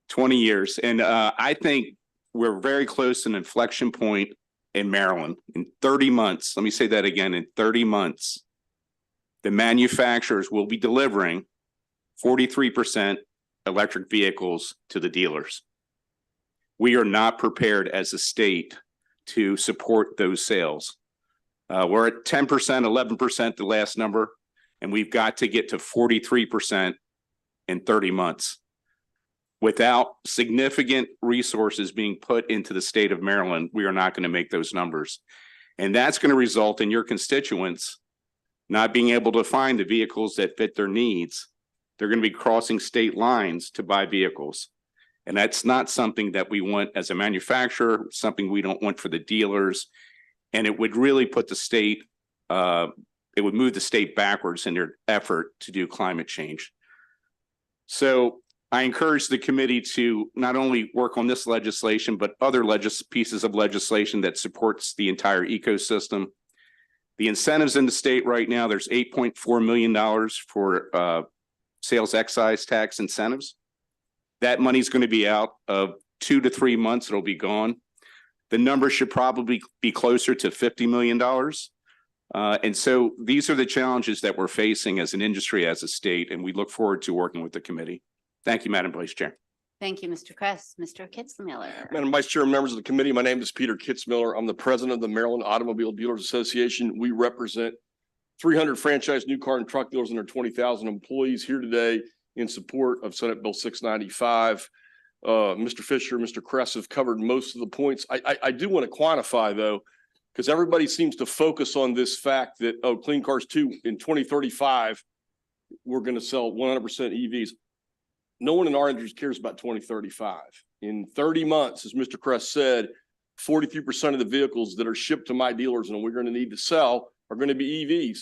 U: 20 years. And I think we're very close to an inflection point in Maryland. In 30 months, let me say that again, in 30 months, the manufacturers will be delivering 43% electric vehicles to the dealers. We are not prepared as a state to support those sales. We're at 10%, 11%, the last number, and we've got to get to 43% in 30 months. Without significant resources being put into the state of Maryland, we are not going to make those numbers. And that's going to result in your constituents not being able to find the vehicles that fit their needs. They're going to be crossing state lines to buy vehicles. And that's not something that we want as a manufacturer, something we don't want for the dealers. And it would really put the state, it would move the state backwards in their effort to do climate change. So I encourage the committee to not only work on this legislation, but other pieces of legislation that supports the entire ecosystem. The incentives in the state right now, there's $8.4 million for sales excise tax incentives. That money's going to be out of 2 to 3 months. It'll be gone. The number should probably be closer to $50 million. And so these are the challenges that we're facing as an industry, as a state, and we look forward to working with the committee. Thank you, Madam Vice Chair.
C: Thank you, Mr. Kress. Mr. Kitzmiller.
I: Madam Vice Chair, members of the committee, my name is Peter Kitzmiller. I'm the president of the Maryland Automobile Dealers Association. We represent 300 franchise new car and truck dealers and their 20,000 employees here today in support of Senate Bill 695. Mr. Fisher, Mr. Kress have covered most of the points. I do want to quantify though, because everybody seems to focus on this fact that, oh, Clean Cars 2 in 2035, we're going to sell 100% EVs. No one in our industry cares about 2035. In 30 months, as Mr. Kress said, 43% of the vehicles that are shipped to my dealers and we're going to need to sell are going to be EVs.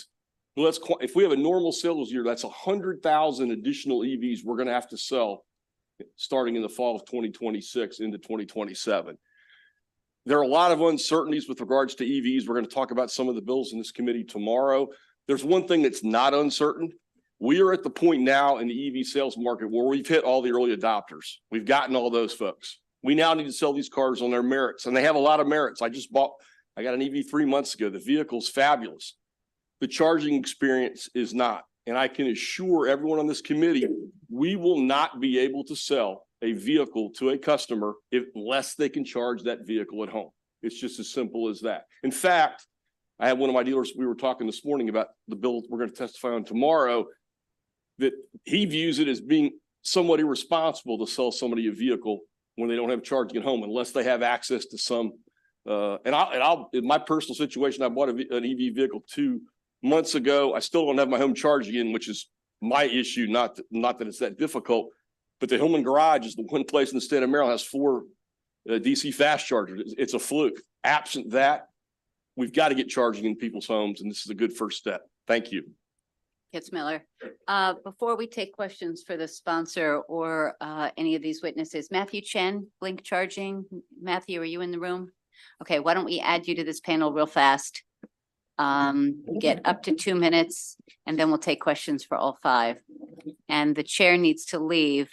I: Well, if we have a normal sales year, that's 100,000 additional EVs we're going to have to sell starting in the fall of 2026 into 2027. There are a lot of uncertainties with regards to EVs. We're going to talk about some of the bills in this committee tomorrow. There's one thing that's not uncertain. We are at the point now in the EV sales market where we've hit all the early adopters. We've gotten all those folks. We now need to sell these cars on their merits, and they have a lot of merits. I got an EV 3 months ago. The vehicle's fabulous. The charging experience is not. And I can assure everyone on this committee, we will not be able to sell a vehicle to a customer unless they can charge that vehicle at home. It's just as simple as that. In fact, I had one of my dealers, we were talking this morning about the bill we're going to testify on tomorrow, that he views it as being somewhat irresponsible to sell somebody a vehicle when they don't have charging at home unless they have access to some. In my personal situation, I bought an EV vehicle 2 months ago. I still don't have my home charging in, which is my issue, not that it's that difficult. But the Hillman Garage is the one place in the state of Maryland has 4 DC fast chargers. It's a fluke. Absent that, we've got to get charging in people's homes, and this is a good first step. Thank you.
C: Kitzmiller. Before we take questions for the sponsor or any of these witnesses, Matthew Chen, Blink Charging. Matthew, are you in the room? Okay, why don't we add you to this panel real fast? Get up to 2 minutes, and then we'll take questions for all 5. And the chair needs to leave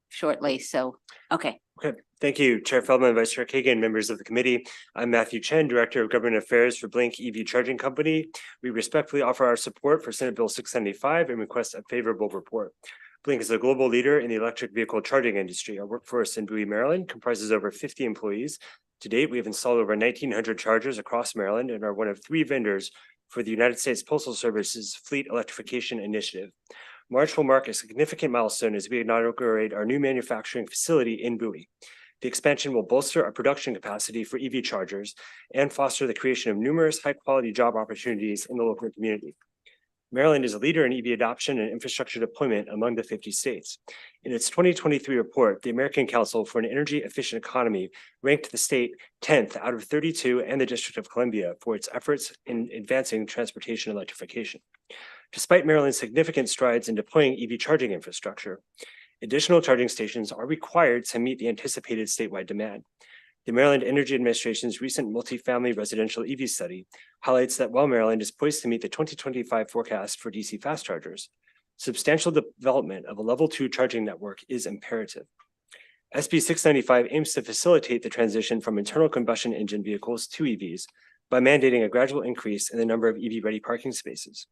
C: shortly, so, okay.
K: Okay, thank you, Chair Feldman, Vice Chair Kagan, members of the committee. I'm Matthew Chen, Director of Government Affairs for Blink EV Charging Company. We respectfully offer our support for Senate Bill 675 and request a favorable report. Blink is a global leader in the electric vehicle charging industry. Our workforce in Bowie, Maryland comprises over 50 employees. To date, we have installed over 1,900 chargers across Maryland and are one of 3 vendors for the United States Postal Service's Fleet Electrification Initiative. March will mark a significant milestone as we inaugurate our new manufacturing facility in Bowie. The expansion will bolster our production capacity for EV chargers and foster the creation of numerous high-quality job opportunities in the local community. Maryland is a leader in EV adoption and infrastructure deployment among the 50 states. In its 2023 report, the American Council for an Energy Efficient Economy ranked the state 10th out of 32 and the District of Columbia for its efforts in advancing transportation electrification. Despite Maryland's significant strides in deploying EV charging infrastructure, additional charging stations are required to meet the anticipated statewide demand. The Maryland Energy Administration's recent multifamily residential EV study highlights that while Maryland is poised to meet the 2025 forecast for DC fast chargers, substantial development of a level 2 charging network is imperative. SB 695 aims to facilitate the transition from internal combustion engine vehicles to EVs by mandating a gradual increase in the number of EV-ready parking spaces.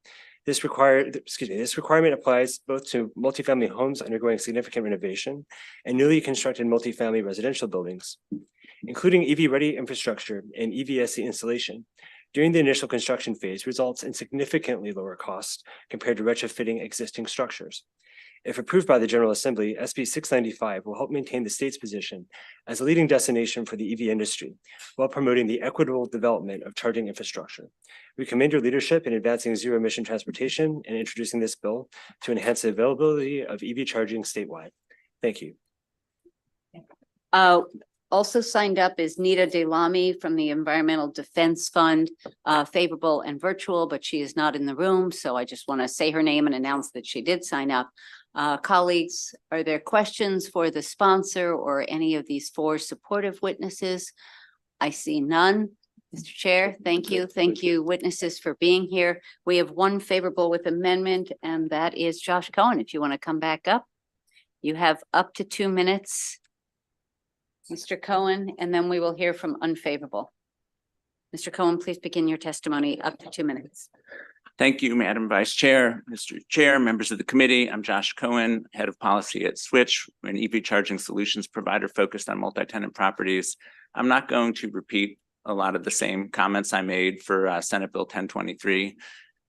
K: This requirement applies both to multifamily homes undergoing significant renovation and newly constructed multifamily residential buildings, including EV-ready infrastructure and EVSE installation during the initial construction phase results in significantly lower costs compared to retrofitting existing structures. If approved by the General Assembly, SB 695 will help maintain the state's position as a leading destination for the EV industry while promoting the equitable development of charging infrastructure. We commend your leadership in advancing zero-emission transportation and introducing this bill to enhance the availability of EV charging statewide. Thank you.
C: Also signed up is Nita Delamy from the Environmental Defense Fund, favorable and virtual, but she is not in the room. So I just want to say her name and announce that she did sign up. Colleagues, are there questions for the sponsor or any of these 4 supportive witnesses? I see none. Mr. Chair, thank you. Thank you, witnesses, for being here. We have one favorable with amendment, and that is Josh Cohen. If you want to come back up, you have up to 2 minutes, Mr. Cohen, and then we will hear from unfavorable. Mr. Cohen, please begin your testimony, up to 2 minutes.
Q: Thank you, Madam Vice Chair, Mr. Chair, members of the committee. I'm Josh Cohen, Head of Policy at Switch, an EV charging solutions provider focused on multi-tenant properties. I'm not going to repeat a lot of the same comments I made for Senate Bill 1023.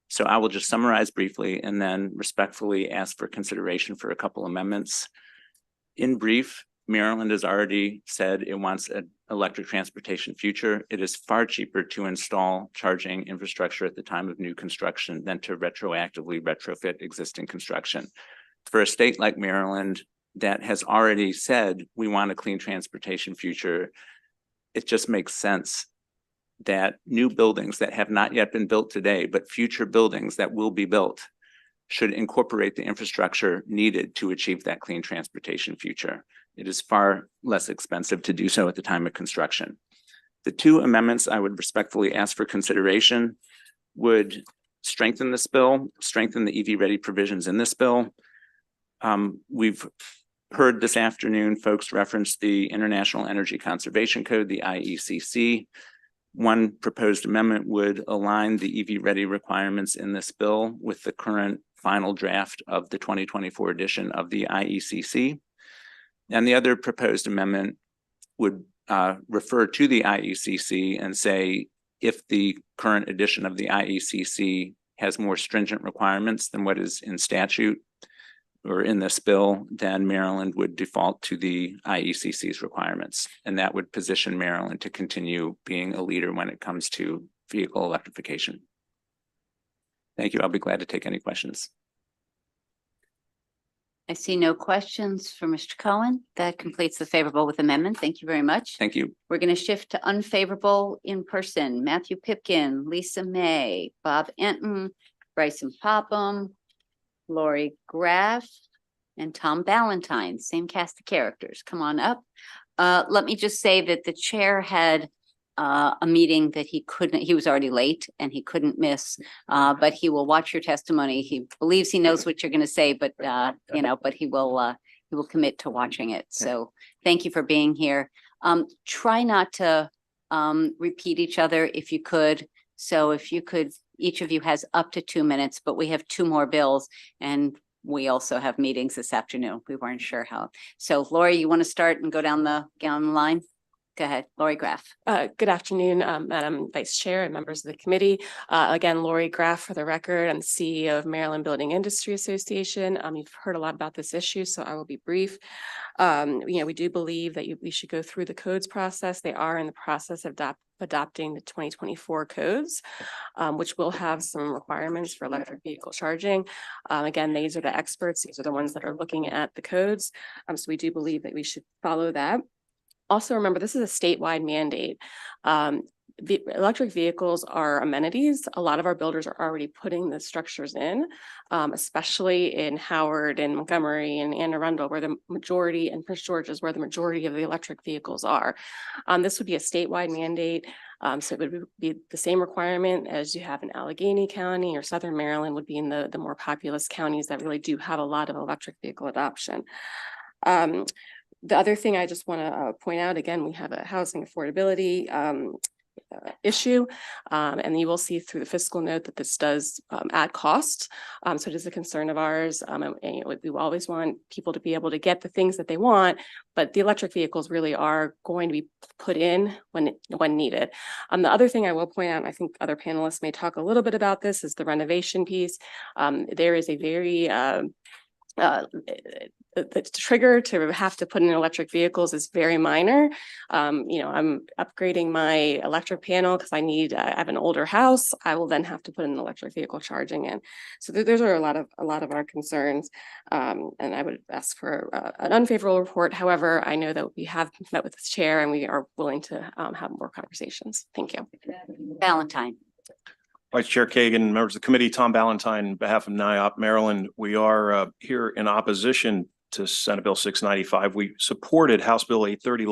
Q: So I will just summarize briefly and then respectfully ask for consideration for a couple amendments. In brief, Maryland has already said it wants an electric transportation future. It is far cheaper to install charging infrastructure at the time of new construction than to retroactively retrofit existing construction. For a state like Maryland that has already said we want a clean transportation future, it just makes sense that new buildings that have not yet been built today, but future buildings that will be built, should incorporate the infrastructure needed to achieve that clean transportation future. It is far less expensive to do so at the time of construction. The two amendments I would respectfully ask for consideration would strengthen this bill, strengthen the EV ready provisions in this bill. We've heard this afternoon folks reference the International Energy Conservation Code, the IECC. One proposed amendment would align the EV ready requirements in this bill with the current final draft of the 2024 edition of the IECC. And the other proposed amendment would refer to the IECC and say, if the current edition of the IECC has more stringent requirements than what is in statute or in this bill, then Maryland would default to the IECC's requirements. And that would position Maryland to continue being a leader when it comes to vehicle electrification. Thank you. I'll be glad to take any questions.
C: I see no questions for Mr. Cohen. That completes the favorable with amendment. Thank you very much.
Q: Thank you.
C: We're going to shift to unfavorable in person. Matthew Pipkin, Lisa May, Bob Enton, Bryson Popham, Lori Graff, and Tom Ballantyne. Same cast of characters. Come on up. Let me just say that the chair had a meeting that he was already late and he couldn't miss, but he will watch your testimony. He believes he knows what you're going to say, but but he will commit to watching it. So thank you for being here. Try not to repeat each other if you could. So if you could, each of you has up to 2 minutes, but we have 2 more bills and we also have meetings this afternoon. We weren't sure how. So Lori, you want to start and go down the line? Go ahead, Lori Graff.
T: Good afternoon, Madam Vice Chair and members of the committee. Again, Lori Graff for the record. I'm CEO of Maryland Building Industry Association. You've heard a lot about this issue, so I will be brief. We do believe that we should go through the codes process. They are in the process of adopting the 2024 codes, which will have some requirements for electric vehicle charging. Again, these are the experts. These are the ones that are looking at the codes. So we do believe that we should follow that. Also, remember, this is a statewide mandate. The electric vehicles are amenities. A lot of our builders are already putting the structures in, especially in Howard and Montgomery and Anne Arundel, where the majority, and Prince George is where the majority of the electric vehicles are. This would be a statewide mandate. So it would be the same requirement as you have in Allegheny County or Southern Maryland would be in the more populous counties that really do have a lot of electric vehicle adoption. The other thing I just want to point out, again, we have a housing affordability issue, and you will see through the fiscal note that this does add cost. So it is a concern of ours. And we always want people to be able to get the things that they want, but the electric vehicles really are going to be put in when needed. The other thing I will point out, and I think other panelists may talk a little bit about this, is the renovation piece. There is a very the trigger to have to put in electric vehicles is very minor. I'm upgrading my electric panel because I have an older house. I will then have to put an electric vehicle charging in. So those are a lot of our concerns. And I would ask for an unfavorable report. However, I know that we have met with the chair and we are willing to have more conversations. Thank you.
C: Ballantyne.
W: Vice Chair Kagan, members of the committee, Tom Ballantyne, on behalf of NIOP Maryland, we are here in opposition to Senate Bill 695. We supported House Bill 830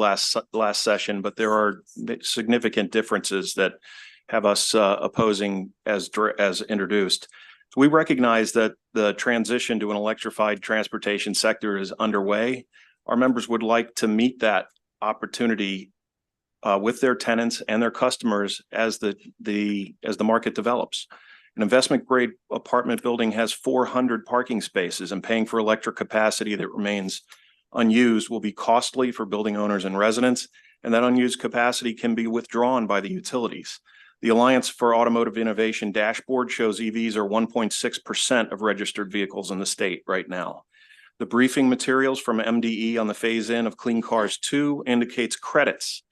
W: last session, but there are significant differences that have us opposing as introduced. We recognize that the transition to an electrified transportation sector is underway. Our members would like to meet that opportunity with their tenants and their customers as the market develops. An investment grade apartment building has 400 parking spaces, and paying for electric capacity that remains unused will be costly for building owners and residents, and that unused capacity can be withdrawn by the utilities. The Alliance for Automotive Innovation dashboard shows EVs are 1.6% of registered vehicles in the state right now. The briefing materials from MDE on the phase-in of Clean Cars 2 indicates credits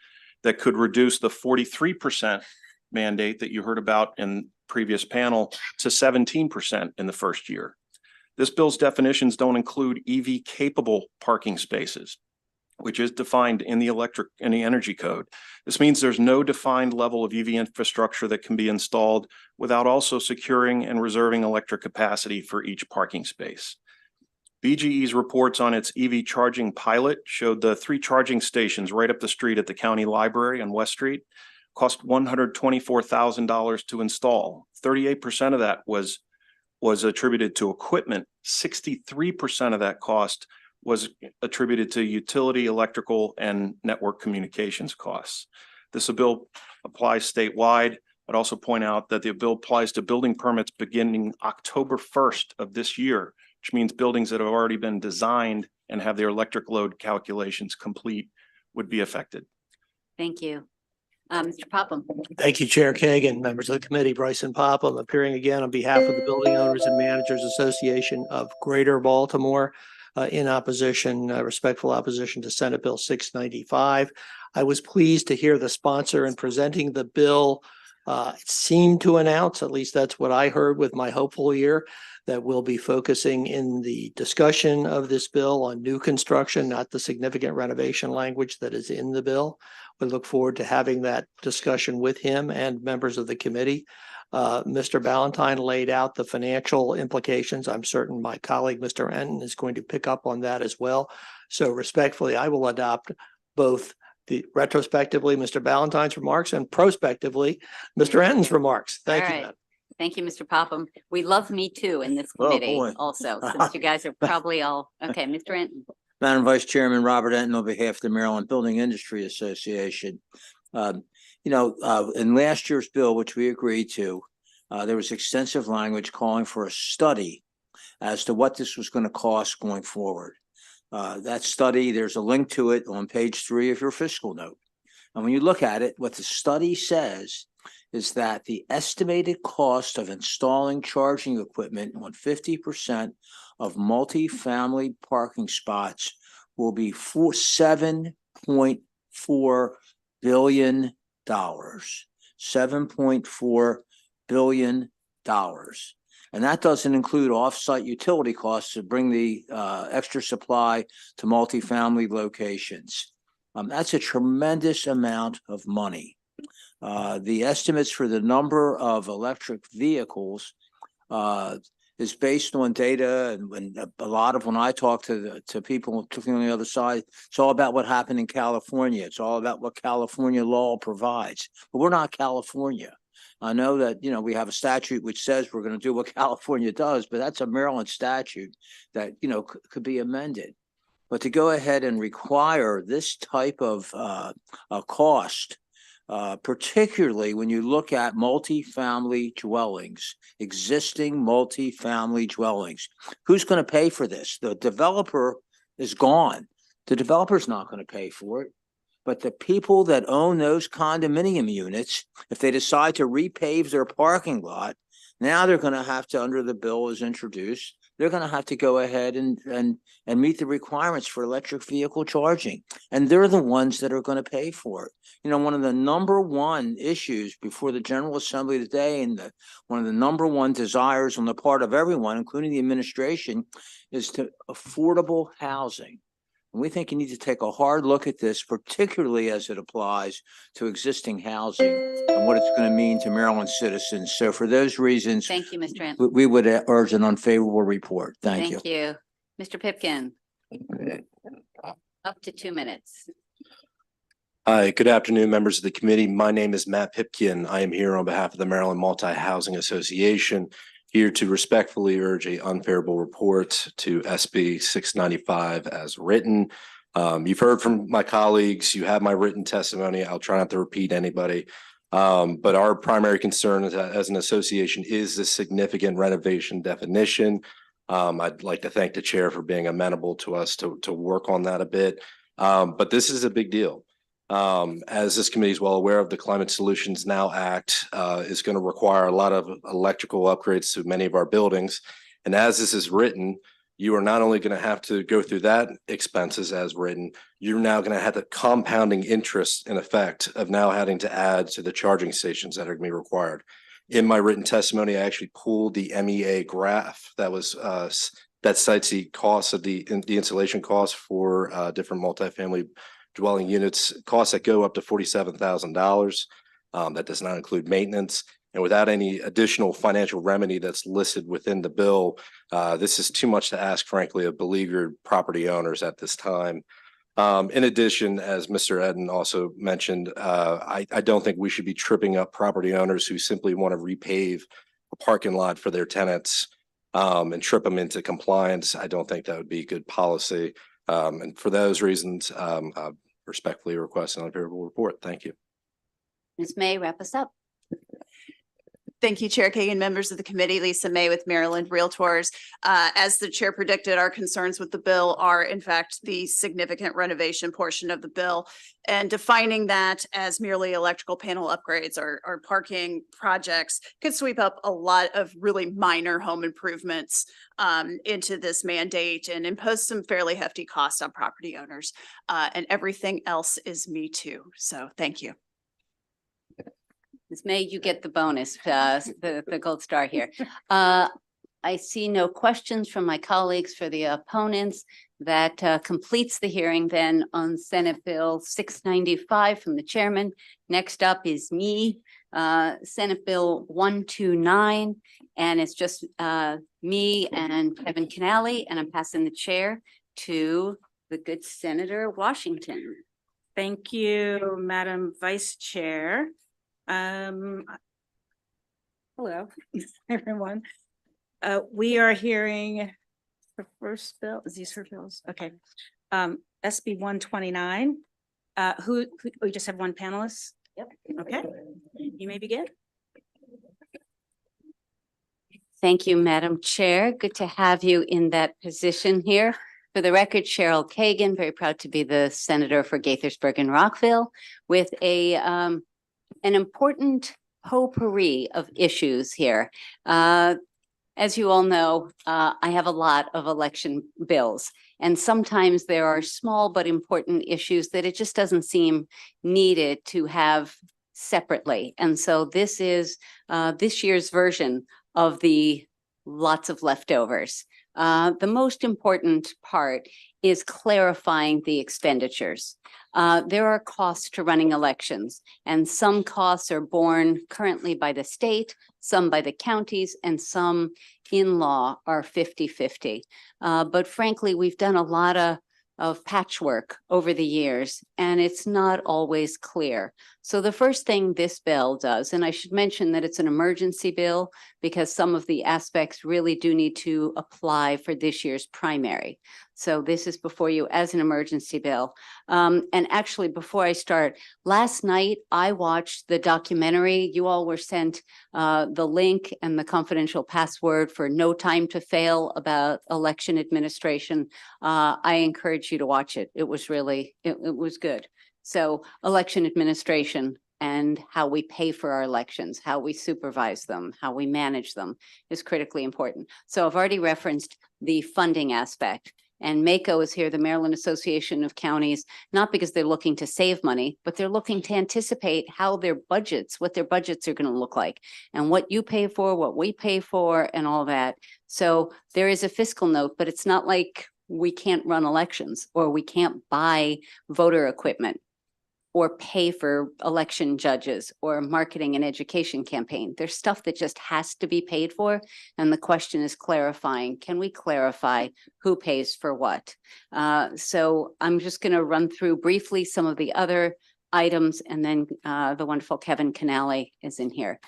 W: that could reduce the 43% mandate that you heard about in previous panel to 17% in the first year. This bill's definitions don't include EV capable parking spaces, which is defined in the energy code. This means there's no defined level of EV infrastructure that can be installed without also securing and reserving electric capacity for each parking space. BGE's reports on its EV charging pilot showed the 3 charging stations right up the street at the county library on West Street cost $124,000 to install. 38% of that was attributed to equipment. 63% of that cost was attributed to utility, electrical, and network communications costs. This bill applies statewide. I'd also point out that the bill applies to building permits beginning October 1st of this year, which means buildings that have already been designed and have their electric load calculations complete would be affected.
C: Thank you. Mr. Popham.
B: Thank you, Chair Kagan, members of the committee. Bryson Popham appearing again on behalf of the Building Owners and Managers Association of Greater Baltimore in opposition, respectful opposition to Senate Bill 695. I was pleased to hear the sponsor in presenting the bill seemed to announce, at least that's what I heard with my hopeful ear, that we'll be focusing in the discussion of this bill on new construction, not the significant renovation language that is in the bill. We look forward to having that discussion with him and members of the committee. Mr. Ballantyne laid out the financial implications. I'm certain my colleague, Mr. Enton, is going to pick up on that as well. So respectfully, I will adopt both the retrospectively Mr. Ballantyne's remarks and prospectively Mr. Enton's remarks. Thank you.
C: Right. Thank you, Mr. Popham. We love Me Too in this
J: Oh,
C: committee
J: boy.
C: also, since you guys are probably all, okay, Mr. Enton.
J: Madam Vice Chairman Robert Enton on behalf of the Maryland Building Industry Association. In last year's bill, which we agreed to, there was extensive language calling for a study as to what this was going to cost going forward. That study, there's a link to it on page 3 of your fiscal note. And when you look at it, what the study says is that the estimated cost of installing charging equipment on 50% of multifamily parking spots will be $7.4 billion. $7.4 billion. And that doesn't include off-site utility costs to bring the extra supply to multifamily locations. That's a tremendous amount of money. The estimates for the number of electric vehicles is based on data, and a lot of when I talk to people on the other side, it's all about what happened in California. It's all about what California law provides. But we're not California. I know that, we have a statute which says we're going to do what California does, but that's a Maryland statute that, could be amended. But to go ahead and require this type of a cost, particularly when you look at multifamily dwellings, existing multifamily dwellings, who's going to pay for this? The developer is gone. The developer's not going to pay for it. But the people that own those condominium units, if they decide to repave their parking lot, now they're going to have to, under the bill as introduced, they're going to have to go ahead and meet the requirements for electric vehicle charging. And they're the ones that are going to pay for it. One of the number one issues before the General Assembly today, and one of the number one desires on the part of everyone, including the administration, is to affordable housing. And we think you need to take a hard look at this, particularly as it applies to existing housing and what it's going to mean to Maryland citizens. So for those reasons,
C: Thank you, Mr. Enton.
J: we would urge an unfavorable report. Thank you.
C: Thank you. Mr. Pipkin. Up to 2 minutes.
F: Hi, good afternoon, members of the committee. My name is Matt Pipkin. I am here on behalf of the Maryland Multi-Housing Association, here to respectfully urge a unfavorable report to SB 695 as written. You've heard from my colleagues. You have my written testimony. I'll try not to repeat anybody. But our primary concern as an association is the significant renovation definition. I'd like to thank the chair for being amenable to us to work on that a bit. But this is a big deal. As this committee is well aware of, the Climate Solutions Now Act is going to require a lot of electrical upgrades to many of our buildings. And as this is written, you are not only going to have to go through that expenses as written, you're now going to have the compounding interest in effect of now having to add to the charging stations that are going to be required. In my written testimony, I actually pulled the MEA graph that was that cites the cost of the installation costs for different multifamily dwelling units, costs that go up to $47,000. That does not include maintenance. And without any additional financial remedy that's listed within the bill, this is too much to ask, frankly, of beleaguered property owners at this time. In addition, as Mr. Eden also mentioned, I don't think we should be tripping up property owners who simply want to repave a parking lot for their tenants and trip them into compliance. I don't think that would be good policy. And for those reasons, I respectfully request an unfavorable report. Thank you.
C: Ms. May, wrap us up.
G: Thank you, Chair Kagan, members of the committee. Lisa May with Maryland Realtors. As the chair predicted, our concerns with the bill are in fact the significant renovation portion of the bill, and defining that as merely electrical panel upgrades or parking projects could sweep up a lot of really minor home improvements into this mandate and impose some fairly hefty costs on property owners. And everything else is me too. So thank you.
C: Ms. May, you get the bonus, the gold star here. I see no questions from my colleagues for the opponents. That completes the hearing then on Senate Bill 695 from the chairman. Next up is me, Senate Bill 129, and it's just me and Kevin Canale, and I'm passing the chair to the good Senator Washington.
V: Thank you, Madam Vice Chair. Hello, everyone. We are hearing the first bill. Is these her bills? Okay. SB 129. We just have one panelist?
C: Yep.
V: Okay. You may begin.
C: Thank you, Madam Chair. Good to have you in that position here. For the record, Cheryl Kagan, very proud to be the senator for Gaithersburg and Rockville, with an important potpourri of issues here. As you all know, I have a lot of election bills, and sometimes there are small but important issues that it just doesn't seem needed to have separately. And so this is this year's version of the lots of leftovers. The most important part is clarifying the expenditures. There are costs to running elections, and some costs are borne currently by the state, some by the counties, and some in law are 50-50. But frankly, we've done a lot of patchwork over the years, and it's not always clear. So the first thing this bill does, and I should mention that it's an emergency bill because some of the aspects really do need to apply for this year's primary. So this is before you as an emergency bill. And actually, before I start, last night I watched the documentary. You all were sent the link and the confidential password for No Time to Fail about election administration. I encourage you to watch it. It was really, it was good. So election administration and how we pay for our elections, how we supervise them, how we manage them is critically important. So I've already referenced the funding aspect. And MACO is here, the Maryland Association of Counties, not because they're looking to save money, but they're looking to anticipate how their budgets, what their budgets are going to look like, and what you pay for, what we pay for, and all that. So there is a fiscal note, but it's not like we can't run elections or we can't buy voter equipment or pay for election judges or marketing and education campaign. There's stuff that just has to be paid for. And the question is clarifying, can we clarify who pays for what? So I'm just going to run through briefly some of the other items, and then the wonderful Kevin Canale is in here.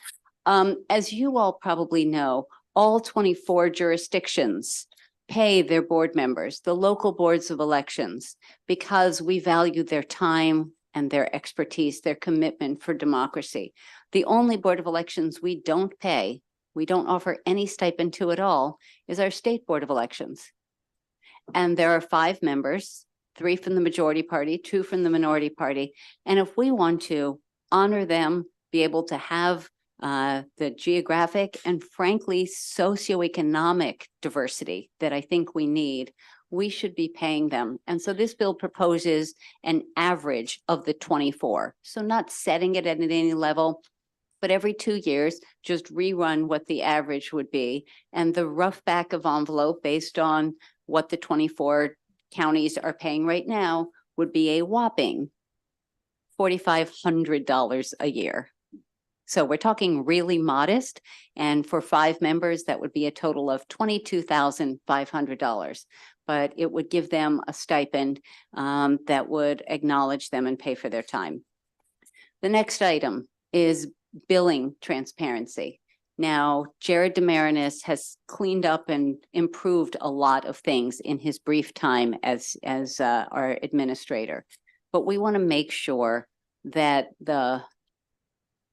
C: As you all probably know, all 24 jurisdictions pay their board members, the local boards of elections, because we value their time and their expertise, their commitment for democracy. The only board of elections we don't pay, we don't offer any stipend to at all, is our state board of elections. And there are 5 members, 3 from the majority party, 2 from the minority party. And if we want to honor them, be able to have the geographic and frankly socioeconomic diversity that I think we need, we should be paying them. And so this bill proposes an average of the 24. So not setting it at any level, but every 2 years, just rerun what the average would be. And the rough back of envelope based on what the 24 counties are paying right now would be a whopping $4,500 a year. So we're talking really modest. And for 5 members, that would be a total of $22,500. But it would give them a stipend that would acknowledge them and pay for their time. The next item is billing transparency. Now, Jared Demarinis has cleaned up and improved a lot of things in his brief time as our administrator. But we want to make sure that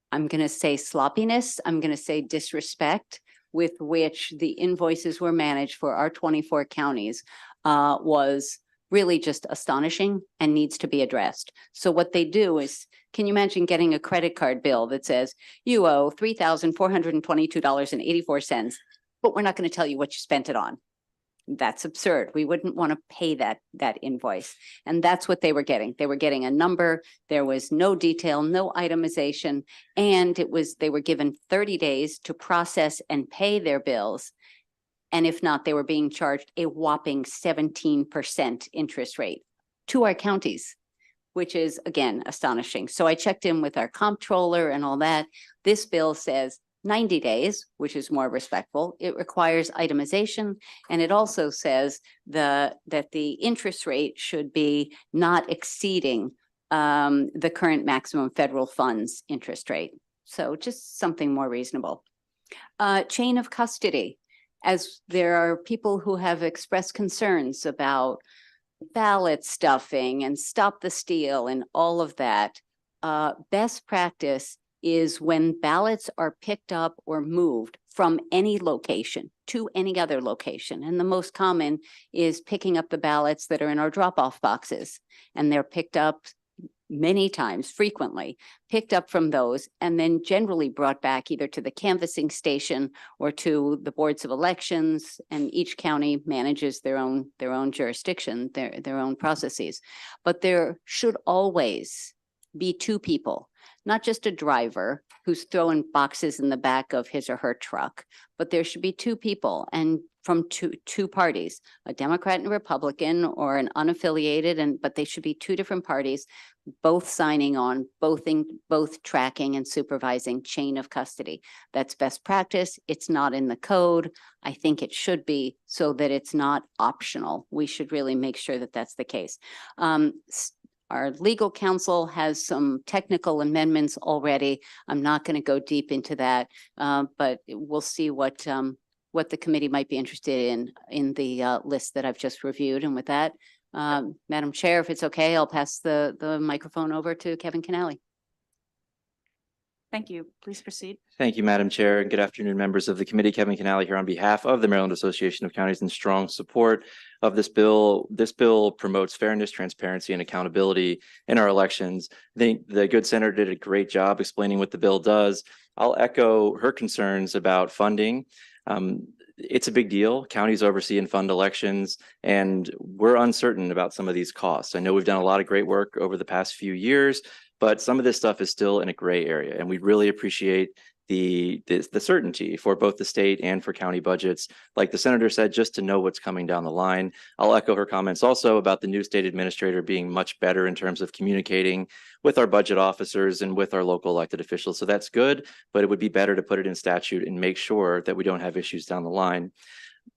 C: I'm going to say sloppiness, I'm going to say disrespect with which the invoices were managed for our 24 counties was really just astonishing and needs to be addressed. So what they do is, can you imagine getting a credit card bill that says you owe $3,422.84, but we're not going to tell you what you spent it on? That's absurd. We wouldn't want to pay that invoice. And that's what they were getting. They were getting a number. There was no detail, no itemization. And they were given 30 days to process and pay their bills. And if not, they were being charged a whopping 17% interest rate to our counties, which is, again, astonishing. So I checked in with our comptroller and all that. This bill says 90 days, which is more respectful. It requires itemization. And it also says that the interest rate should be not exceeding the current maximum federal funds interest rate. So just something more reasonable. Chain of custody. As there are people who have expressed concerns about ballot stuffing and stop the steal and all of that, best practice is when ballots are picked up or moved from any location to any other location. And the most common is picking up the ballots that are in our drop-off boxes. And they're picked up many times, frequently, picked up from those and then generally brought back either to the canvassing station or to the boards of elections. And each county manages their own jurisdiction, their own processes. But there should always be 2 people, not just a driver who's throwing boxes in the back of his or her truck, but there should be 2 people and from two parties, a Democrat and a Republican or an unaffiliated, but they should be 2 different parties, both signing on, both tracking and supervising chain of custody. That's best practice. It's not in the code. I think it should be so that it's not optional. We should really make sure that that's the case. Our legal counsel has some technical amendments already. I'm not going to go deep into that, but we'll see what the committee might be interested in the list that I've just reviewed. And with that, Madam Chair, if it's okay, I'll pass the microphone over to Kevin Canale.
N: Thank you. Please proceed.
D: Thank you, Madam Chair, and good afternoon, members of the committee. Kevin Canale here on behalf of the Maryland Association of Counties in strong support of this bill. This bill promotes fairness, transparency, and accountability in our elections. I think the good senator did a great job explaining what the bill does. I'll echo her concerns about funding. It's a big deal. Counties oversee and fund elections, and we're uncertain about some of these costs. I know we've done a lot of great work over the past few years, but some of this stuff is still in a gray area, and we really appreciate the certainty for both the state and for county budgets. Like the senator said, just to know what's coming down the line. I'll echo her comments also about the new state administrator being much better in terms of communicating with our budget officers and with our local elected officials. So that's good, but it would be better to put it in statute and make sure that we don't have issues down the line.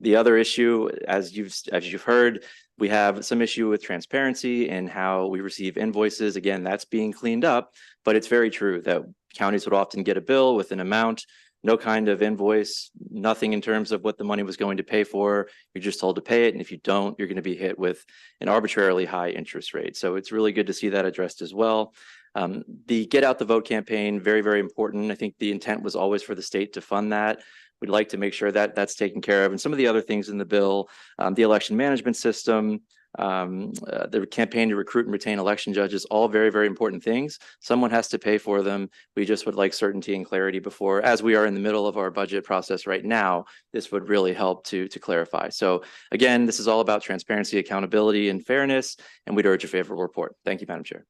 D: The other issue, as you've heard, we have some issue with transparency and how we receive invoices. Again, that's being cleaned up, but it's very true that counties would often get a bill with an amount, no kind of invoice, nothing in terms of what the money was going to pay for. You're just told to pay it. And if you don't, you're going to be hit with an arbitrarily high interest rate. So it's really good to see that addressed as well. The Get Out the Vote campaign, very, very important. I think the intent was always for the state to fund that. We'd like to make sure that that's taken care of. And some of the other things in the bill, the election management system, the campaign to recruit and retain election judges, all very, very important things. Someone has to pay for them. We just would like certainty and clarity before, as we are in the middle of our budget process right now, this would really help to clarify. So again, this is all about transparency, accountability, and fairness, and we'd urge a favorable report. Thank you, Madam Chair.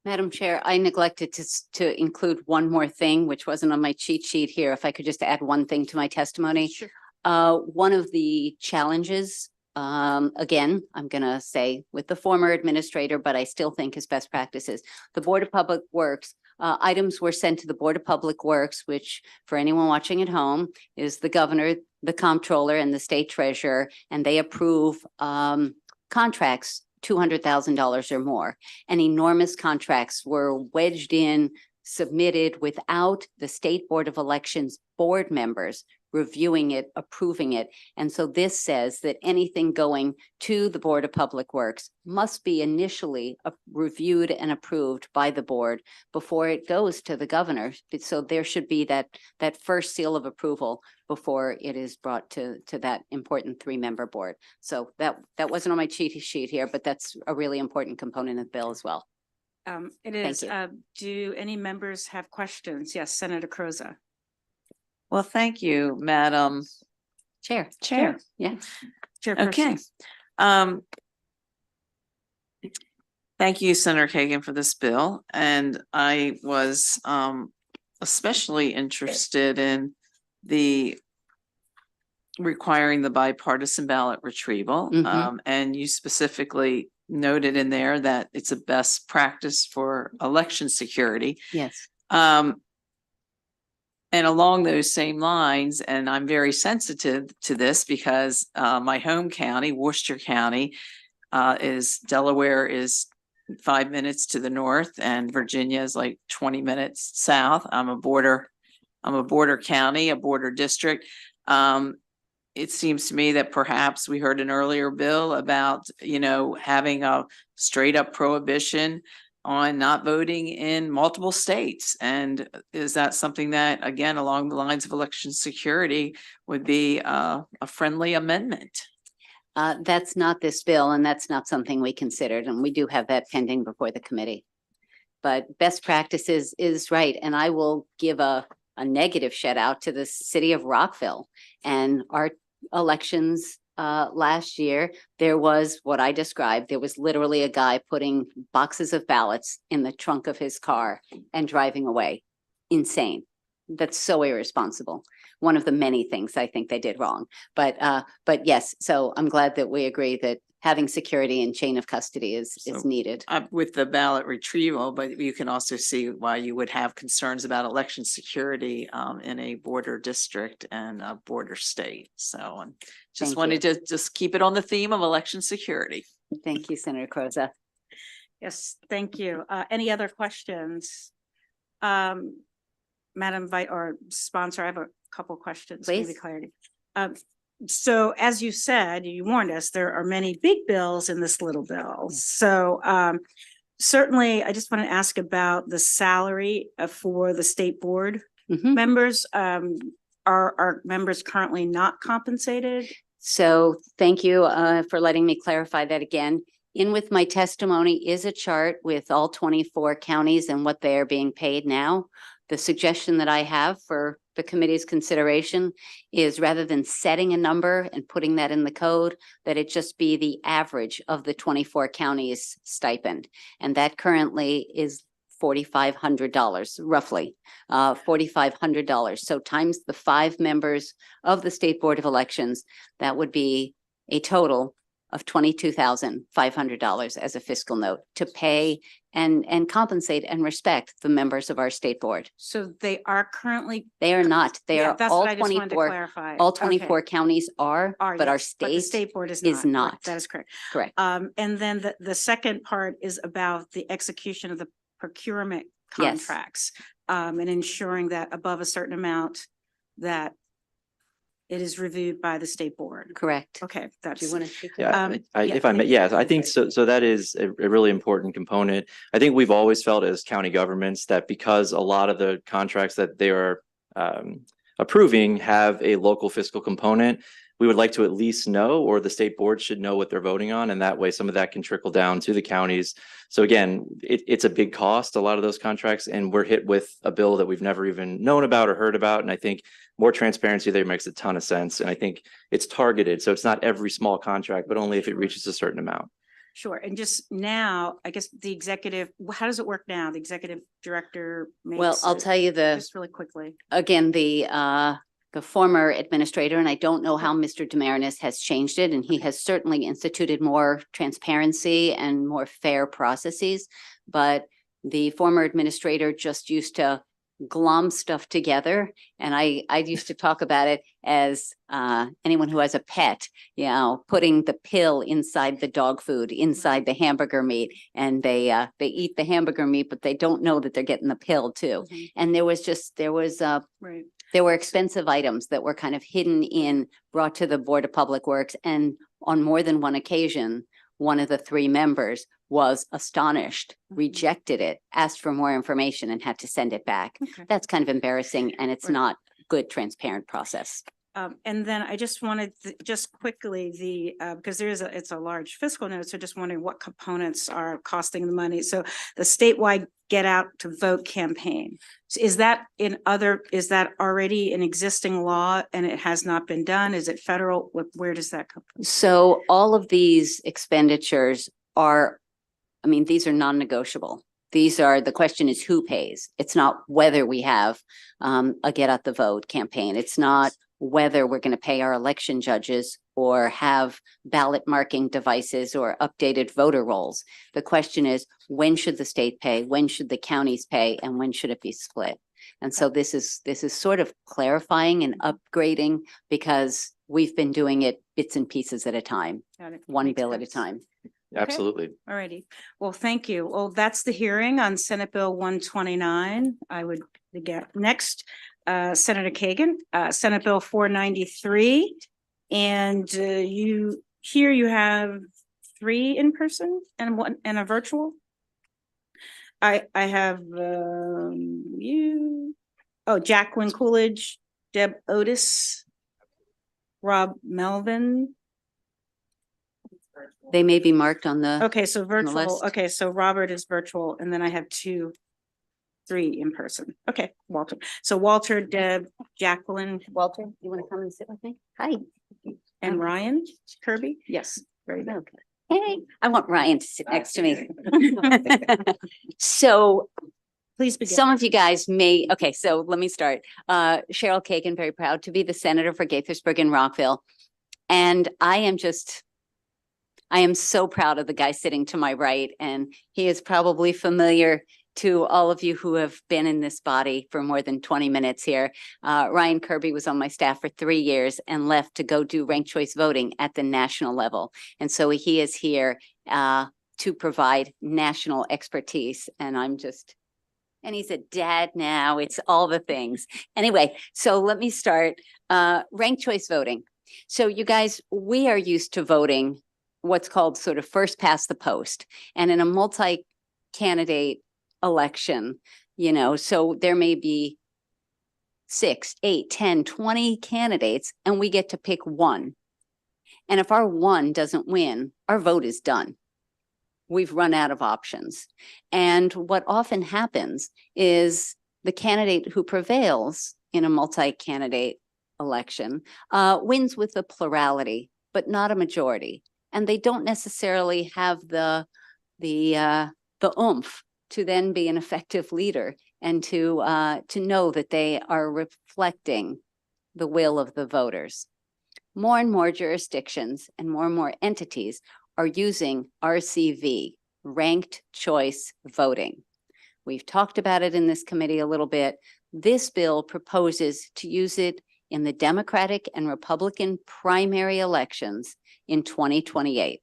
C: Madam Chair, I neglected to include one more thing, which wasn't on my cheat sheet here. If I could just add one thing to my testimony.
N: Sure.
C: One of the challenges, again, I'm going to say with the former administrator, but I still think is best practices. The Board of Public Works, items were sent to the Board of Public Works, which for anyone watching at home is the governor, the comptroller, and the state treasurer, and they approve contracts $200,000 or more, and enormous contracts were wedged in, submitted without the State Board of Elections board members reviewing it, approving it. And so this says that anything going to the Board of Public Works must be initially reviewed and approved by the board before it goes to the governor. So there should be that first seal of approval before it is brought to that important 3-member board. So that wasn't on my cheat sheet here, but that's a really important component of the bill as well.
V: It is. Do any members have questions? Yes, Senator Croza.
M: Well, thank you, Madam
C: Chair.
M: Yeah.
V: Chairperson.
M: Okay. Thank you, Senator Kagan, for this bill. And I was especially interested in the requiring the bipartisan ballot retrieval. And you specifically noted in there that it's a best practice for election security.
C: Yes.
M: And along those same lines, and I'm very sensitive to this because my home county, Worcester County, Delaware is 5 minutes to the north and Virginia is like 20 minutes south. I'm a border county, a border district. It seems to me that perhaps we heard an earlier bill about, having a straight up prohibition on not voting in multiple states. And is that something that, again, along the lines of election security would be a friendly amendment?
C: That's not this bill, and that's not something we considered, and we do have that pending before the committee. But best practices is right, and I will give a negative shout out to the city of Rockville and our elections. Last year, there was what I described. There was literally a guy putting boxes of ballots in the trunk of his car and driving away. Insane. That's so irresponsible. One of the many things I think they did wrong. But yes, so I'm glad that we agree that having security and chain of custody is needed.
M: With the ballot retrieval, but you can also see why you would have concerns about election security in a border district and a border state. So just wanted to just keep it on the theme of election security.
C: Thank you, Senator Croza.
V: Yes, thank you. Any other questions? Madam Sponsor, I have a couple questions.
C: Please.
V: Maybe clarity. So as you said, you warned us, there are many big bills in this little bill. So certainly, I just want to ask about the salary for the state board members. Are members currently not compensated?
C: So thank you for letting me clarify that again. In with my testimony is a chart with all 24 counties and what they are being paid now. The suggestion that I have for the committee's consideration is rather than setting a number and putting that in the code, that it just be the average of the 24 counties stipend. And that currently is $4,500 roughly, $4,500. So times the 5 members of the State Board of Elections, that would be a total of $22,500 as a fiscal note to pay and compensate and respect the members of our state board.
V: So they are currently.
C: They are not. They
V: Yeah,
C: are
V: that's
C: all
V: what I just wanted to
C: 24.
V: clarify.
C: All
V: Okay.
C: 24 counties are, but our
V: yes, but the
C: state
V: state board is
C: is
V: not.
C: not.
V: That is correct.
C: Correct.
V: And then the second part is about the execution of the procurement
C: Yes.
V: contracts. And ensuring that above a certain amount that it is reviewed by the state board.
C: Correct.
V: Okay, that's.
C: Do you want to speak?
D: Yeah,
V: yeah,
D: if I may,
V: please.
D: yeah, I think so. So that is a really important component. I think we've always felt as county governments that because a lot of the contracts that they are approving have a local fiscal component, we would like to at least know, or the state board should know what they're voting on. And that way some of that can trickle down to the counties. So again, it's a big cost, a lot of those contracts, and we're hit with a bill that we've never even known about or heard about. And I think more transparency there makes a ton of sense. And I think it's targeted. So it's not every small contract, but only if it reaches a certain amount.
V: Sure. And just now, I guess the executive, how does it work now? The executive director makes.
C: Well, I'll tell you
V: Just really quickly.
C: again, the former administrator, and I don't know how Mr. Demarinis has changed it, and he has certainly instituted more transparency and more fair processes. But the former administrator just used to glom stuff together. And I used to talk about it as anyone who has a pet, you know, putting the pill inside the dog food, inside the hamburger meat, and they eat the hamburger meat, but they don't know that they're getting the pill too. And there were expensive items that were kind of hidden in, brought to the Board of Public Works. And on more than one occasion, one of the 3 members was astonished, rejected it, asked for more information, and had to send it back.
V: Okay.
C: That's kind of embarrassing, and it's not good, transparent process.
V: And then I just wanted just quickly because it's a large fiscal note. So just wondering what components are costing the money. So the statewide get out to vote campaign. So is that already an existing law and it has not been done? Is it federal? Where does that come from?
C: So all of these expenditures are, these are non-negotiable. The question is who pays. It's not whether we have a get out the vote campaign. It's not whether we're going to pay our election judges or have ballot marking devices or updated voter rolls. The question is, when should the state pay? When should the counties pay? And when should it be split? And so this is sort of clarifying and upgrading because we've been doing it bits and pieces at a time, one bill at a time.
D: Absolutely.
V: All righty. Well, thank you. Well, that's the hearing on Senate Bill 129. I would get next, Senator Kagan, Senate Bill 493. And you have 3 in person and 1 and a virtual. I have Jacqueline Coolidge, Deb Otis, Rob Melvin.
C: They may be marked on the.
V: Okay, so virtual.
C: list.
V: Okay, so Robert is virtual, and then I have 3 in person. Okay, Walter. So Walter, Deb, Jacqueline.
C: Walter, you want to come and sit with me? Hi.
V: And Ryan Kirby? Yes, very good.
C: Okay. Hey, I want Ryan to sit next to me. So
V: please begin.
C: Some of you guys okay, so let me start. Cheryl Kagan, very proud to be the senator for Gaithersburg and Rockville. And I am so proud of the guy sitting to my right, and he is probably familiar to all of you who have been in this body for more than 20 minutes here. Ryan Kirby was on my staff for 3 years and left to go do ranked choice voting at the national level. And so he is here to provide national expertise. And and he's a dad now. It's all the things. Anyway, so let me start. Ranked choice voting. So you guys, we are used to voting what's called sort of first past the post. And in a multi-candidate election, so there may be 6, 8, 10, 20 candidates, and we get to pick one. And if our one doesn't win, our vote is done. We've run out of options. And what often happens is the candidate who prevails in a multi-candidate election wins with a plurality, but not a majority. And they don't necessarily have the oomph to then be an effective leader and to know that they are reflecting the will of the voters. More and more jurisdictions and more entities are using RCV, ranked choice voting. We've talked about it in this committee a little bit. This bill proposes to use it in the Democratic and Republican primary elections in 2028.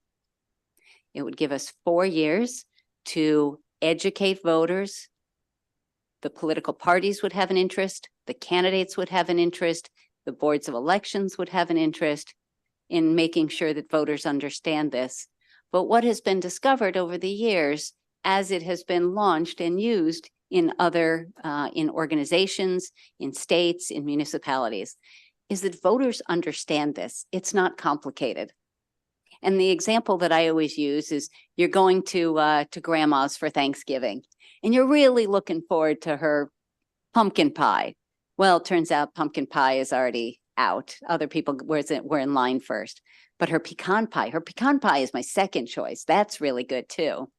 C: It would give us 4 years to educate voters. The political parties would have an interest, the candidates would have an interest, the boards of elections would have an interest in making sure that voters understand this. But what has been discovered over the years as it has been launched and used in other, in organizations, in states, in municipalities, is that voters understand this. It's not complicated. And the example that I always use is you're going to grandma's for Thanksgiving and you're really looking forward to her pumpkin pie. Well, it turns out pumpkin pie is already out. Other people were in line first. But her pecan pie is my second choice. That's really good too.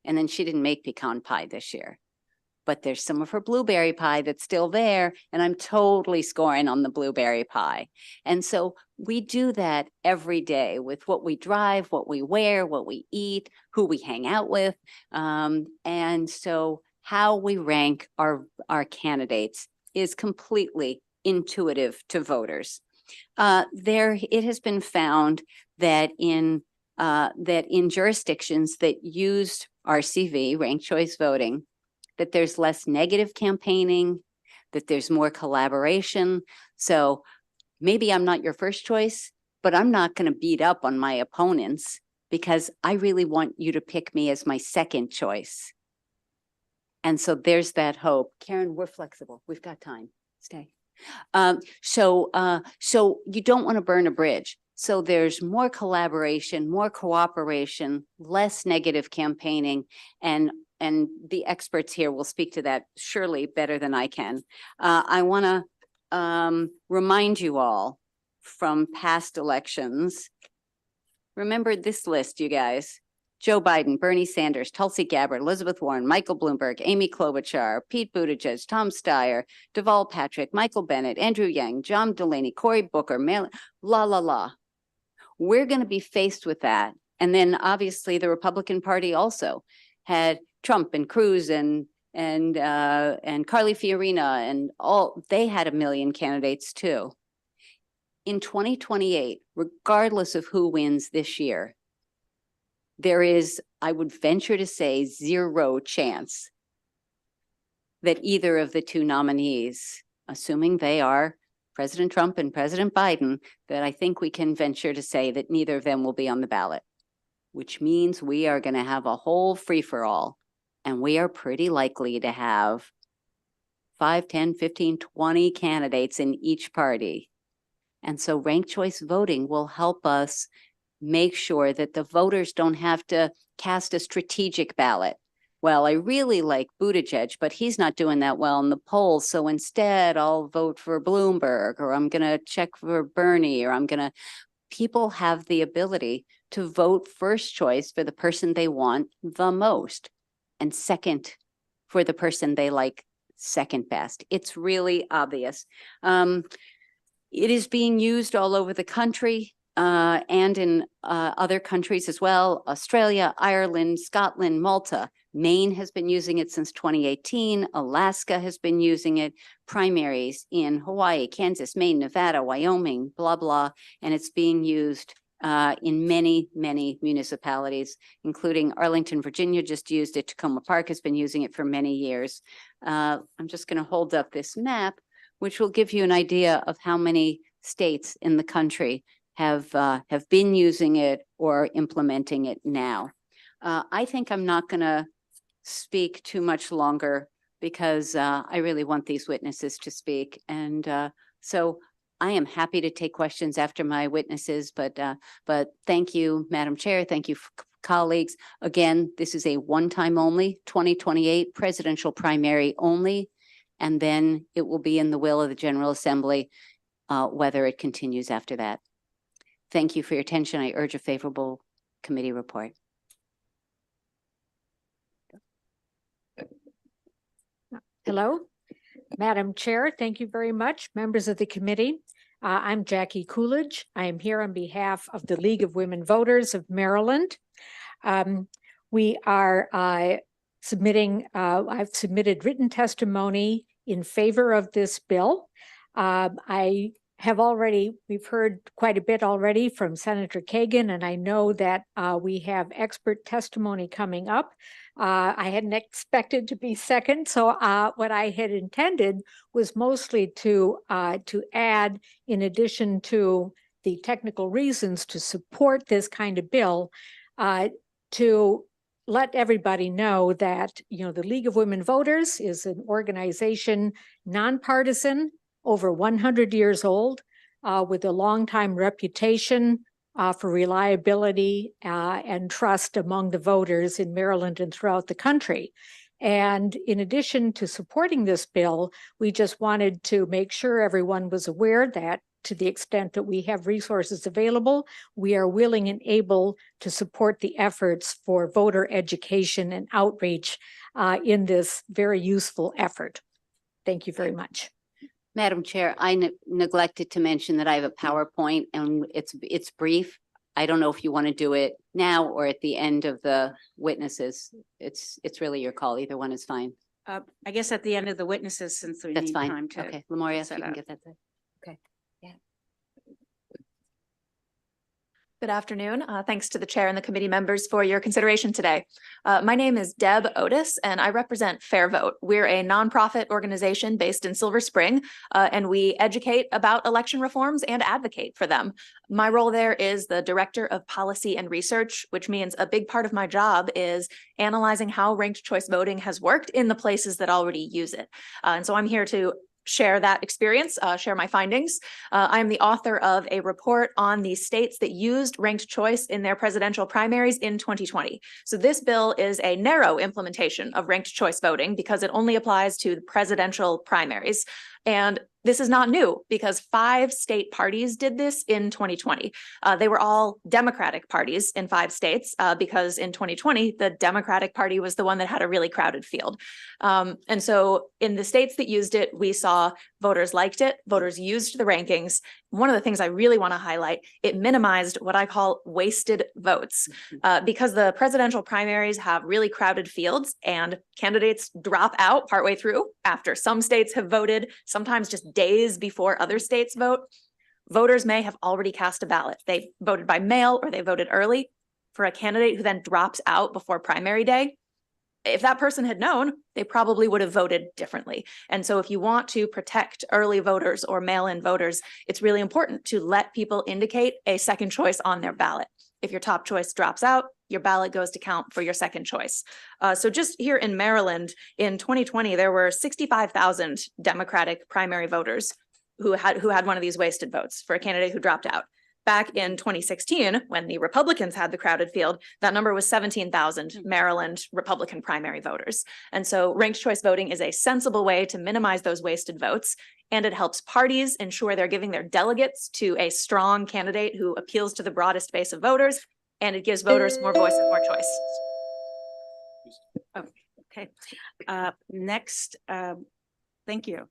C: And then she didn't make pecan pie this year. But there's some of her blueberry pie that's still there, and I'm totally scoring on the blueberry pie. And so we do that every day with what we drive, what we wear, what we eat, who we hang out with. And so how we rank our candidates is completely intuitive to voters. It has been found that in jurisdictions that used RCV, ranked choice voting, that there's less negative campaigning, that there's more collaboration. So maybe I'm not your first choice, but I'm not going to beat up on my opponents because I really want you to pick me as my second choice. And so there's that hope. Karen, we're flexible. We've got time. Stay. So you don't want to burn a bridge. So there's more collaboration, more cooperation, less negative campaigning, and the experts here will speak to that surely better than I can. I want to remind you all from past elections. Remember this list, you guys. Joe Biden, Bernie Sanders, Tulsi Gabbard, Elizabeth Warren, Michael Bloomberg, Amy Klobuchar, Pete Buttigieg, Tom Steyer, Deval Patrick, Michael Bennet, Andrew Yang, John Delaney, Cory Booker, We're going to be faced with that. And then obviously the Republican Party also had Trump and Cruz and Carly Fiorina and all, they had 1 million candidates too. In 2028, regardless of who wins this year, there is, I would venture to say, 0 chance that either of the two nominees, assuming they are President Trump and President Biden, that I think we can venture to say that neither of them will be on the ballot, which means we are going to have a whole free-for-all. And we are pretty likely to have 5, 10, 15, 20 candidates in each party. And so ranked choice voting will help us make sure that the voters don't have to cast a strategic ballot. Well, I really like Buttigieg, but he's not doing that well in the polls. So instead, I'll vote for Bloomberg, or I'm going to check for Bernie, or people have the ability to vote first choice for the person they want the most, and second for the person they like second best. It's really obvious. It is being used all over the country. And in other countries as well, Australia, Ireland, Scotland, Malta. Maine has been using it since 2018. Alaska has been using it. Primaries in Hawaii, Kansas, Maine, Nevada, Wyoming, blah, blah. And it's being used in many, many municipalities, including Arlington, Virginia just used it. Tacoma Park has been using it for many years. I'm just going to hold up this map, which will give you an idea of how many states in the country have been using it or implementing it now. I think I'm not going to speak too much longer because I really want these witnesses to speak. And so I am happy to take questions after my witnesses, but thank you, Madam Chair. Thank you, colleagues. Again, this is a one-time only 2028 presidential primary only, and then it will be in the will of the General Assembly whether it continues after that. Thank you for your attention. I urge a favorable committee report.
H: Hello, Madam Chair. Thank you very much. Members of the committee. I'm Jackie Coolidge. I am here on behalf of the League of Women Voters of Maryland. We are submitting, I've submitted written testimony in favor of this bill. We've heard quite a bit already from Senator Kagan, and I know that we have expert testimony coming up. I hadn't expected to be second, so what I had intended was mostly to add, in addition to the technical reasons to support this kind of bill, to let everybody know that, you know, the League of Women Voters is an organization, nonpartisan, over 100 years old, with a longtime reputation for reliability and trust among the voters in Maryland and throughout the country. And in addition to supporting this bill, we just wanted to make sure everyone was aware that to the extent that we have resources available, we are willing and able to support the efforts for voter education and outreach in this very useful effort. Thank you very much.
C: Madam Chair, I neglected to mention that I have a PowerPoint and it's brief. I don't know if you want to do it now or at the end of the witnesses. It's really your call. Either one is fine.
V: I guess at the end of the witnesses, since we
C: That's
V: need
C: fine.
V: time to.
C: Okay, Lemoria,
V: set
C: you can
V: up.
C: get that there. Okay.
O: Good afternoon. Thanks to the chair and the committee members for your consideration today. My name is Deb Otis, and I represent Fair Vote. We're a nonprofit organization based in Silver Spring, and we educate about election reforms and advocate for them. My role there is the Director of Policy and Research, which means a big part of my job is analyzing how ranked choice voting has worked in the places that already use it. And so I'm here to share that experience, share my findings. I'm the author of a report on the states that used ranked choice in their presidential primaries in 2020. So this bill is a narrow implementation of ranked choice voting because it only applies to the presidential primaries. And this is not new because 5 state parties did this in 2020. They were all Democratic parties in 5 states because in 2020, the Democratic Party was the one that had a really crowded field. And so in the states that used it, we saw voters liked it, voters used the rankings. One of the things I really want to highlight, it minimized what I call wasted votes because the presidential primaries have really crowded fields and candidates drop out partway through after some states have voted, sometimes just days before other states vote. Voters may have already cast a ballot. They voted by mail or they voted early for a candidate who then drops out before primary day. If that person had known, they probably would have voted differently. And so if you want to protect early voters or mail-in voters, it's really important to let people indicate a second choice on their ballot. If your top choice drops out, your ballot goes to count for your second choice. So just here in Maryland, in 2020, there were 65,000 Democratic primary voters who had one of these wasted votes for a candidate who dropped out. Back in 2016, when the Republicans had the crowded field, that number was 17,000 Maryland Republican primary voters. And so ranked choice voting is a sensible way to minimize those wasted votes, and it helps parties ensure they're giving their delegates to a strong candidate who appeals to the broadest base of voters, and it gives voters more voice and more choice.
V: Oh, okay. Next, thank you.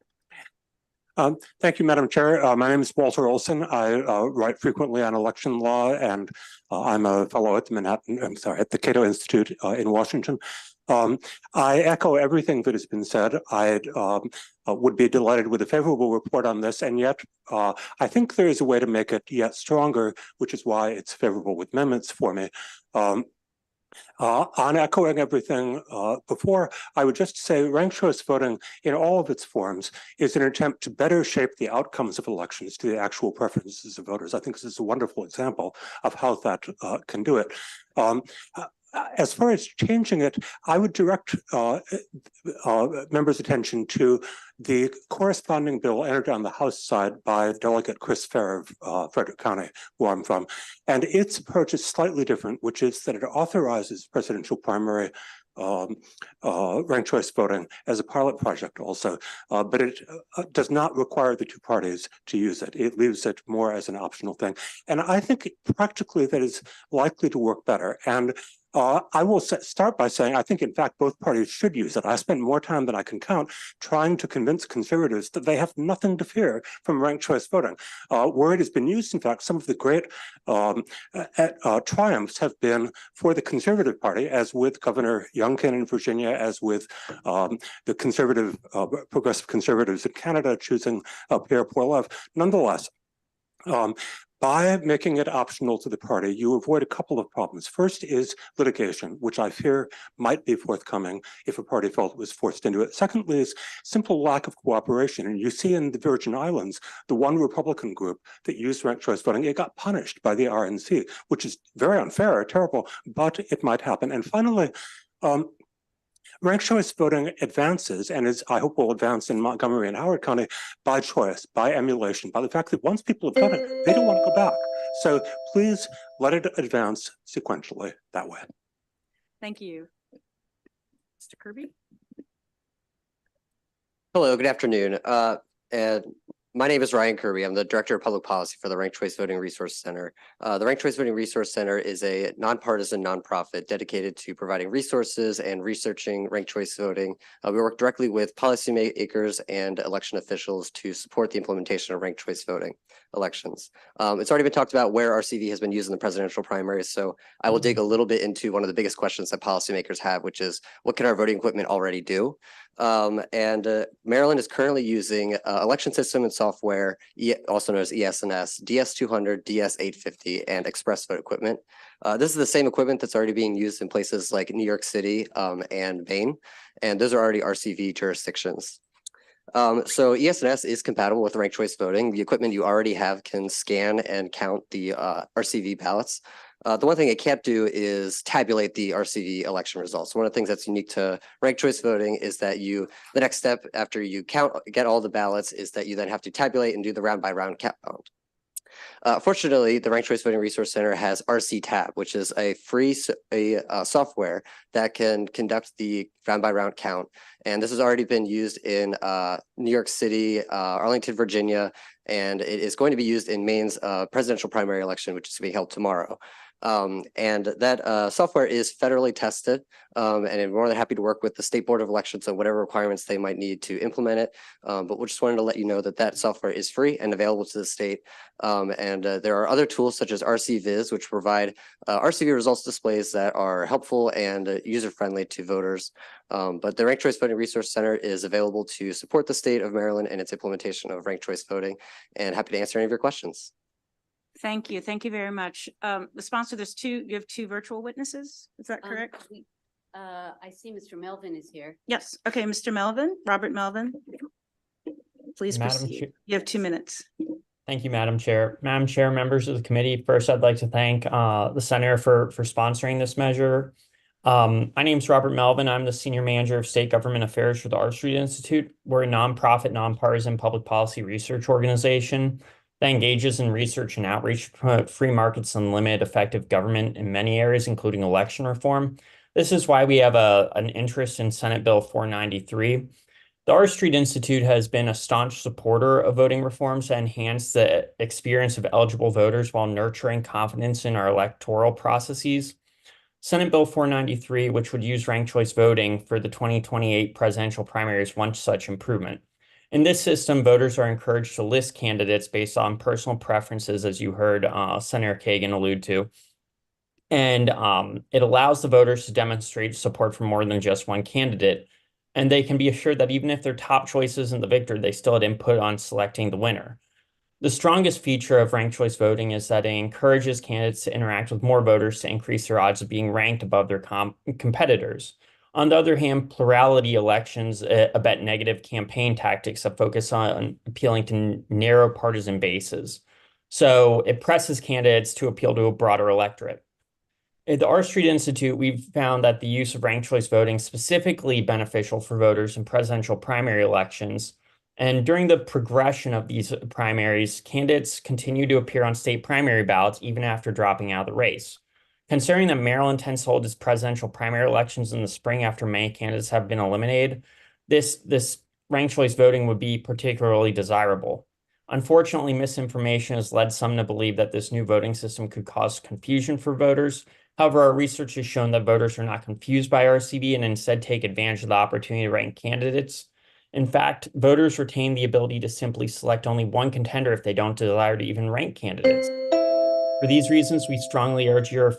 P: Thank you, Madam Chair. My name is Walter Olson. I write frequently on election law, and I'm a fellow at the Cato Institute in Washington. I echo everything that has been said. I would be delighted with a favorable report on this, and yet I think there is a way to make it yet stronger, which is why it's favorable with amendments for me. On echoing everything before, I would just say ranked choice voting in all of its forms is an attempt to better shape the outcomes of elections to the actual preferences of voters. I think this is a wonderful example of how that can do it. As far as changing it, I would direct members' attention to the corresponding bill entered on the House side by Delegate Chris Fair of Frederick County, where I'm from. And its approach is slightly different, which is that it authorizes presidential primary ranked choice voting as a pilot project also, but it does not require the 2 parties to use it. It leaves it more as an optional thing. And I think practically that is likely to work better. And I will start by saying I think, in fact, both parties should use it. I spent more time than I can count trying to convince conservatives that they have nothing to fear from ranked choice voting. Where it has been used, in fact, some of the great triumphs have been for the Conservative Party, as with Governor Youngkin in Virginia, as with the conservative, progressive conservatives in Canada choosing Pierre Poilievre. Nonetheless, by making it optional to the party, you avoid a couple of problems. First is litigation, which I fear might be forthcoming if a party felt it was forced into it. Secondly is simple lack of cooperation. And you see in the Virgin Islands, the one Republican group that used ranked choice voting, it got punished by the RNC, which is very unfair, terrible, but it might happen. And finally, ranked choice voting advances, and is, I hope, will advance in Montgomery and Howard County by choice, by emulation, by the fact that once people have done it, they don't want to go back. So please let it advance sequentially that way.
V: Thank you. Mr. Kirby?
L: Hello, good afternoon. And my name is Ryan Kirby. I'm the Director of Public Policy for the Ranked Choice Voting Resource Center. The Ranked Choice Voting Resource Center is a nonpartisan nonprofit dedicated to providing resources and researching ranked choice voting. We work directly with policymakers and election officials to support the implementation of ranked choice voting elections. It's already been talked about where RCV has been used in the presidential primaries, so I will dig a little bit into one of the biggest questions that policymakers have, which is what can our voting equipment already do? Maryland is currently using election system and software, also known as ES&S, DS200, DS850, and Express Vote equipment. This is the same equipment that's already being used in places like New York City and Maine, and those are already RCV jurisdictions. So ES&S is compatible with ranked choice voting. The equipment you already have can scan and count the RCV ballots. The one thing it can't do is tabulate the RCV election results. One of the things that's unique to ranked choice voting is that the next step after you get all the ballots is that you then have to tabulate and do the round by round count. Fortunately, the Ranked Choice Voting Resource Center has RCTab, which is a free software that can conduct the round by round count. And this has already been used in New York City, Arlington, Virginia, and it is going to be used in Maine's presidential primary election, which is being held tomorrow. And that software is federally tested, and I'm more than happy to work with the State Board of Elections on whatever requirements they might need to implement it. But we just wanted to let you know that that software is free and available to the state. There are other tools such as RCViz, which provide RCV results displays that are helpful and user-friendly to voters. But the Ranked Choice Voting Resource Center is available to support the state of Maryland and its implementation of ranked choice voting, and happy to answer any of your questions.
V: Thank you. Thank you very much. The sponsor, you have two virtual witnesses. Is that correct?
C: I see Mr. Melvin is here.
V: Yes. Okay, Mr. Melvin, Robert Melvin. Please proceed. You have 2 minutes.
R: Thank you, Madam Chair. Madam Chair, members of the committee, first I'd like to thank the Center for sponsoring this measure. My name is Robert Melvin. I'm the Senior Manager of State Government Affairs for the R Street Institute. We're a nonprofit, nonpartisan public policy research organization that engages in research and outreach to promote free markets and limit effective government in many areas, including election reform. This is why we have an interest in Senate Bill 493. The R Street Institute has been a staunch supporter of voting reforms to enhance the experience of eligible voters while nurturing confidence in our electoral processes. Senate Bill 493, which would use ranked choice voting for the 2028 presidential primary, is one such improvement. In this system, voters are encouraged to list candidates based on personal preferences, as you heard Senator Kagan allude to. And it allows the voters to demonstrate support for more than just one candidate. And they can be assured that even if their top choice isn't the victor, they still had input on selecting the winner. The strongest feature of ranked choice voting is that it encourages candidates to interact with more voters to increase their odds of being ranked above their competitors. On the other hand, plurality elections abet negative campaign tactics that focus on appealing to narrow partisan bases. So it presses candidates to appeal to a broader electorate. At the R Street Institute, we've found that the use of ranked choice voting is specifically beneficial for voters in presidential primary elections. And during the progression of these primaries, candidates continue to appear on state primary ballots even after dropping out of the race. Considering that Maryland tends to hold its presidential primary elections in the spring after many candidates have been eliminated, this ranked choice voting would be particularly desirable. Unfortunately, misinformation has led some to believe that this new voting system could cause confusion for voters, However, our research has shown that voters are not confused by RCV and instead take advantage of the opportunity to rank candidates. In fact, voters retain the ability to simply select only one contender if they don't desire to even rank candidates. For these reasons, we strongly urge a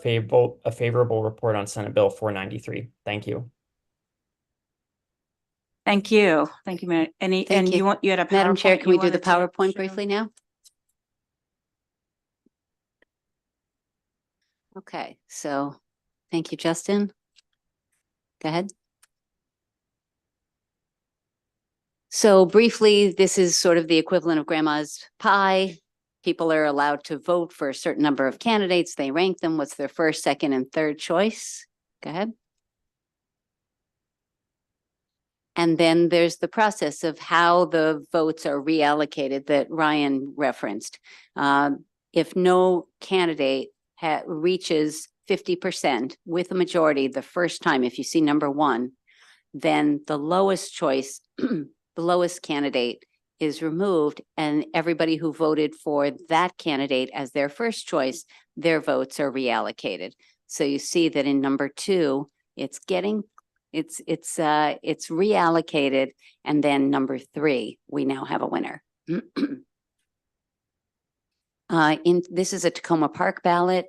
R: favorable report on Senate Bill 493. Thank you.
V: Thank you. Thank you, Mary.
C: Thank
V: And
C: you.
V: you had a PowerPoint.
C: Madam Chair, can we
V: you
C: do the
V: wanted to
C: PowerPoint
V: show?
C: briefly now? Okay, so thank you, Justin. Go ahead. So briefly, this is sort of the equivalent of grandma's pie. People are allowed to vote for a certain number of candidates. They rank them. What's their first, second, and third choice? Go ahead. And then there's the process of how the votes are reallocated that Ryan referenced. If no candidate reaches 50% with a majority the first time, if you see number one, then the lowest choice, the lowest candidate is removed, and everybody who voted for that candidate as their first choice, their votes are reallocated. So you see that in number two, it's reallocated, and then number three, we now have a winner. This is a Tacoma Park ballot,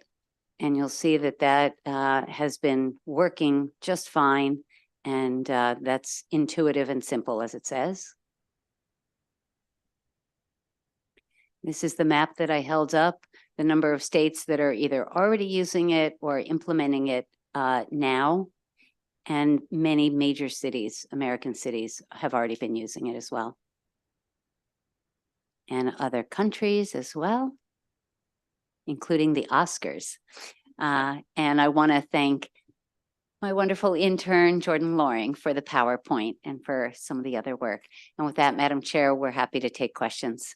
C: and you'll see that has been working just fine, and that's intuitive and simple, as it says. This is the map that I held up, the number of states that are either already using it or implementing it now. And many major cities, American cities, have already been using it as well. And other countries as well, including the Oscars. And I want to thank my wonderful intern, Jordan Loring, for the PowerPoint and for some of the other work. And with that, Madam Chair, we're happy to take questions.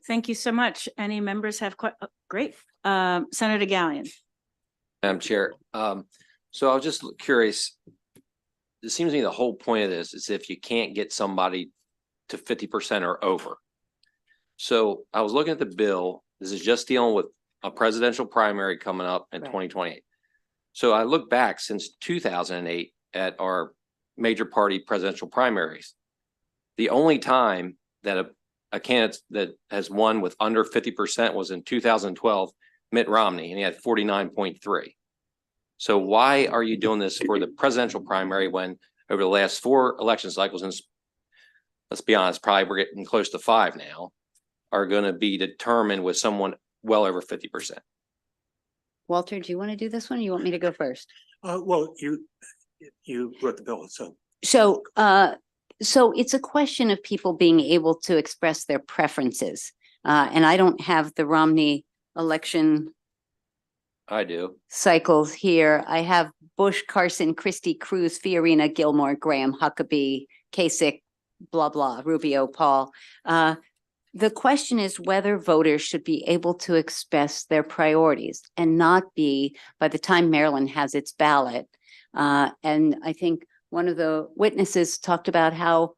V: Thank you so much. Any members have great. Senator Gallion.
A: Madam Chair, so I was just curious. It seems to me the whole point of this is if you can't get somebody to 50% or over. So I was looking at the bill. This is just dealing with a presidential primary coming up in 2028. So I look back since 2008 at our major party presidential primaries. The only time that a candidate that has won with under 50% was in 2012, Mitt Romney, and he had 49.3. So why are you doing this for the presidential primary when over the last 4 election cycles, and let's be honest, probably we're getting close to 5 now, are going to be determined with someone well over 50%?
C: Walter, do you want to do this one, or you want me to go first?
P: Well, you wrote the bill, so.
C: So it's a question of people being able to express their preferences. And I don't have the Romney election
A: I do.
C: cycles here. I have Bush, Carson, Christie, Cruz, Fiorina, Gilmore, Graham, Huckabee, Kasich, blah, blah, Rubio, Paul. The question is whether voters should be able to express their priorities and not be, by the time Maryland has its ballot. And I think one of the witnesses talked about how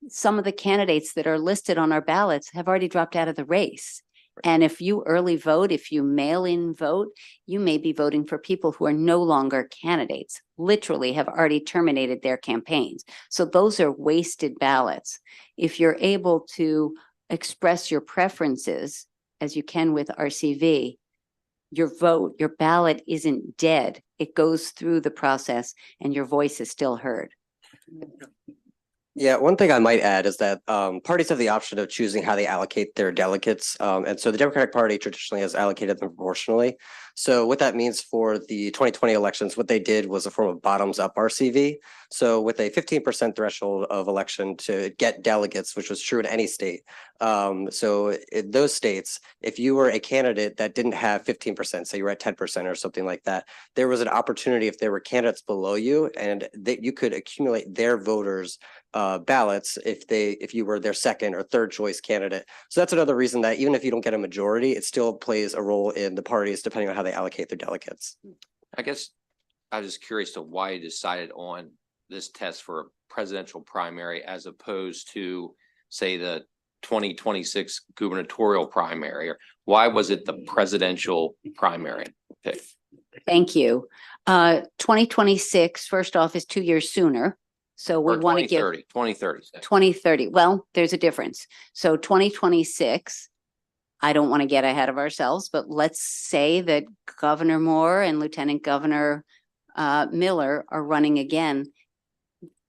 C: some of the candidates that are listed on our ballots have already dropped out of the race. And if you early vote, if you mail in vote, you may be voting for people who are no longer candidates, literally have already terminated their campaigns. So those are wasted ballots. If you're able to express your preferences, as you can with RCV, your vote, your ballot isn't dead. It goes through the process and your voice is still heard.
L: Yeah, one thing I might add is that parties have the option of choosing how they allocate their delegates. And so the Democratic Party traditionally has allocated them proportionally. So what that means for the 2020 elections, what they did was a form of bottoms up RCV. So with a 15% threshold of election to get delegates, which was true in any state. So in those states, if you were a candidate that didn't have 15%, say you were at 10% or something like that, there was an opportunity if there were candidates below you and that you could accumulate their voters ballots if you were their second or third choice candidate. So that's another reason that even if you don't get a majority, it still plays a role in the parties depending on how they allocate their delegates.
A: I guess I was just curious to why you decided on this test for a presidential primary as opposed to, say, the 2026 gubernatorial primary? Or why was it the presidential primary pick?
C: Thank you. 2026, first off, is 2 years sooner. So we
A: Or
C: want to give
A: 2030.
C: 2030. Well, there's a difference. So 2026, I don't want to get ahead of ourselves, but let's say that Governor Moore and Lieutenant Governor Miller are running again.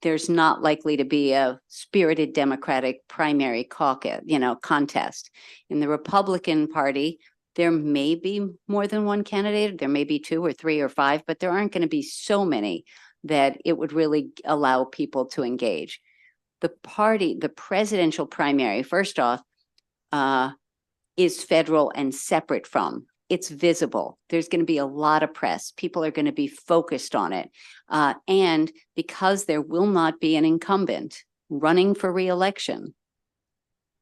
C: There's not likely to be a spirited Democratic primary caucus, contest. In the Republican Party, there may be more than one candidate. There may be 2 or 3 or 5, but there aren't going to be so many that it would really allow people to engage. The presidential primary, first off, is federal and separate from. It's visible. There's going to be a lot of press. People are going to be focused on it. And because there will not be an incumbent running for re-election,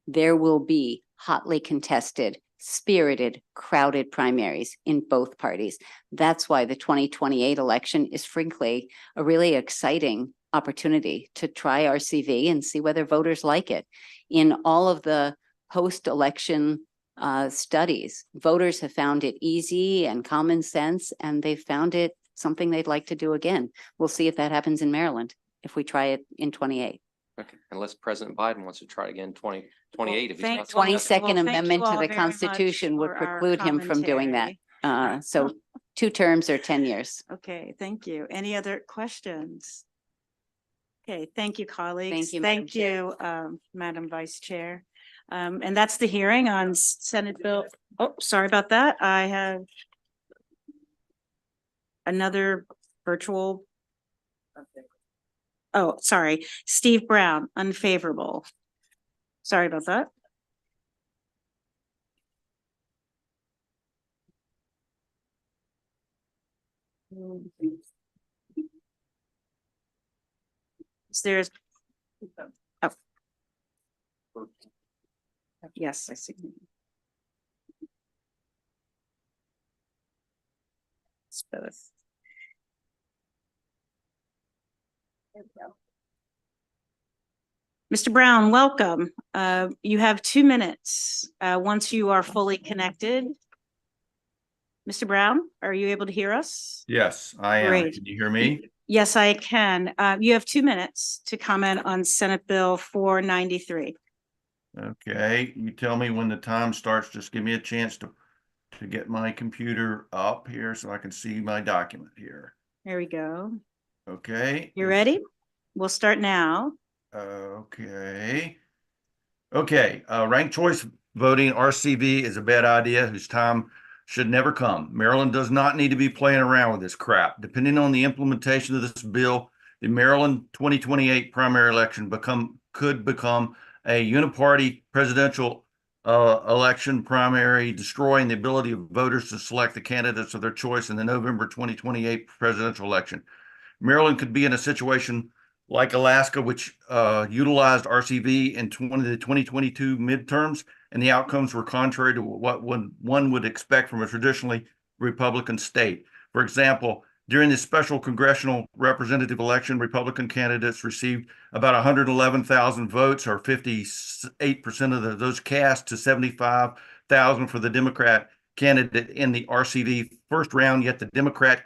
C: there will be hotly contested, spirited, crowded primaries in both parties. That's why the 2028 election is frankly a really exciting opportunity to try RCV and see whether voters like it. In all of the post-election studies, voters have found it easy and common sense, and they found it something they'd like to do again. We'll see if that happens in Maryland, if we try it in 28.
A: Okay, unless President Biden wants to try it again 2028. If he's not
C: 22nd Amendment to the Constitution would preclude him from doing that. So 2 terms or 10 years.
V: Okay, thank you. Any other questions? Okay, thank you, colleagues.
C: Thank you, Madam
V: Thank you, Madam Vice Chair. And that's the hearing on Senate Bill. Oh, sorry about that. I have another virtual. Oh, sorry. Steve Brown, unfavorable. Sorry about that. There's, oh. Yes, I see. It's both. There we go. Mr. Brown, welcome. You have 2 minutes once you are fully connected. Mr. Brown, are you able to hear us?
E: Yes, I am.
V: Great.
E: Can you hear me?
V: Yes, I can. You have 2 minutes to comment on Senate Bill 493.
E: Okay, you tell me when the time starts. Just give me a chance to get my computer up here so I can see my document here.
V: There we go.
E: Okay.
V: You ready? We'll start now.
E: Okay. Okay, ranked choice voting, RCV, is a bad idea whose time should never come. Maryland does not need to be playing around with this crap. Depending on the implementation of this bill, the Maryland 2028 primary election could become a uniparty presidential election primary, destroying the ability of voters to select the candidates of their choice in the November 2028 presidential election. Maryland could be in a situation like Alaska, which utilized RCV in the 2022 midterms, and the outcomes were contrary to what one would expect from a traditionally Republican state. For example, during the special congressional representative election, Republican candidates received about 111,000 votes, or 58% of those cast, to 75,000 for the Democrat candidate in the RCV first round, yet the Democrat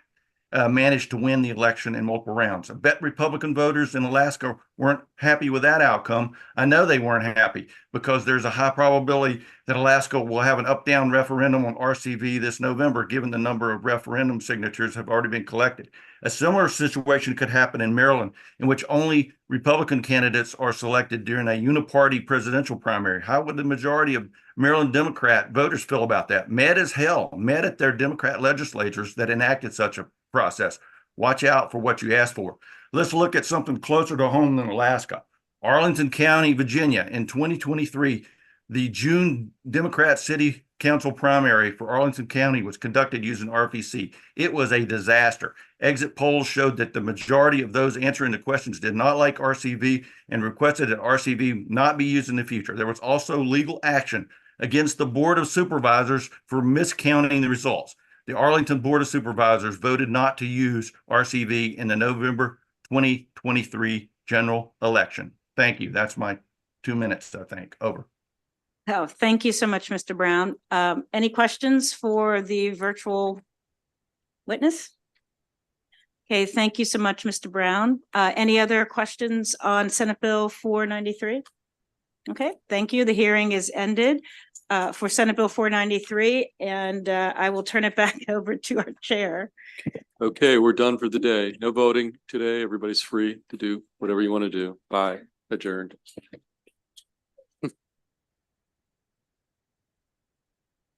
E: managed to win the election in multiple rounds. I bet Republican voters in Alaska weren't happy with that outcome. I know they weren't happy because there's a high probability that Alaska will have an up-down referendum on RCV this November, given the number of referendum signatures have already been collected. A similar situation could happen in Maryland, in which only Republican candidates are selected during a uniparty presidential primary. How would the majority of Maryland Democrat voters feel about that? Mad as hell, mad at their Democrat legislators that enacted such a process. Watch out for what you ask for. Let's look at something closer to home than Alaska. Arlington County, Virginia, in 2023, the June Democrat City Council primary for Arlington County was conducted using RVC. It was a disaster. Exit polls showed that the majority of those answering the questions did not like RCV and requested that RCV not be used in the future. There was also legal action against the Board of Supervisors for miscounting the results. The Arlington Board of Supervisors voted not to use RCV in the November 2023 general election. Thank you. That's my 2 minutes, I think. Over.
V: Oh, thank you so much, Mr. Brown. Any questions for the virtual witness? Okay, thank you so much, Mr. Brown. Any other questions on Senate Bill 493? Okay, thank you. The hearing is ended for Senate Bill 493, and I will turn it back over to our chair.
I: Okay, we're done for the day. No voting today. Everybody's free to do whatever you want to do. Bye. Adjourned.